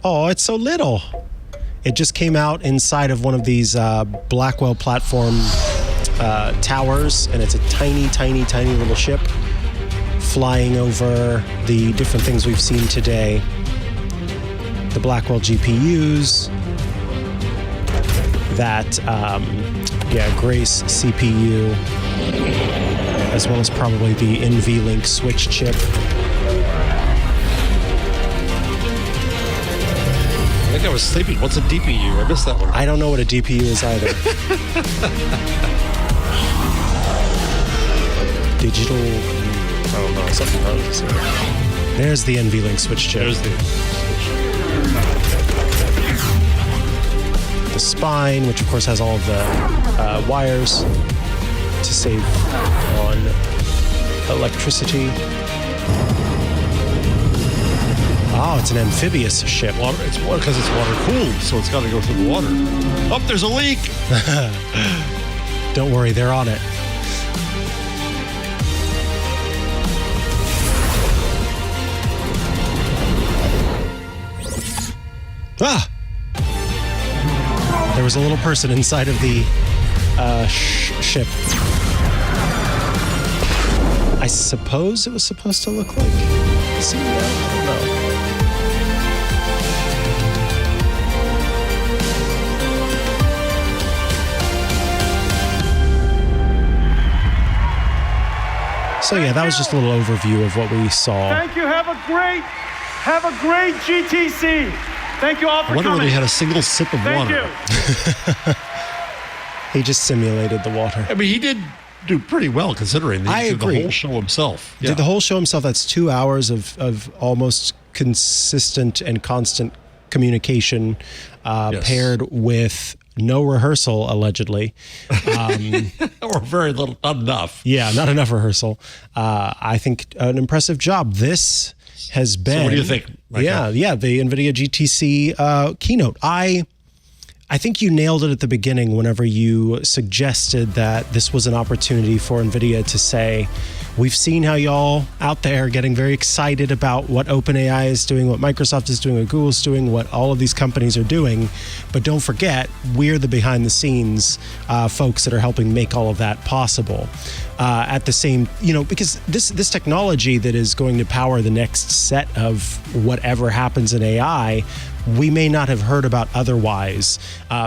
Oh, it's so little. It just came out inside of one of these Blackwell platform towers, and it's a tiny, tiny, tiny little ship flying over the different things we've seen today. The Blackwell GPUs, that Grace CPU, as well as probably the NVLink Switch Chip. I think I was sleeping. What's a DPU? I missed that one. I don't know what a DPU is either. Digital, I don't know, something wrong. There's the NVLink Switch Chip. There's the spine, which of course has all of the wires to save on electricity. Oh, it's an amphibious ship. It's because it's water cooled, so it's got to go through the water. Oh, there's a leak. Don't worry, they're on it. Ah! There was a little person inside of the ship. I suppose it was supposed to look like a CEO. I don't know. So yeah, that was just a little overview of what we saw. Thank you. Have a great GTC. Thank you all for coming. I wonder whether he had a single sip of water. Thank you. He just simulated the water. I mean, he did do pretty well considering I did agree. the whole show himself. Did the whole show himself. That's 2 hours of almost consistent and constant communication paired with no rehearsal, allegedly. Or very little, not enough. Yeah, not enough rehearsal. I think an impressive job. This has been... So what do you think, Mikah? Yeah, the NVIDIA GTC keynote. I think you nailed it at the beginning whenever you suggested that this was an opportunity for NVIDIA to say, we've seen how y'all out there getting very excited about what OpenAI is doing, what Microsoft is doing, what Google's doing, what all of these companies are doing. But don't forget, we're the behind the scenes folks that are helping make all of that possible. At the same, because this technology that is going to power the next set of whatever happens in AI, we may not have heard about otherwise,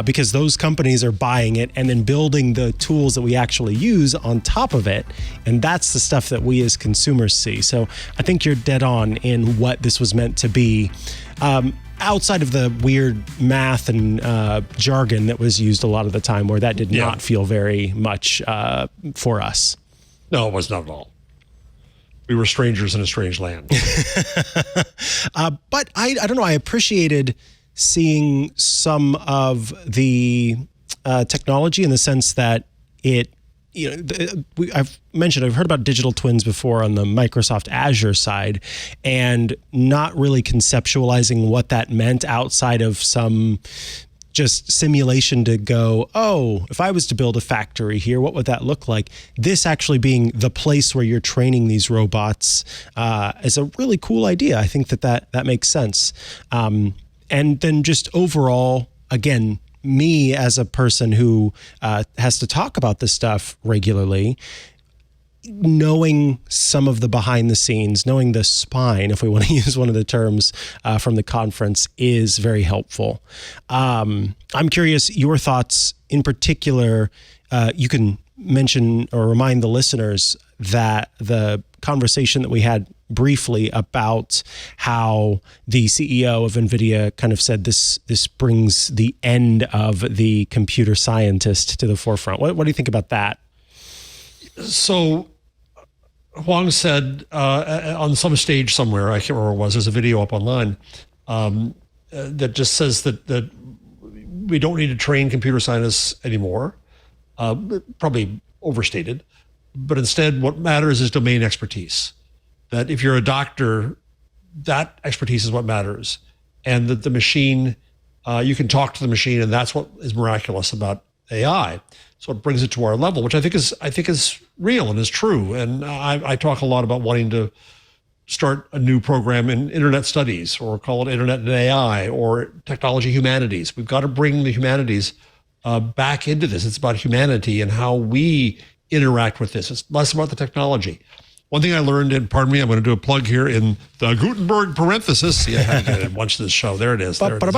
because those companies are buying it and then building the tools that we actually use on top of it. And that's the stuff that we as consumers see. So I think you're dead on in what this was meant to be. Outside of the weird math and jargon that was used a lot of the time, where that did not feel very much for us. No, it was not at all. We were strangers in a strange land. But I don't know. I appreciated seeing some of the technology in the sense that it, I've heard about digital twins before on the Microsoft Azure side, and not really conceptualizing what that meant outside of some just simulation to go, oh, if I was to build a factory here, what would that look like? This actually being the place where you're training these robots is a really cool idea. I think that makes sense. And then just overall, again, me as a person who has to talk about this stuff regularly, knowing some of the behind the scenes, knowing the spine, if we want to use one of the terms from the conference, is very helpful. I'm curious your thoughts in particular. You can mention or remind the listeners that the conversation that we had briefly about how the CEO of NVIDIA kind of said this brings the end of the computer scientist to the forefront. What do you think about that? So Huang said on some stage somewhere, I can't remember what it was, there's a video up online that just says that we don't need to train computer scientists anymore. Probably overstated, but instead what matters is domain expertise. That if you're a doctor, that expertise is what matters. And that the machine, you can talk to the machine, and that's what is miraculous about AI. So it brings it to our level, which I think is real and is true. And I talk a lot about wanting to start a new program in internet studies, or call it internet and AI, or technology humanities. We've got to bring the humanities back into this. It's about humanity and how we interact with this. It's less about the technology. One thing I learned, and pardon me, I'm going to do a plug here in the Gutenberg parenthesis. See, I had to get it once this show. There it is. There it is.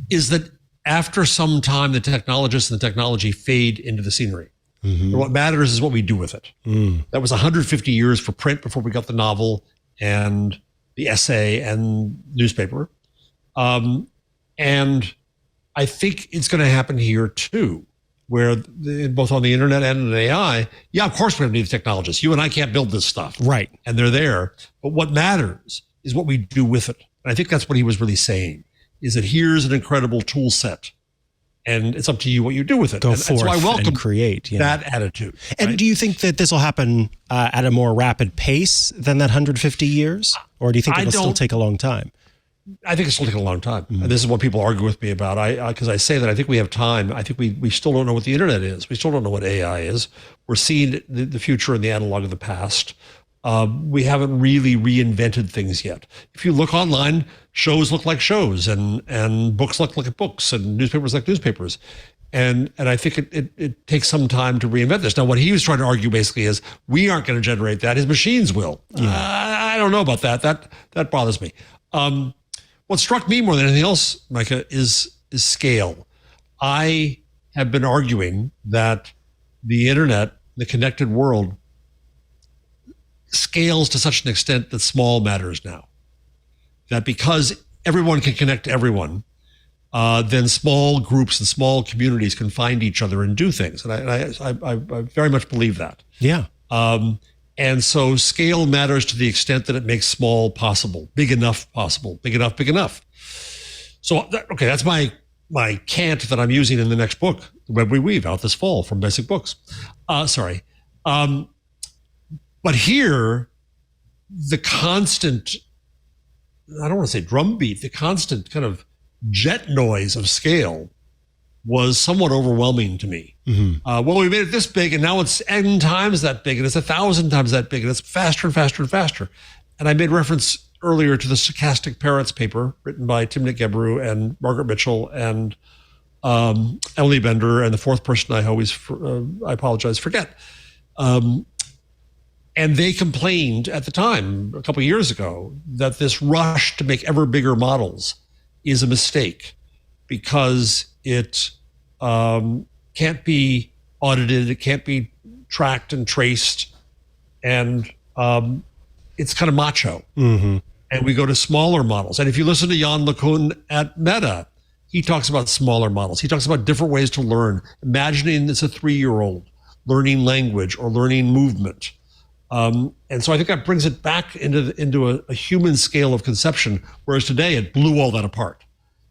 Is that after some time, the technologists and the technology fade into the scenery. Mm-hmm. And what matters is what we do with it. That was 150 years for print before we got the novel and the essay and newspaper. And I think it's going to happen here too, where both on the internet and in AI, yeah, of course we're going to need the technologists. You and I can't build this stuff. Right. And they're there. But what matters is what we do with it. And I think that's what he was really saying, is that here's an incredible tool set, and it's up to you what you do with it. Go forth so I welcome and create that attitude. And right? do you think that this will happen at a more rapid pace than that 150 years? Or do you think it will still take a long time? I think it's still taking a long time. And this is what people argue with me about. Because I say that I think we have time. I think we still don't know what the internet is. We still don't know what AI is. We're seeing the future and the analog of the past. We haven't really reinvented things yet. If you look online, shows look like shows, and books look like books, and newspapers like newspapers. And I think it takes some time to reinvent this. Now, what he was trying to argue basically is we aren't going to generate that. His machines will. Yeah. I don't know about that. That bothers me. What struck me more than anything else, Mikah, is scale. I have been arguing that the internet, the connected world, scales to such an extent that small matters now. That because everyone can connect to everyone, then small groups and small communities can find each other and do things. And I very much believe that. Yeah. And so scale matters to the extent that it makes small possible, big enough possible, big enough. So, okay, that's my cant that I'm using in the next book, The Web We Weave, out this fall from Basic Books. But here, the constant, I don't want to say drumbeat, the constant kind of jet noise of scale was somewhat overwhelming to me. Mm-hmm. Well, we made it this big, and now it's N times that big, and it's 1,000 times that big, and it's faster and faster and faster. And I made reference earlier to the Stochastic Parrots paper written by Timnit Gebru and Margaret Mitchell and Emily Bender, and the fourth person I always, I apologize, forget. And they complained at the time, a couple of years ago, that this rush to make ever bigger models is a mistake because it can't be audited, it can't be tracked and traced, and it's kind of macho. Mm-hmm. And we go to smaller models. And if you listen to Jan LeCun at Meta, he talks about smaller models. He talks about different ways to learn. Imagining it's a 3-year-old learning language or learning movement. And so I think that brings it back into a human scale of conception, whereas today it blew all that apart.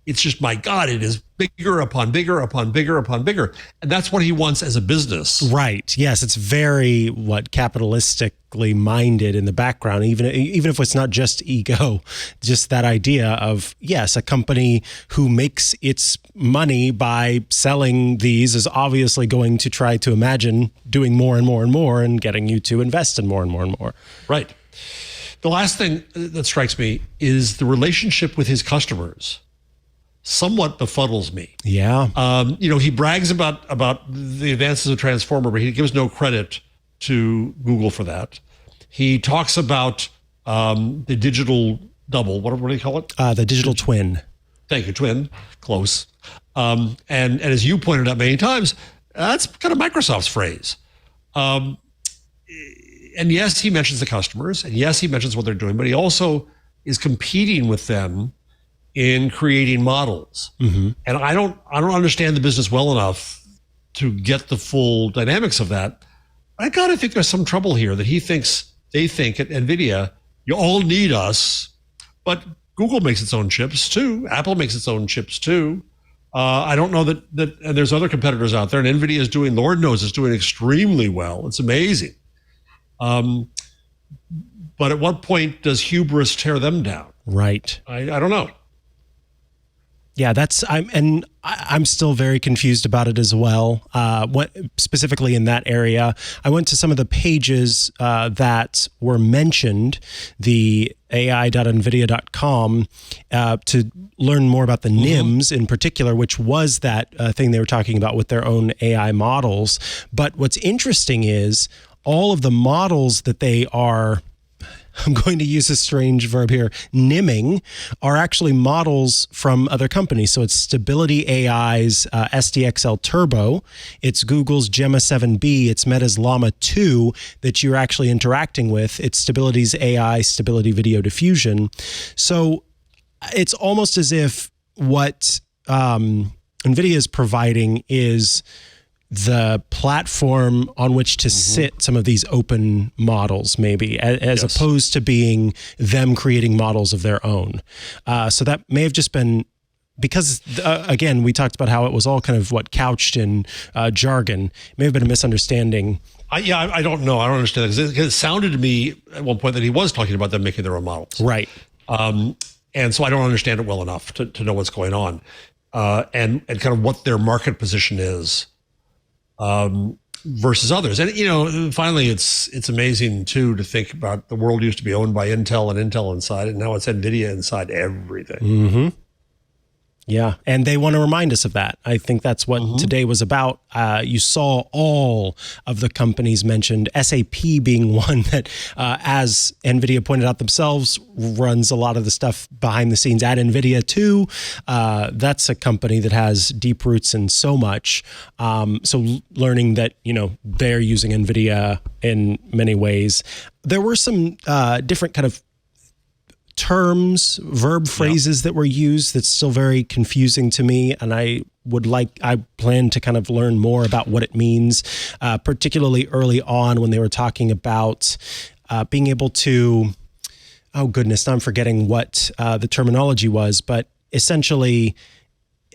It's just, my God, it is bigger upon bigger upon bigger upon bigger. And that's what he wants as a business. Right. Yes. It's very capitalistically minded in the background, even if it's not just ego, just that idea of, yes, a company who makes its money by selling these is obviously going to try to imagine doing more and more and more and getting you to invest in more and more and more. Right. The last thing that strikes me is the relationship with his customers. Somewhat befuddles me. Yeah. He brags about the advances of Transformer, but he gives no credit to Google for that. He talks about the digital double. What do you call it? The digital twin. Thank you, twin. Close. And as you pointed out many times, that's kind of Microsoft's phrase. And yes, he mentions the customers, and yes, he mentions what they're doing, but he also is competing with them in creating models. Mm-hmm. And I don't understand the business well enough to get the full dynamics of that. I gotta think there's some trouble here that they think at NVIDIA, you all need us, but Google makes its own chips too. Apple makes its own chips too. I don't know that and there's other competitors out there, and NVIDIA is doing, Lord knows, is doing extremely well. It's amazing. But at what point does hubris tear them down? Right. I don't know. Yeah, I'm still very confused about it as well. Specifically in that area, I went to some of the pages that were mentioned, the ai.nvidia.com, to learn more about the NIMs in particular, which was that thing they were talking about with their own AI models. But what's interesting is all of the models that they are, I'm going to use a strange verb here, NIMing, are actually models from other companies. So it's Stability AI's SDXL Turbo, it's Google's Gemma 7B, it's Meta's Llama 2 that you're actually interacting with, it's Stability's AI Stability Video Diffusion. So it's almost as if what NVIDIA is providing is the platform on which to sit some of these open models, maybe, as opposed to being them creating models of their own. So that may have just been because, again, we talked about how it was all kind of couched in jargon. It may have been a misunderstanding. I don't know. I don't understand that, because it sounded to me at one point that he was talking about them making their own models. Right. And so I don't understand it well enough to know what's going on and kind of what their market position is. Versus others. And, finally, it's amazing, too, to think about the world used to be owned by Intel and Intel inside, and now it's NVIDIA inside everything. Mm-hmm. Yeah, and they want to remind us of that. I think that's what today was about. You saw all of the companies mentioned, SAP being one that, as NVIDIA pointed out themselves, runs a lot of the stuff behind the scenes at NVIDIA too. That's a company that has deep roots in so much. So learning that, they're using NVIDIA in many ways. There were some different kind of terms, verb phrases that were used that's still very confusing to me, and I plan to kind of learn more about what it means, particularly early on when they were talking about being able to, oh goodness, now I'm forgetting what the terminology was, but essentially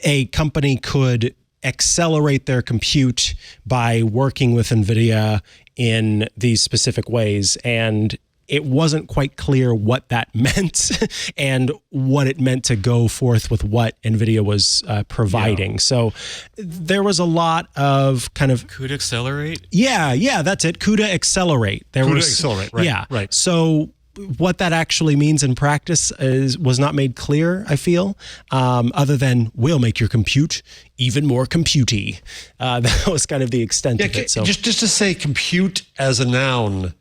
a company could accelerate their compute by working with NVIDIA in these specific ways, and it wasn't quite clear what that meant and what it meant to go forth with what NVIDIA was providing. Yeah. So there was a lot of kind of... CUDA accelerate? Yeah, that's it. CUDA accelerate. Accelerate, right. Yeah. Right. So what that actually means in practice was not made clear, I feel, other than we'll make your compute even more computey. That was kind of the extent of it. So just to say compute as a noun...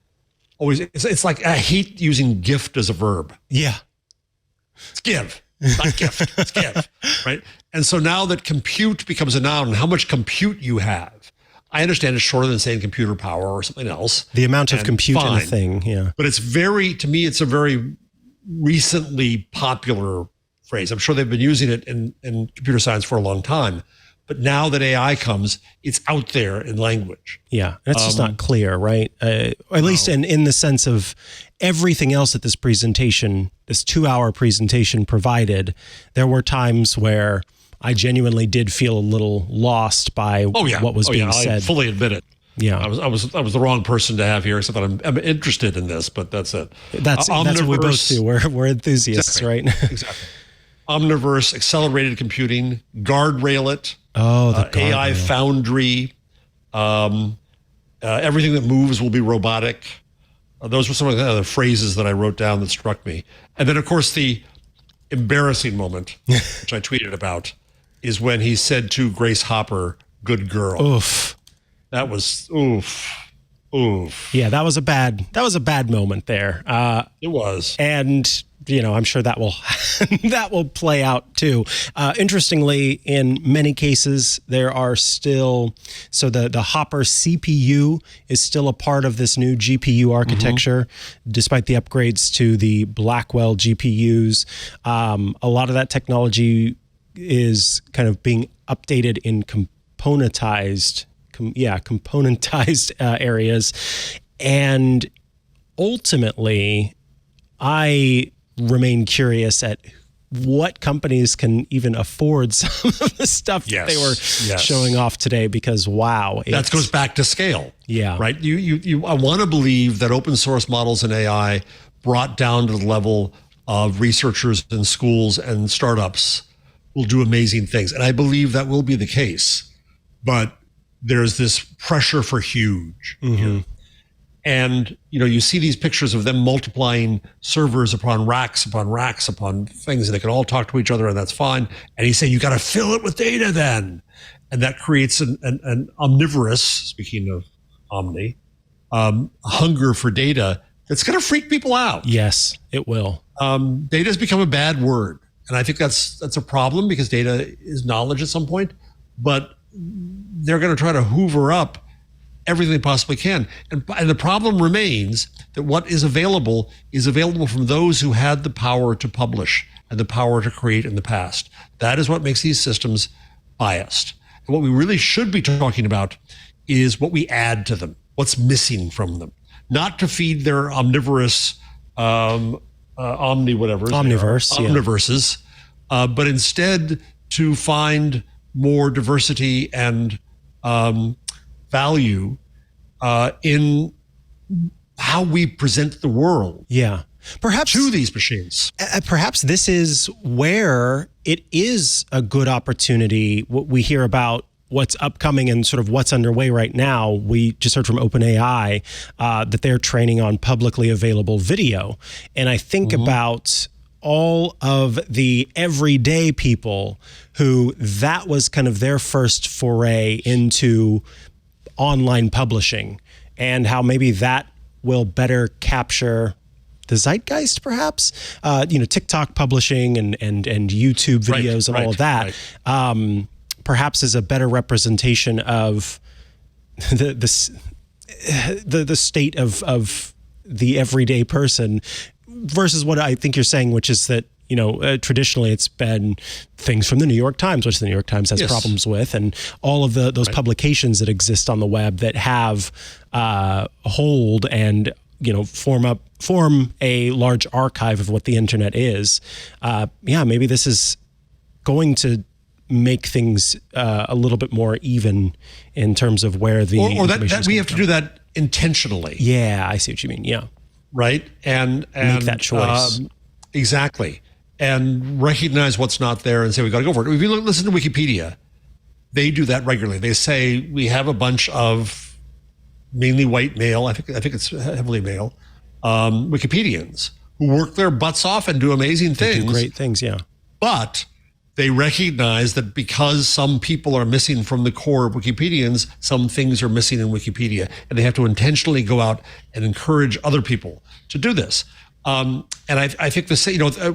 Always, it's like I hate using gift as a verb. Yeah. It's give, not gift. It's give, right? And so now that compute becomes a noun, and how much compute you have, I understand it's shorter than saying computer power or something else. The amount of compute in a thing, yeah. But to me, it's a very recently popular phrase. I'm sure they've been using it in computer science for a long time, But now that AI comes, it's out there in language. Yeah, it's just not clear, right? At least in the sense of everything else that this presentation, this 2-hour presentation provided, there were times where I genuinely did feel a little lost by what was being said. I fully admit it. Yeah, I was the wrong person to have here, except that I'm interested in this, but that's it. That's what we both do. We're enthusiasts, exactly, right? Exactly. Omniverse, accelerated computing, guardrail it. The AI Foundry, everything that moves will be robotic. Those were some of the phrases that I wrote down that struck me. And then, of course, the embarrassing moment, which I tweeted about, is when he said to Grace Hopper, "Good girl." Oof. That was oof. Yeah, that was a bad moment there. It was. And I'm sure that will that will play out too. Interestingly, in many cases, there are still the Hopper CPU is still a part of this new GPU architecture, despite the upgrades to the Blackwell GPUs. A lot of that technology is kind of being updated in componentized areas, and ultimately, I remain curious at what companies can even afford some of the stuff that they were showing off today, because wow. That goes back to scale. Yeah. Right? I want to believe that open source models in AI brought down to the level of researchers in schools and startups will do amazing things. And I believe that will be the case. But there's this pressure for huge. And, you see these pictures of them multiplying servers upon racks upon things, and they can all talk to each other, and that's fine. And he's saying, you got to fill it with data then. And that creates an omnivorous, speaking of Omni, hunger for data that's going to freak people out. Yes, it will. Data has become a bad word. And I think that's a problem, because data is knowledge at some point. But they're going to try to hoover up everything they possibly can. And the problem remains that what is available from those who had the power to publish and the power to create in the past. That is what makes these systems biased. And what we really should be talking about is what we add to them, what's missing from them. Not to feed their omnivorous, omniverses, but instead to find more diversity and value in how we present the world. Yeah. Perhaps to these machines. Perhaps this is where it is a good opportunity. What we hear about what's upcoming and sort of what's underway right now. We just heard from OpenAI that they're training on publicly available video. And I think about all of the everyday people who that was kind of their first foray into online publishing, and how maybe that will better capture the zeitgeist, perhaps. TikTok publishing and YouTube videos and all of that, perhaps is a better representation of the state of the everyday person, versus what I think you're saying, which is that traditionally it's been things from the New York Times, which the New York Times has problems with, and all of those publications that exist on the web that have hold and form a large archive of what the internet is. Maybe this is going to make things a little bit more even in terms of where the or that we have to do that intentionally. Yeah, I see what you mean. Yeah, right, and make that choice. Exactly. And recognize what's not there and say, we got to go for it. If you listen to Wikipedia, they do that regularly. They say, we have a bunch of mainly white male, I think it's heavily male, Wikipedians who work their butts off and do amazing things. They do great things, yeah. But they recognize that because some people are missing from the core of Wikipedians, some things are missing in Wikipedia. And they have to intentionally go out and encourage other people to do this. And I think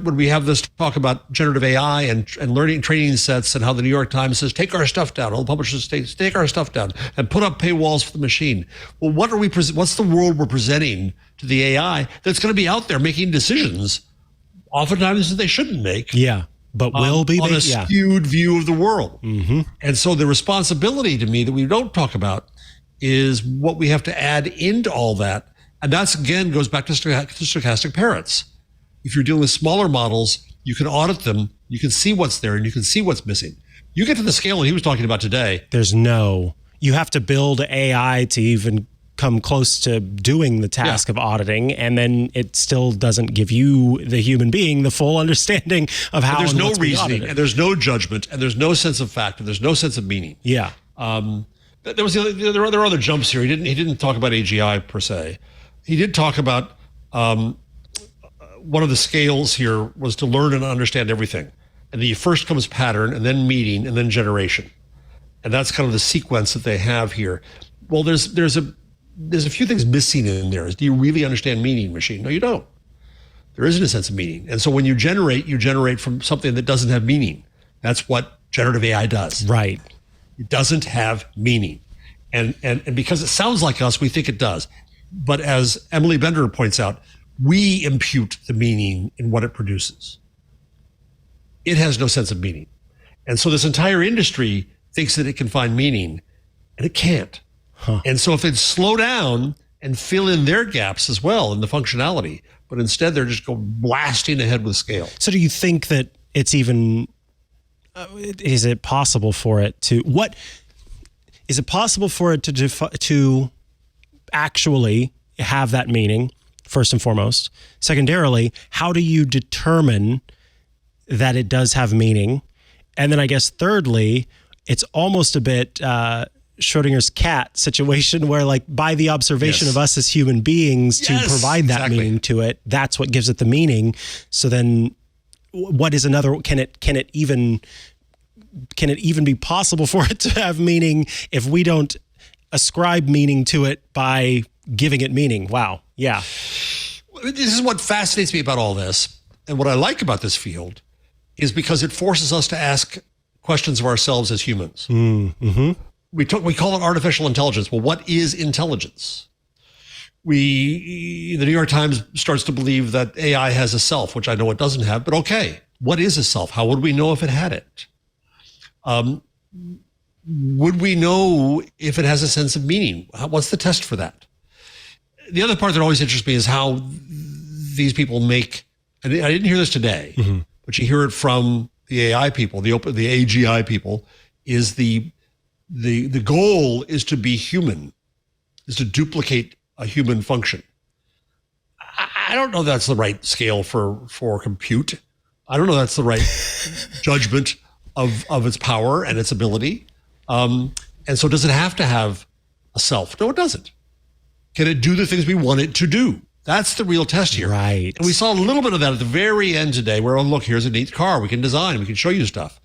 when we have this talk about generative AI and learning training sets, and how the New York Times says, take our stuff down, all the publishers say, take our stuff down and put up paywalls for the machine. Well, what's the world we're presenting to the AI that's going to be out there making decisions, oftentimes that they shouldn't make? Yeah. but will be on a skewed view of the world. And so the responsibility to me that we don't talk about is what we have to add into all that. And that's, again, goes back to stochastic parrots. If you're dealing with smaller models, you can audit them, you can see what's there, and you can see what's missing. You get to the scale that he was talking about today. You have to build AI to even come close to doing the task of auditing, and then it still doesn't give you, the human being, the full understanding of how. And there's no what's being reasoning, audited. and there's no judgment, and there's no sense of fact, and there's no sense of meaning. Yeah. There are other jumps here. He didn't talk about AGI per se. He did talk about one of the scales here was to learn and understand everything, and the first comes pattern, and then meaning, and then generation. And that's kind of the sequence that they have here. Well, there's a few things missing in there. Do you really understand meaning, machine? No, you don't. There isn't a sense of meaning. And so when you generate from something that doesn't have meaning. That's what generative AI does. Right. It doesn't have meaning. And because it sounds like us, we think it does. But as Emily Bender points out, we impute the meaning in what it produces. It has no sense of meaning. And so this entire industry thinks that it can find meaning, and it can't. And so if they'd slow down and fill in their gaps as well in the functionality, but instead they're just going blasting ahead with scale. So do you think that it's even, is it possible for it to, to actually have that meaning, first and foremost? Secondarily, how do you determine that it does have meaning? And then I guess thirdly, it's almost a bit Schrodinger's cat situation where, like, by the observation of us as human beings to provide that meaning to it, that's what gives it the meaning. So then what is another, can it even be possible for it to have meaning if we don't ascribe meaning to it by giving it meaning? Wow. Yeah. This is what fascinates me about all this. And what I like about this field is because it forces us to ask questions of ourselves as humans. We call it artificial intelligence. Well, what is intelligence? The New York Times starts to believe that AI has a self, which I know it doesn't have, but okay. What is a self? How would we know if it had it? Would we know if it has a sense of meaning? What's the test for that? The other part that always interests me is how these people make, and I didn't hear this today, but you hear it from the AI people, the AGI people, is the goal is to be human, is to duplicate a human function. I don't know that's the right scale for compute. I don't know that's the right judgment of its power and its ability. And so does it have to have a self? No, it doesn't. Can it do the things we want it to do? That's the real test here. Right. And we saw a little bit of that at the very end today where, oh, look, here's a neat car. We can design. We can show you stuff.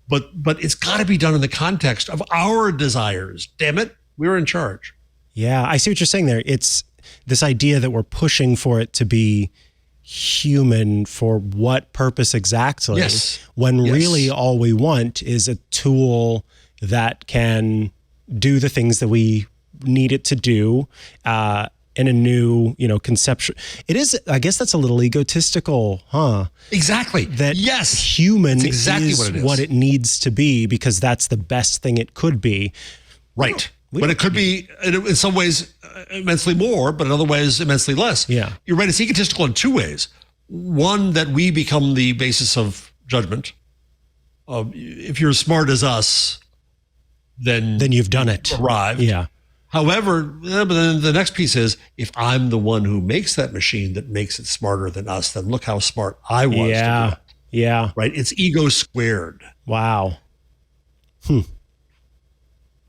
But it's got to be done in the context of our desires. Damn it. We're in charge. Yeah, I see what you're saying there. It's this idea that we're pushing for it to be human for what purpose exactly? Yes. When really all we want is a tool that can do the things that we need it to do in a new, conception. It is, I guess that's a little egotistical, huh? Exactly. That yes, human that's exactly is what it needs to be because that's the best thing it could be. Right. But it could be, in some ways, immensely more, but in other ways, immensely less. Yeah. You're right. It's egotistical in two ways. One, that we become the basis of judgment. If you're as smart as us, then you've done it. Arrived. Yeah. However, but then the next piece is, if I'm the one who makes that machine that makes it smarter than us, then look how smart I was. Yeah. To do it. Yeah. Right. It's ego squared. Wow.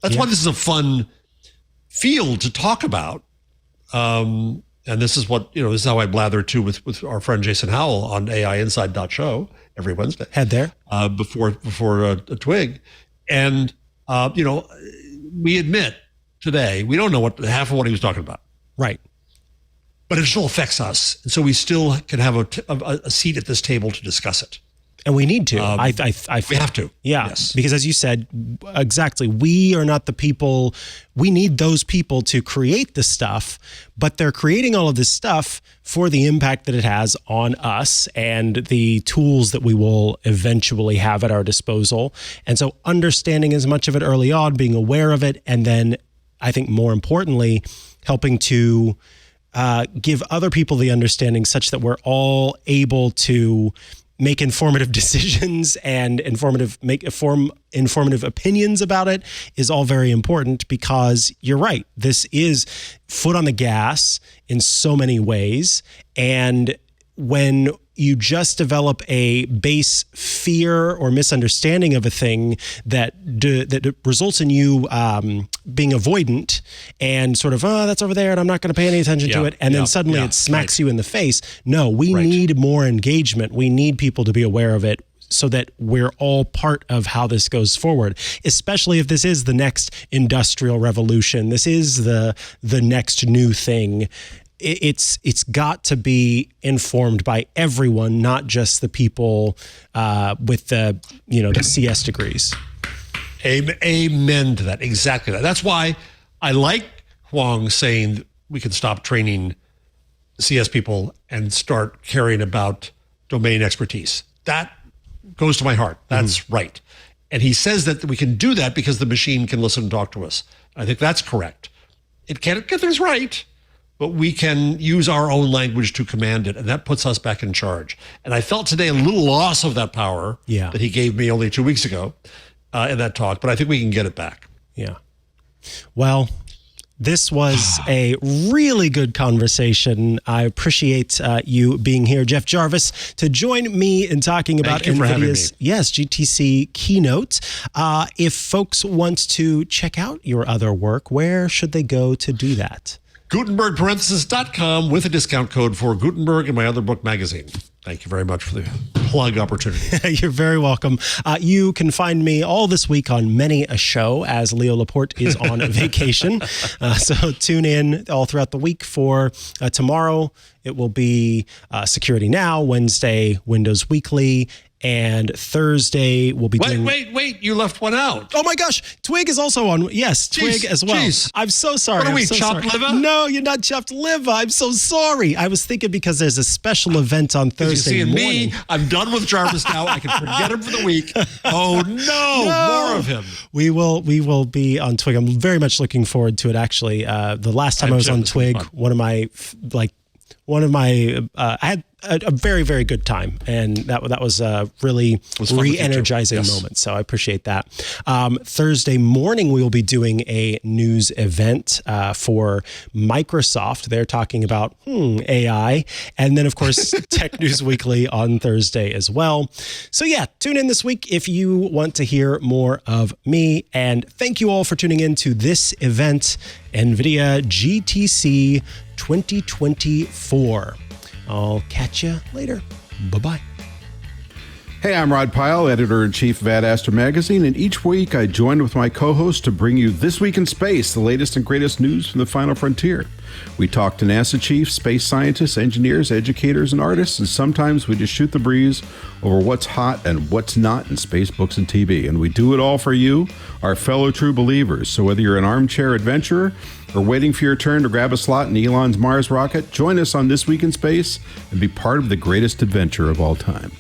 That's why this is a fun field to talk about. And this is what, this is how I blather too with our friend Jason Howell on AIinside.show every Wednesday. Head there. Before a twig. And, we admit today, we don't know half of what he was talking about. Right. But it still affects us. And so we still can have a seat at this table to discuss it. And we need to. We have to. Yeah. Yes. Because as you said, exactly, we are not the people. We need those people to create the stuff, but they're creating all of this stuff for the impact that it has on us and the tools that we will eventually have at our disposal. And so understanding as much of it early on, being aware of it, and then I think more importantly, helping to give other people the understanding such that we're all able to make informative decisions and make informative opinions about it is all very important, because you're right. This is foot on the gas in so many ways. And when you just develop a base fear or misunderstanding of a thing that results in you being avoidant and sort of, that's over there and I'm not going to pay any attention to it. And then suddenly it smacks you in the face. No, we need more engagement. We need people to be aware of it so that we're all part of how this goes forward, especially if this is the next industrial revolution. This is the next new thing. It's got to be informed by everyone, not just the people with the CS degrees. Amen to that. Exactly that. That's why I like Huang saying we can stop training CS people and start caring about domain expertise. That goes to my heart. That's right. And he says that we can do that because the machine can listen and talk to us. I think that's correct. It can't get things right, but we can use our own language to command it, and that puts us back in charge. And I felt today a little loss of that power that he gave me only 2 weeks ago in that talk, but I think we can get it back. Yeah. Well, this was a really good conversation. I appreciate you being here, Jeff Jarvis, to join me in talking about NVIDIA's GTC Keynote. If folks want to check out your other work, where should they go to do that? Gutenberg.com with a discount code for Gutenberg and my other book magazine. Thank you very much for the plug opportunity. You're very welcome. You can find me all this week on many a show as Leo Laporte is on vacation. So tune in all throughout the week for tomorrow. It will be Security Now, Wednesday, Windows Weekly, and Thursday we'll be doing... Wait, you left one out. Oh my gosh, Twig is also on. Yes, Twig as well. Jeez. I'm so sorry. What are we, chopped liver? No, you're not chopped liver. I'm so sorry. I was thinking because there's a special event on Thursday morning. Me, I'm done with Jarvis now. I can forget him for the week. Oh no, more of him. We will be on Twig. I'm very much looking forward to it, actually. The last time I was on Twig, I had a very, very good time, and that was a really re-energizing moment. So I appreciate that. Thursday morning, we will be doing a news event for Microsoft. They're talking about AI, and then of course Tech News Weekly on Thursday as well. So yeah, tune in this week if you want to hear more of me. And thank you all for tuning in to this event, NVIDIA GTC 2024. I'll catch you later. Bye-bye. Hey, I'm Rod Pyle, editor-in-chief of AdAster Magazine, and each week I join with my co-host to bring you This Week in Space, the latest and greatest news from the final frontier. We talk to NASA chiefs, space scientists, engineers, educators, and artists, and sometimes we just shoot the breeze over what's hot and what's not in space, books, and TV. And we do it all for you, our fellow true believers. So whether you're an armchair adventurer or waiting for your turn to grab a slot in Elon's Mars rocket, join us on This Week in Space and be part of the greatest adventure of all time.